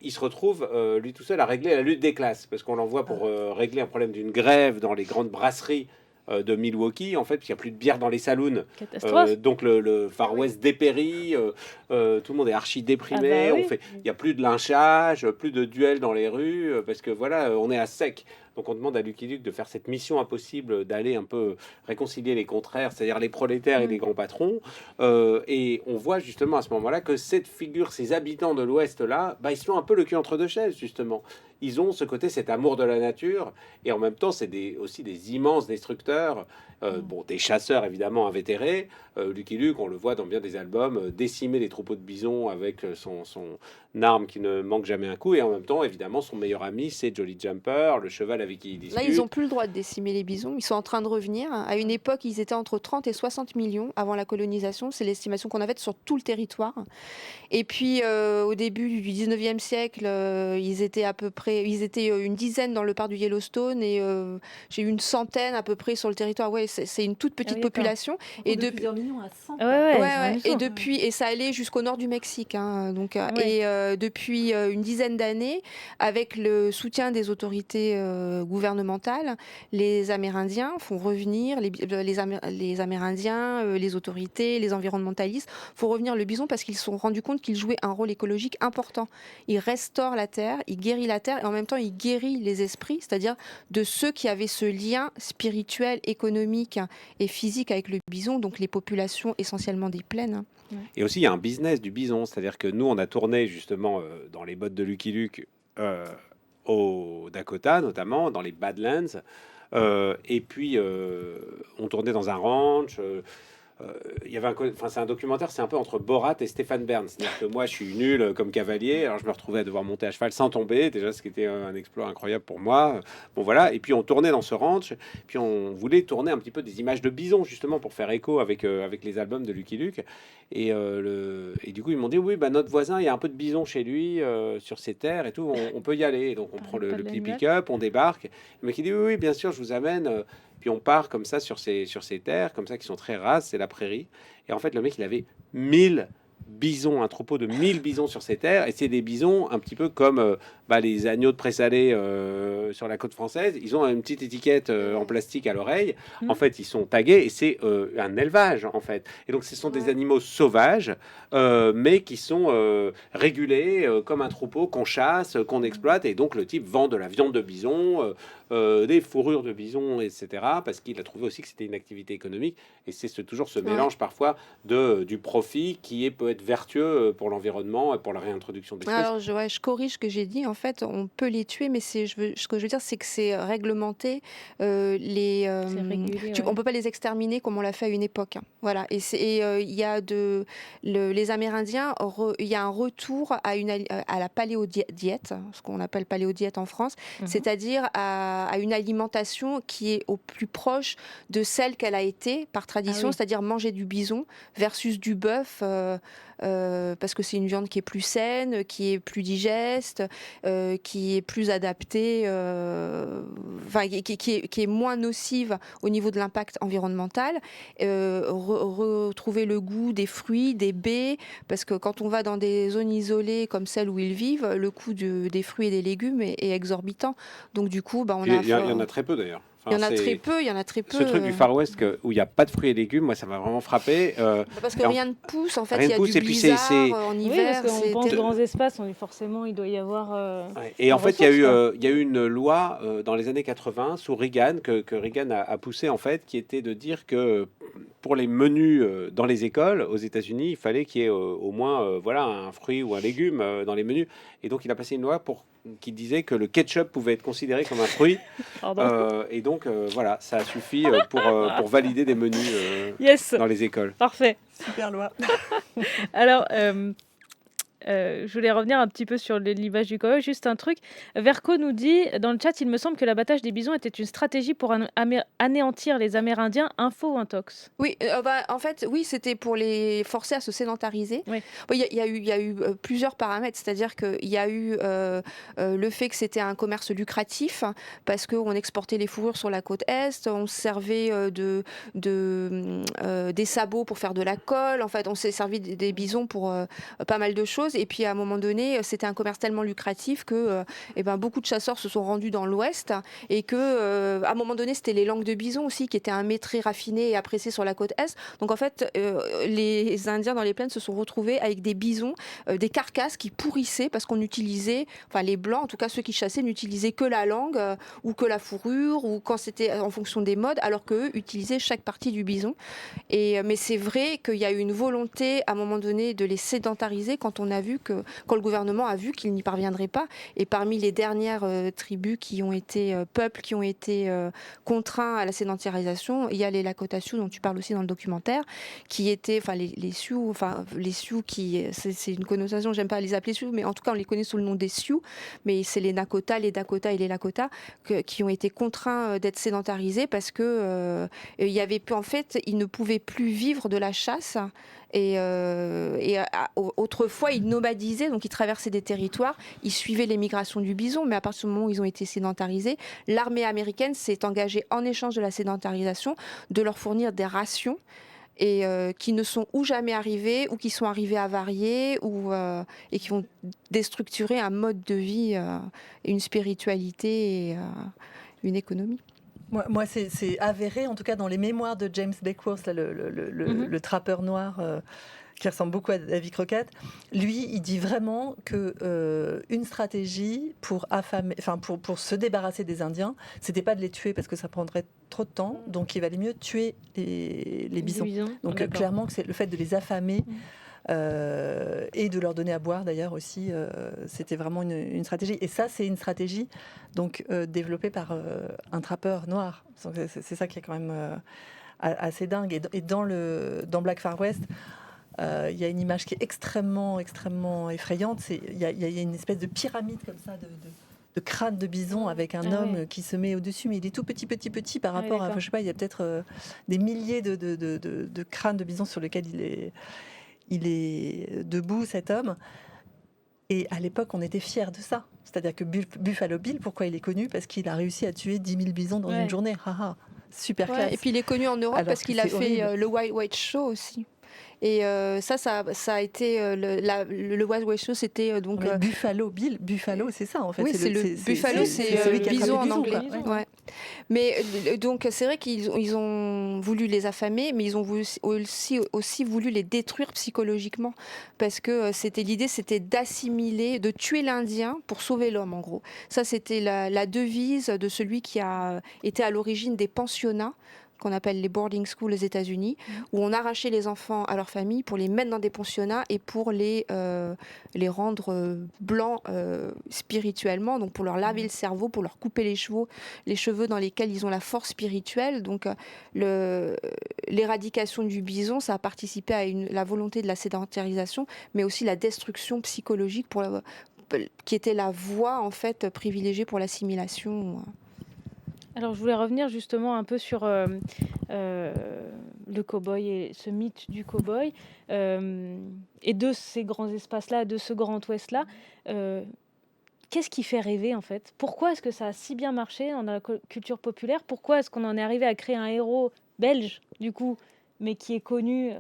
il se retrouve lui tout seul à régler la lutte des classes, parce qu'on l'envoie pour régler un problème d'une grève dans les grandes brasseries de Milwaukee, en fait, parce qu'il n'y a plus de bière dans les saloons. Donc le Far West dépérit, tout le monde est archi déprimé, il n'y a plus de lynchage, plus de duels dans les rues, parce que voilà, on est à sec. Donc on demande à Lucky Luke de faire cette mission impossible, d'aller un peu réconcilier les contraires, c'est-à-dire les prolétaires et les grands patrons. Et on voit justement à ce moment-là que cette figure, ces habitants de l'Ouest-là, ils se font un peu le cul entre deux chaises, justement. Ils ont ce côté, cet amour de la nature, et en même temps, c'est aussi des immenses destructeurs, des chasseurs évidemment invétérés. Lucky Luke, on le voit dans bien des albums, décimer les troupeaux de bisons avec son arme qui ne manque jamais un coup, et en même temps, évidemment, son meilleur ami, c'est Jolly Jumper, le cheval avec qui il discute. Là, ils n'ont plus le droit de décimer les bisons, ils sont en train de revenir. À une époque, ils étaient entre 30 et 60 millions avant la colonisation, c'est l'estimation qu'on avait sur tout le territoire. Et puis, au début du 19e siècle, ils étaient une dizaine dans le parc du Yellowstone, et j'ai eu une centaine à peu près sur le territoire. Ouais, c'est une toute petite population. Et de plusieurs millions à 100. Et ça allait jusqu'au nord du Mexique. Et depuis une dizaine d'années, avec le soutien des autorités gouvernementales, les Amérindiens font revenir, les Amérindiens, les autorités, les environnementalistes font revenir le bison, parce qu'ils se sont rendus compte qu'il jouait un rôle écologique important. Il restaure la terre, il guérit la terre, et en même temps il guérit les esprits, c'est-à-dire de ceux qui avaient ce lien spirituel, économique et physique avec le bison, donc les populations essentiellement des plaines. Et aussi il y a un business du bison, c'est-à-dire que nous on a tourné justement dans les bottes de Lucky Luke au Dakota, notamment dans les Badlands, et puis on tournait dans un ranch. Il y avait c'est un documentaire, c'est un peu entre Borat et Stéphane Bern. C'est-à-dire que moi, je suis nul comme cavalier, alors je me retrouvais à devoir monter à cheval sans tomber, déjà, ce qui était un exploit incroyable pour moi. Bon, voilà. Et puis, on tournait dans ce ranch, puis on voulait tourner un petit peu des images de bison, justement, pour faire écho avec les albums de Lucky Luke. Et du coup, ils m'ont dit, oui, notre voisin, il y a un peu de bison chez lui, sur ses terres et tout, on peut y aller. Et donc, on prend le petit pick-up, on débarque. Le mec, il dit, oui, bien sûr, je vous amène. Puis on part comme ça sur ces terres, comme ça, qui sont très rases, c'est la prairie. Et en fait, le mec, il avait 1000 bisons, un troupeau de 1000 bisons sur ces terres, et c'est des bisons un petit peu comme les agneaux de présalé sur la côte française. Ils ont une petite étiquette en plastique à l'oreille. En fait, ils sont tagués, et c'est un élevage, en fait. Et donc, ce sont des animaux sauvages, mais qui sont régulés comme un troupeau qu'on chasse, qu'on exploite, et donc le type vend de la viande de bison, des fourrures de bison, etc., parce qu'il a trouvé aussi que c'était une activité économique, et c'est toujours ce mélange parfois du profit qui peut être vertueux pour l'environnement et pour la réintroduction d'espèces. Alors, je corrige ce que j'ai dit. En fait, on peut les tuer, mais ce que je veux dire, c'est que c'est réglementé. Régulé, on peut pas les exterminer comme on l'a fait à une époque. Voilà. Et il y a les Amérindiens, il y a un retour à la paléodiète, ce qu'on appelle paléodiète en France, c'est-à-dire à une alimentation qui est au plus proche de celle qu'elle a été par tradition, c'est-à-dire manger du bison versus du bœuf, parce que c'est une viande qui est plus saine, qui est plus digeste, qui est plus adaptée, qui est moins nocive au niveau de l'impact environnemental. Retrouver le goût des fruits, des baies, parce que quand on va dans des zones isolées comme celles où ils vivent, le coût des fruits et des légumes est exorbitant. Donc du coup, il y en a très peu d'ailleurs. Il y en a très peu. Ce truc du Far West où il n'y a pas de fruits et légumes, moi ça m'a vraiment frappé. Parce que rien ne pousse, en fait, il y a du blizzard en hiver. Parce qu'on pense grands espaces, forcément il doit y avoir... Et en fait, il y a eu une loi dans les années 80 sous Reagan, que Reagan a poussé en fait, qui était de dire que pour les menus dans les écoles aux États-Unis, il fallait qu'il y ait au moins un fruit ou un légume dans les menus. Et donc il a passé une loi qui disait que le ketchup pouvait être considéré comme un fruit. Et donc ça a suffi pour valider des menus dans les écoles. Parfait. Super loi. Alors, je voulais revenir un petit peu sur l'élevage du cow-boy. Juste un truc. Verco nous dit dans le chat, il me semble que l'abattage des bisons était une stratégie pour anéantir les Amérindiens. Info ou intox? Oui, en fait, oui, c'était pour les forcer à se sédentariser. Oui. Il y a eu plusieurs paramètres, c'est-à-dire qu'il y a eu le fait que c'était un commerce lucratif parce qu'on exportait les fourrures sur la côte est, on se servait des sabots pour faire de la colle. En fait, on s'est servi des bisons pour pas mal de choses. Et puis à un moment donné, c'était un commerce tellement lucratif que beaucoup de chasseurs se sont rendus dans l'Ouest et que à un moment donné, c'était les langues de bison aussi qui étaient un mets très raffiné et apprécié sur la côte Est. Donc en fait, les Indiens dans les plaines se sont retrouvés avec des bisons, des carcasses qui pourrissaient parce qu'on utilisait, enfin les Blancs, en tout cas ceux qui chassaient, n'utilisaient que la langue ou que la fourrure ou quand c'était en fonction des modes, alors qu'eux utilisaient chaque partie du bison. Mais c'est vrai qu'il y a eu une volonté à un moment donné de les sédentariser quand le gouvernement a vu qu'il n'y parviendrait pas. Et parmi les dernières tribus peuples qui ont été contraints à la sédentarisation, il y a les Lakota Sioux dont tu parles aussi dans le documentaire, qui étaient, les Sioux, c'est une connotation, j'aime pas les appeler Sioux, mais en tout cas on les connaît sous le nom des Sioux, mais c'est les Nakota, les Dakota et les Lakota qui ont été contraints d'être sédentarisés parce que ils ne pouvaient plus vivre de la chasse. Autrefois, ils nomadisaient, donc ils traversaient des territoires, ils suivaient les migrations du bison, mais à partir du moment où ils ont été sédentarisés, l'armée américaine s'est engagée en échange de la sédentarisation de leur fournir des rations et qui ne sont ou jamais arrivées ou qui sont arrivées avariées et qui vont déstructurer un mode de vie, une spiritualité et une économie. Moi c'est avéré, en tout cas dans les mémoires de James Beckwourth, le trappeur noir qui ressemble beaucoup à Davy Crockett. Lui, il dit vraiment que une stratégie pour se débarrasser des Indiens, c'était pas de les tuer parce que ça prendrait trop de temps, donc il valait mieux tuer les bisons. Donc clairement, que c'est le fait de les affamer. Et de leur donner à boire d'ailleurs aussi, c'était vraiment une stratégie. Et ça, c'est une stratégie donc développée par un trappeur noir. C'est ça qui est quand même assez dingue. Et dans Black Far West, il y a une image qui est extrêmement effrayante. Il y a une espèce de pyramide comme ça de crâne de bison avec un homme qui se met au-dessus, mais il est tout petit par rapport à, je sais pas, il y a peut-être des milliers de crânes de bison sur lesquels il est debout, cet homme. Et à l'époque, on était fiers de ça. C'est-à-dire que Buffalo Bill, pourquoi il est connu? Parce qu'il a réussi à tuer 10 000 bisons dans une journée. Super classe. Et puis il est connu en Europe parce qu'il a fait le White Show aussi. Et ça a été le Wild West Show, c'était donc Buffalo Bill, Buffalo, c'est ça en fait. Oui, c'est le Buffalo, c'est celui qui a bison attrapé en le bison, anglais. quoi. Ouais. Mais donc c'est vrai qu'ils ont voulu les affamer, mais ils ont aussi voulu les détruire psychologiquement, parce que l'idée, c'était d'assimiler, de tuer l'Indien pour sauver l'homme, en gros. Ça, c'était la devise de celui qui a été à l'origine des pensionnats qu'on appelle les boarding schools aux États-Unis, où on arrachait les enfants à leur famille pour les mettre dans des pensionnats et pour les rendre blancs spirituellement, donc pour leur laver le cerveau, pour leur couper les cheveux dans lesquels ils ont la force spirituelle. Donc l'éradication du bison, ça a participé à la volonté de la sédentarisation, mais aussi la destruction psychologique qui était la voie en fait privilégiée pour l'assimilation. Alors, je voulais revenir justement un peu sur le cow-boy et ce mythe du cow-boy et de ces grands espaces-là, de ce grand ouest-là. Qu'est-ce qui fait rêver en fait? Pourquoi est-ce que ça a si bien marché dans la culture populaire? Pourquoi est-ce qu'on en est arrivé à créer un héros belge, du coup, mais qui est connu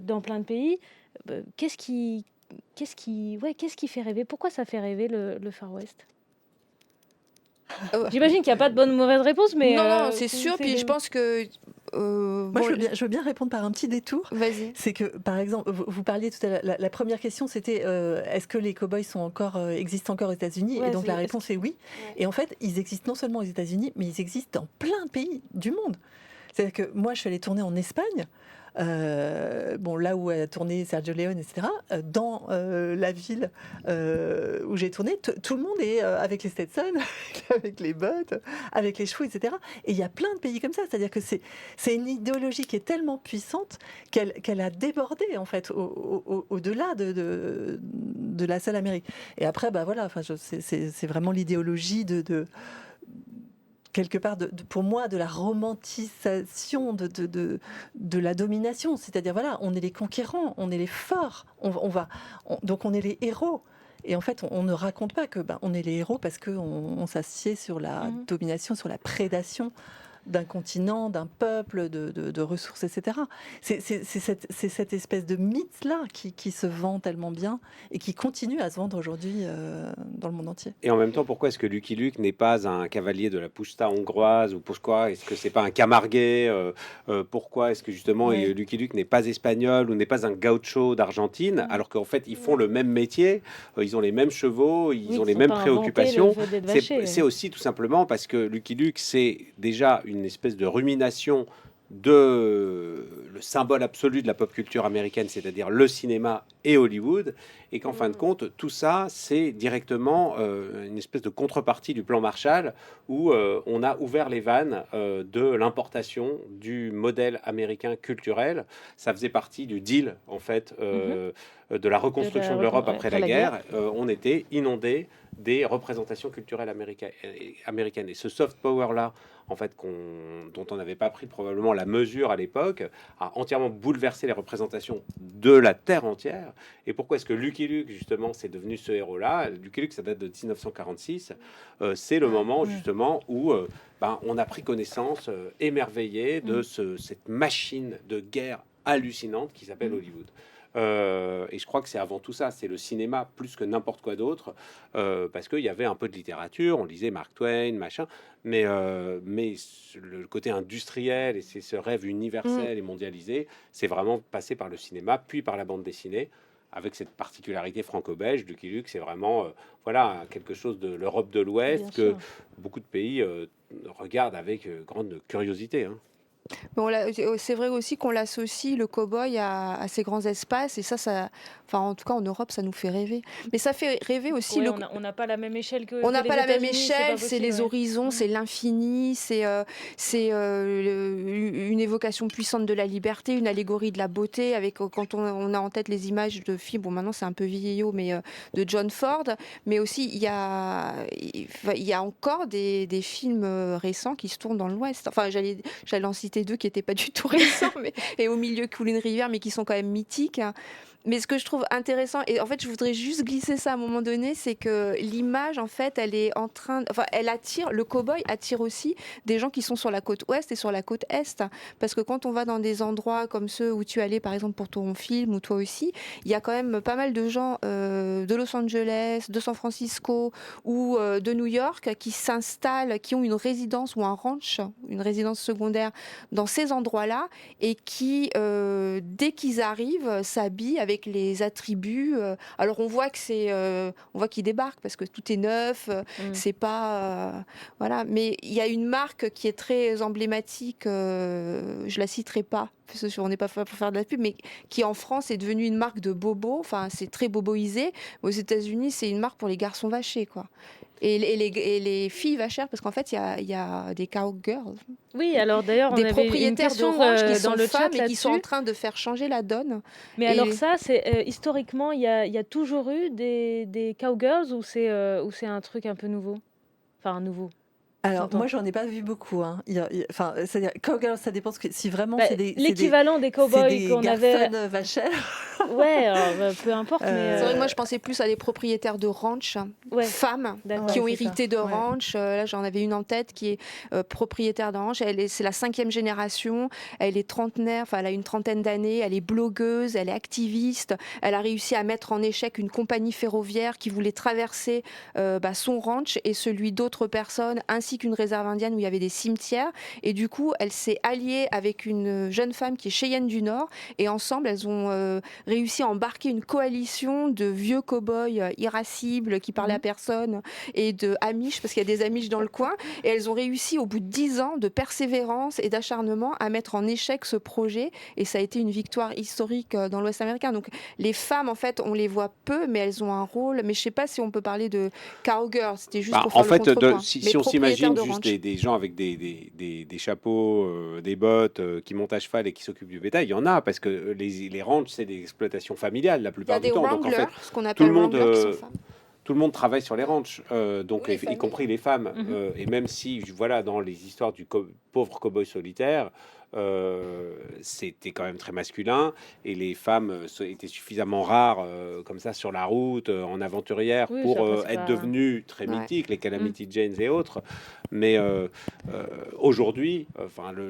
dans plein de pays? Qu'est-ce qui fait rêver? Pourquoi ça fait rêver le Far West? J'imagine qu'il n'y a pas de bonne ou mauvaise réponse, mais... Non, c'est sûr. Puis je pense que... Moi, je veux bien répondre par un petit détour. Vas-y. C'est que, par exemple, vous parliez tout à l'heure, la première question, c'était est-ce que les cow-boys existent encore aux États-Unis? Et donc la réponse est oui. Ouais. Et en fait, ils existent non seulement aux États-Unis, mais ils existent dans plein de pays du monde. C'est-à-dire que moi, je suis allée tourner en Espagne. Là où a tourné Sergio Leone, etc., dans la ville où j'ai tourné, tout le monde est avec les Stetson, avec les bottes, avec les chevaux, etc. Et il y a plein de pays comme ça, c'est-à-dire que c'est une idéologie qui est tellement puissante qu'elle a débordé, en fait, au-delà de la seule Amérique. Et après, c'est vraiment l'idéologie quelque part, pour moi, de la romantisation de la domination. C'est-à-dire, voilà, on est les conquérants, on est les forts, donc on est les héros. Et en fait, on ne raconte pas que on est les héros parce qu'on s'assied sur la domination, sur la prédation d'un continent, d'un peuple, de ressources, etc. C'est cette espèce de mythe-là qui se vend tellement bien et qui continue à se vendre aujourd'hui dans le monde entier. Et en même temps, pourquoi est-ce que Lucky Luke n'est pas un cavalier de la Pusta hongroise, ou pourquoi est-ce que c'est pas un Camarguais, pourquoi est-ce que justement Lucky Luke n'est pas espagnol ou n'est pas un gaucho d'Argentine, alors qu'en fait ils font le même métier, ils ont les mêmes chevaux, ils ont les mêmes préoccupations. C'est aussi tout simplement parce que Lucky Luke, c'est déjà une espèce de rumination de le symbole absolu de la pop culture américaine, c'est-à-dire le cinéma et Hollywood, et qu'en fin de compte, tout ça, c'est directement une espèce de contrepartie du plan Marshall, où on a ouvert les vannes de l'importation du modèle américain culturel. Ça faisait partie du deal, en fait, de la reconstruction de l'Europe après la guerre. On était inondé des représentations culturelles américaines. Et ce soft power-là, en fait, dont on n'avait pas pris probablement la mesure à l'époque, a entièrement bouleversé les représentations de la Terre entière. Et pourquoi est-ce que Lucky Luke, justement, c'est devenu ce héros-là? Lucky Luke, ça date de 1946. C'est le moment, justement, où on a pris connaissance, émerveillé, de cette machine de guerre hallucinante qui s'appelle Hollywood. Et je crois que c'est avant tout ça, c'est le cinéma plus que n'importe quoi d'autre, parce qu'il y avait un peu de littérature, on lisait Mark Twain, machin, mais le côté industriel et c'est ce rêve universel et mondialisé, c'est vraiment passé par le cinéma, puis par la bande dessinée, avec cette particularité franco-belge. Lucky Luke, c'est vraiment quelque chose de l'Europe de l'Ouest que beaucoup de pays regardent avec grande curiosité, hein. Bon, c'est vrai aussi qu'on l'associe, le cow-boy, à ces grands espaces, et en tout cas en Europe, ça nous fait rêver. Mais ça fait rêver aussi... on n'a pas la même échelle que on n'a pas la même États-Unis, échelle, c'est les horizons, c'est l'infini, c'est une évocation puissante de la liberté, une allégorie de la beauté, avec quand on a en tête les images de films, bon maintenant c'est un peu vieillot, mais de John Ford, mais aussi il y a encore des films récents qui se tournent dans l'Ouest. Enfin, j'allais en citer deux qui n'étaient pas du tout récents, et au milieu coule une rivière, mais qui sont quand même mythiques. Mais ce que je trouve intéressant, et en fait, je voudrais juste glisser ça à un moment donné, c'est que l'image, en fait, elle est en train, enfin, elle attire, le cow-boy attire aussi des gens qui sont sur la côte ouest et sur la côte est, parce que quand on va dans des endroits comme ceux où tu allais, par exemple, pour ton film, ou toi aussi, il y a quand même pas mal de gens de Los Angeles, de San Francisco ou de New York qui s'installent, qui ont une résidence ou un ranch, une résidence secondaire dans ces endroits-là, et qui, dès qu'ils arrivent, s'habillent avec les attributs. Alors on voit que on voit qu'ils débarquent parce que tout est neuf, c'est pas, voilà. Mais il y a une marque qui est très emblématique. Je la citerai pas, parce qu'on n'est pas fait pour faire de la pub, mais qui en France est devenue une marque de bobo. Enfin, c'est très boboisé. Aux États-Unis, c'est une marque pour les garçons vachés, quoi. Et les filles vachères, parce qu'en fait, il y a des cowgirls. Oui, alors d'ailleurs, on des avait une propriétaires de question ranch qui dans sont le femmes chat et qui sont en là-dessus. train de faire changer la donne. Mais Et alors ça, c'est historiquement, il y a toujours eu des cowgirls ou c'est un truc un peu nouveau? Enfin, nouveau. Alors, J'entends. moi, j'en ai pas vu beaucoup. Hein. Enfin, c'est-à-dire, cowgirl, ça dépend si vraiment Bah, c'est des l'équivalent des cowboys qu'on avait. garçons vachères. Ouais, alors, peu importe, mais. c'est vrai que moi, je pensais plus à des propriétaires de ranch, Ouais, femmes, d'accord. qui ont Ouais, c'est hérité ça. de Ouais. ranch. Là, j'en avais une en tête qui est propriétaire de ranch. C'est la 5e génération. Elle est trentenaire, enfin, elle a une trentaine d'années. Elle est blogueuse, elle est activiste. Elle a réussi à mettre en échec une compagnie ferroviaire qui voulait traverser son ranch et celui d'autres personnes, ainsi qu'une réserve indienne où il y avait des cimetières. Et du coup, elle s'est alliée avec une jeune femme qui est Cheyenne du Nord. Et ensemble, elles ont réussi à embarquer une coalition de vieux cow-boys irascibles qui parlaient à personne et de Amish, parce qu'il y a des Amish dans le coin. Et elles ont réussi, au bout de 10 ans de persévérance et d'acharnement, à mettre en échec ce projet. Et ça a été une victoire historique dans l'Ouest américain. Donc les femmes, en fait, on les voit peu, mais elles ont un rôle. Mais je ne sais pas si on peut parler de cowgirl. C'était juste pour faire en fait, le contrepoint. si on s'imagine juste des gens avec des chapeaux, des bottes, qui montent à cheval et qui s'occupent du bétail, il y en a, parce que les ranchs, c'est des exploitations familiales la Il y plupart a du des temps. Donc, en wranglers, fait, ce qu'on tout appelle le monde, wranglers, qui sont femmes. tout le monde travaille sur les ranchs, donc Oui, les y familles. compris les femmes. Et même si, voilà, dans les histoires du pauvre cow-boy solitaire, c'était quand même très masculin, et les femmes étaient suffisamment rares comme ça sur la route, en aventurière, Oui, pour ça passe être pas. devenues très Ouais. mythiques, les Calamity Janes et autres. Mais aujourd'hui,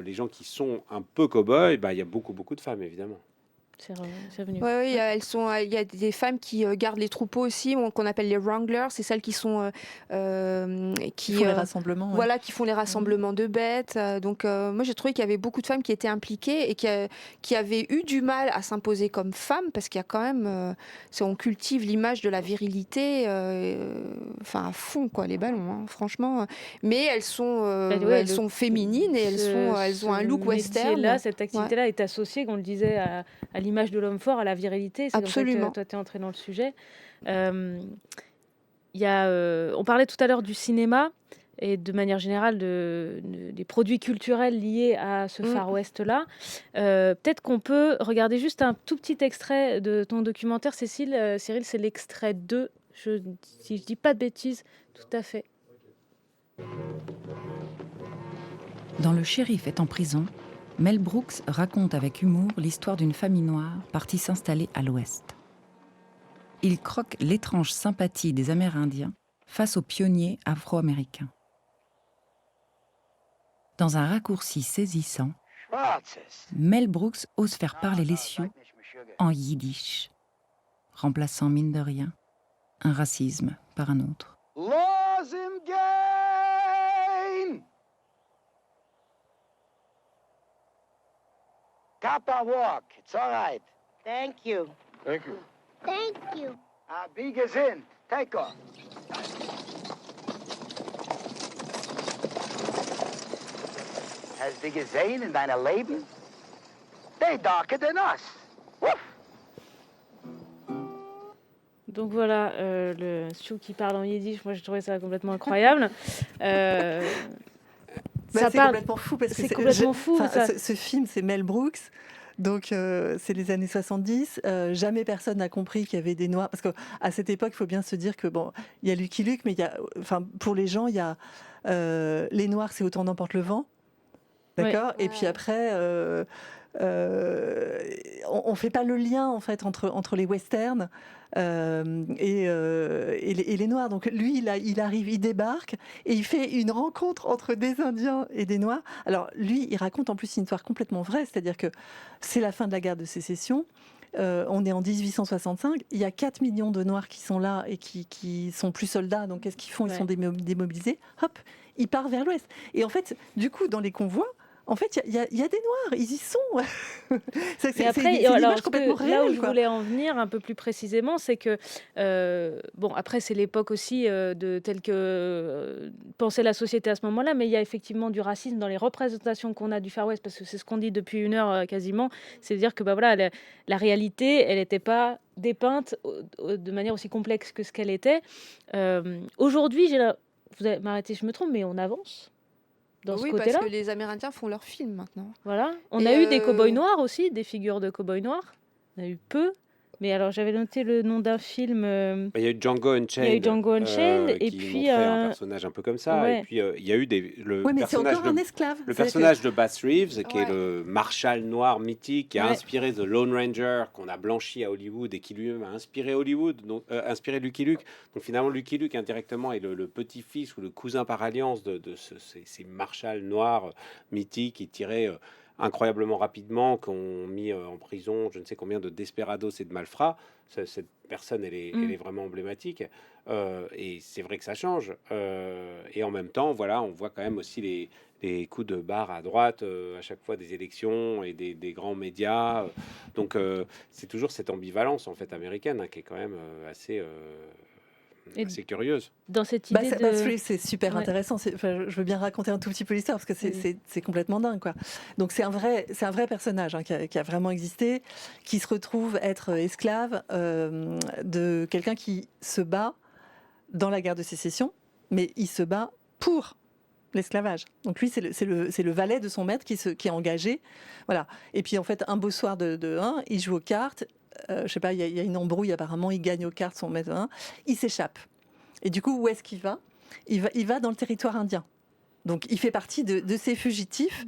les gens qui sont un peu cow-boys, il y a beaucoup de femmes, évidemment. C'est revenu. Oui, il y a des femmes qui gardent les troupeaux aussi, qu'on appelle les wranglers. C'est celles qui sont Qui font les rassemblements. Ouais. voilà, qui font les rassemblements de bêtes. Donc moi j'ai trouvé qu'il y avait beaucoup de femmes qui étaient impliquées et qui avaient eu du mal à s'imposer comme femmes, parce qu'il y a quand même, on cultive l'image de la virilité, à fond, quoi, les ballons, hein, franchement. Mais elles sont, elles sont féminines et elles ont un look western. Là, cette activité-là est associée, comme on le disait, à l'image de l'homme fort, à la virilité. C'est Absolument. Comme ça que toi, tu es entré dans le sujet. On parlait tout à l'heure du cinéma et de manière générale des produits culturels liés à ce Far West-là. Peut-être qu'on peut regarder juste un tout petit extrait de ton documentaire, Cyril, c'est l'extrait 2, si je dis pas de bêtises, tout à fait. Dans Le shérif est en prison, Mel Brooks raconte avec humour l'histoire d'une famille noire partie s'installer à l'Ouest. Il croque l'étrange sympathie des Amérindiens face aux pionniers afro-américains. Dans un raccourci saisissant, Mel Brooks ose faire parler les Sioux en yiddish, remplaçant mine de rien un racisme par un autre. Kappa walk, it's all right. Thank you. Thank you. Thank you. Be gesund. Take off. Hast du gesehen in deinem Leben? They darker than us. Woof. Donc voilà, le Sioux qui parle en yiddish, moi j'ai trouvé ça complètement incroyable. C'est complètement fou, parce que c'est complètement fou. Ce film, c'est Mel Brooks. Donc, c'est les années 70. Jamais personne n'a compris qu'il y avait des Noirs. Parce qu'à cette époque, il faut bien se dire que, bon, il y a Lucky Luke, mais pour les gens, il y a les Noirs, c'est autant n'emporte le vent. D'accord. Ouais. Et puis après, on fait pas le lien en fait entre les westerns et les Noirs. Donc lui, il arrive, il débarque et il fait une rencontre entre des Indiens et des Noirs. Alors lui, il raconte en plus une histoire complètement vraie, c'est-à-dire que c'est la fin de la guerre de sécession. On est en 1865, il y a 4 millions de Noirs qui sont là et qui sont plus soldats, donc qu'est-ce qu'ils font ? Ils sont démobilisés, hop, ils partent vers l'ouest. Et en fait, du coup, dans les convois, en fait, il y a des Noirs, ils y sont. c'est une image complètement réelle. Là où je voulais en venir un peu plus précisément, c'est que, bon, après, c'est l'époque aussi de telle que pensait la société à ce moment-là, mais il y a effectivement du racisme dans les représentations qu'on a du Far West, parce que c'est ce qu'on dit depuis une heure quasiment, c'est-à-dire que voilà, la réalité, elle n'était pas dépeinte de manière aussi complexe que ce qu'elle était. Aujourd'hui, vous allez m'arrêter, je me trompe, mais on avance. Oui, parce que les Amérindiens font leurs films maintenant. Voilà. On a eu des cow-boys noirs aussi, des figures de cow-boys noirs. On a eu peu. Mais alors, j'avais noté le nom d'un film. Il y a eu Django Unchained. Il y a eu Django Unchained. Et qui puis. un personnage un peu comme ça. Ouais. Et puis, il y a eu mais c'est encore un esclave. Le personnage de Bass Reeves, qui est le marshal noir mythique, qui a inspiré The Lone Ranger, qu'on a blanchi à Hollywood et qui lui-même a inspiré Hollywood, donc inspiré Lucky Luke. Donc finalement, Lucky Luke, indirectement, est le petit-fils ou le cousin par alliance de ces marshals noirs mythiques qui tiraient incroyablement rapidement, qu'on mis en prison je ne sais combien de desperados et de malfrats. Cette personne, elle est vraiment emblématique. Et c'est vrai que ça change. Et en même temps, voilà, on voit quand même aussi les coups de barre à droite à chaque fois des élections et des grands médias. Donc, c'est toujours cette ambivalence en fait américaine qui est quand même assez curieuse. Dans cette idée c'est super intéressant. Je veux bien raconter un tout petit peu l'histoire parce que c'est complètement dingue, quoi. Donc c'est un vrai personnage qui a vraiment existé, qui se retrouve être esclave de quelqu'un qui se bat dans la guerre de sécession, mais il se bat pour l'esclavage. Donc lui, c'est le valet de son maître qui est engagé. Voilà. Et puis en fait, un beau soir il joue aux cartes. Je sais pas, il y a une embrouille apparemment, il gagne aux cartes son maître, il s'échappe. Et du coup, où est-ce qu'il va ? Il va dans le territoire indien. Donc il fait partie de ces fugitifs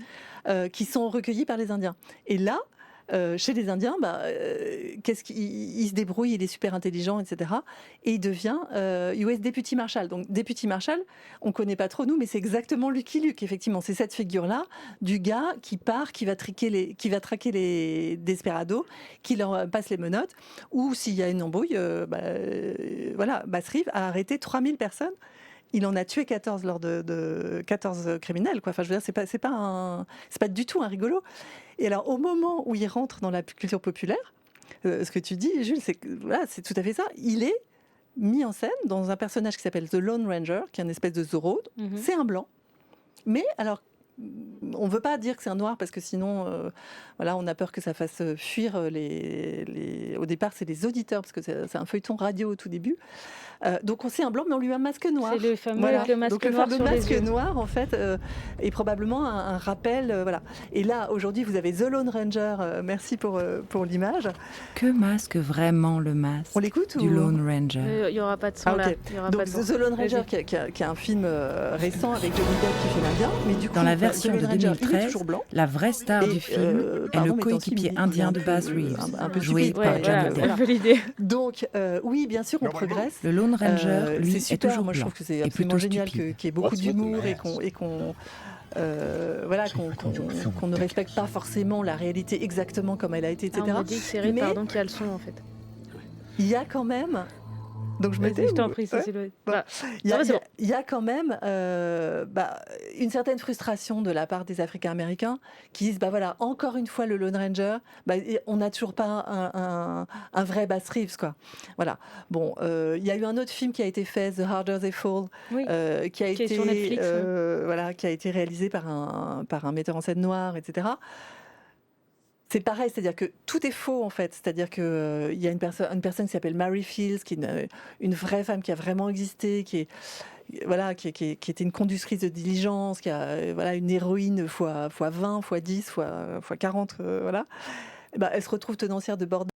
qui sont recueillis par les Indiens. Et là, chez les Indiens, il se débrouille, il est super intelligent, etc. Et il devient US Deputy Marshal. Donc Deputy Marshal, on ne connaît pas trop nous, mais c'est exactement Lucky Luke, effectivement. C'est cette figure-là du gars qui part, qui va traquer les desperados, qui leur passe les menottes, ou s'il y a une embrouille, Bass Reeves a arrêté 3000 personnes. Il en a tué 14 lors de 14 criminels, quoi. Enfin, je veux dire, c'est pas du tout un rigolo. Et alors, au moment où il rentre dans la culture populaire, ce que tu dis, Jules, c'est tout à fait ça. Il est mis en scène dans un personnage qui s'appelle The Lone Ranger, qui est une espèce de Zorro. C'est un blanc. Mais alors, on ne veut pas dire que c'est un noir parce que sinon, on a peur que ça fasse fuir Au départ, c'est les auditeurs parce que c'est un feuilleton radio au tout début. Donc, on sait un blanc, mais on lui met un masque noir. C'est le fameux masque noir. Donc, le fameux masque noir, en fait, est probablement un rappel. Voilà. Et là, aujourd'hui, vous avez The Lone Ranger. Merci pour l'image. Que masque vraiment le masque On l'écoute du Lone Ranger? Il n'y aura pas de son là. Donc, The Lone Ranger, qui est un film récent avec Johnny Depp qui fait l'Indien. Mais du coup, dans la version de 2013, la vraie star du film est le coéquipier indien de Bass Reeves, joué par Johnny Depp. Donc, oui, bien sûr, on progresse. Le Lone Ranger, lui, est toujours blanc. Moi, je trouve que c'est absolument génial qu'il y ait beaucoup d'humour et qu'on ne respecte pas forcément la réalité exactement comme elle a été, etc. On m'a dit que c'est pardon, qu'il y a le son, en fait. Il y a quand même... Donc je je t'en prie, il y a quand même une certaine frustration de la part des Africains-Américains qui disent encore une fois le Lone Ranger, on n'a toujours pas un vrai Bass Reeves, quoi. Voilà. Bon, il y a eu un autre film qui a été fait, The Harder They Fall, qui est sur Netflix, qui a été réalisé par un metteur en scène noir, etc. C'est pareil, c'est-à-dire que tout est faux, en fait. C'est-à-dire qu'il y a une personne qui s'appelle Mary Fields, qui est une vraie femme qui a vraiment existé, qui était une conductrice de diligence, qui a une héroïne fois 20, fois 10, fois 40, voilà. Elle se retrouve tenancière de bordel.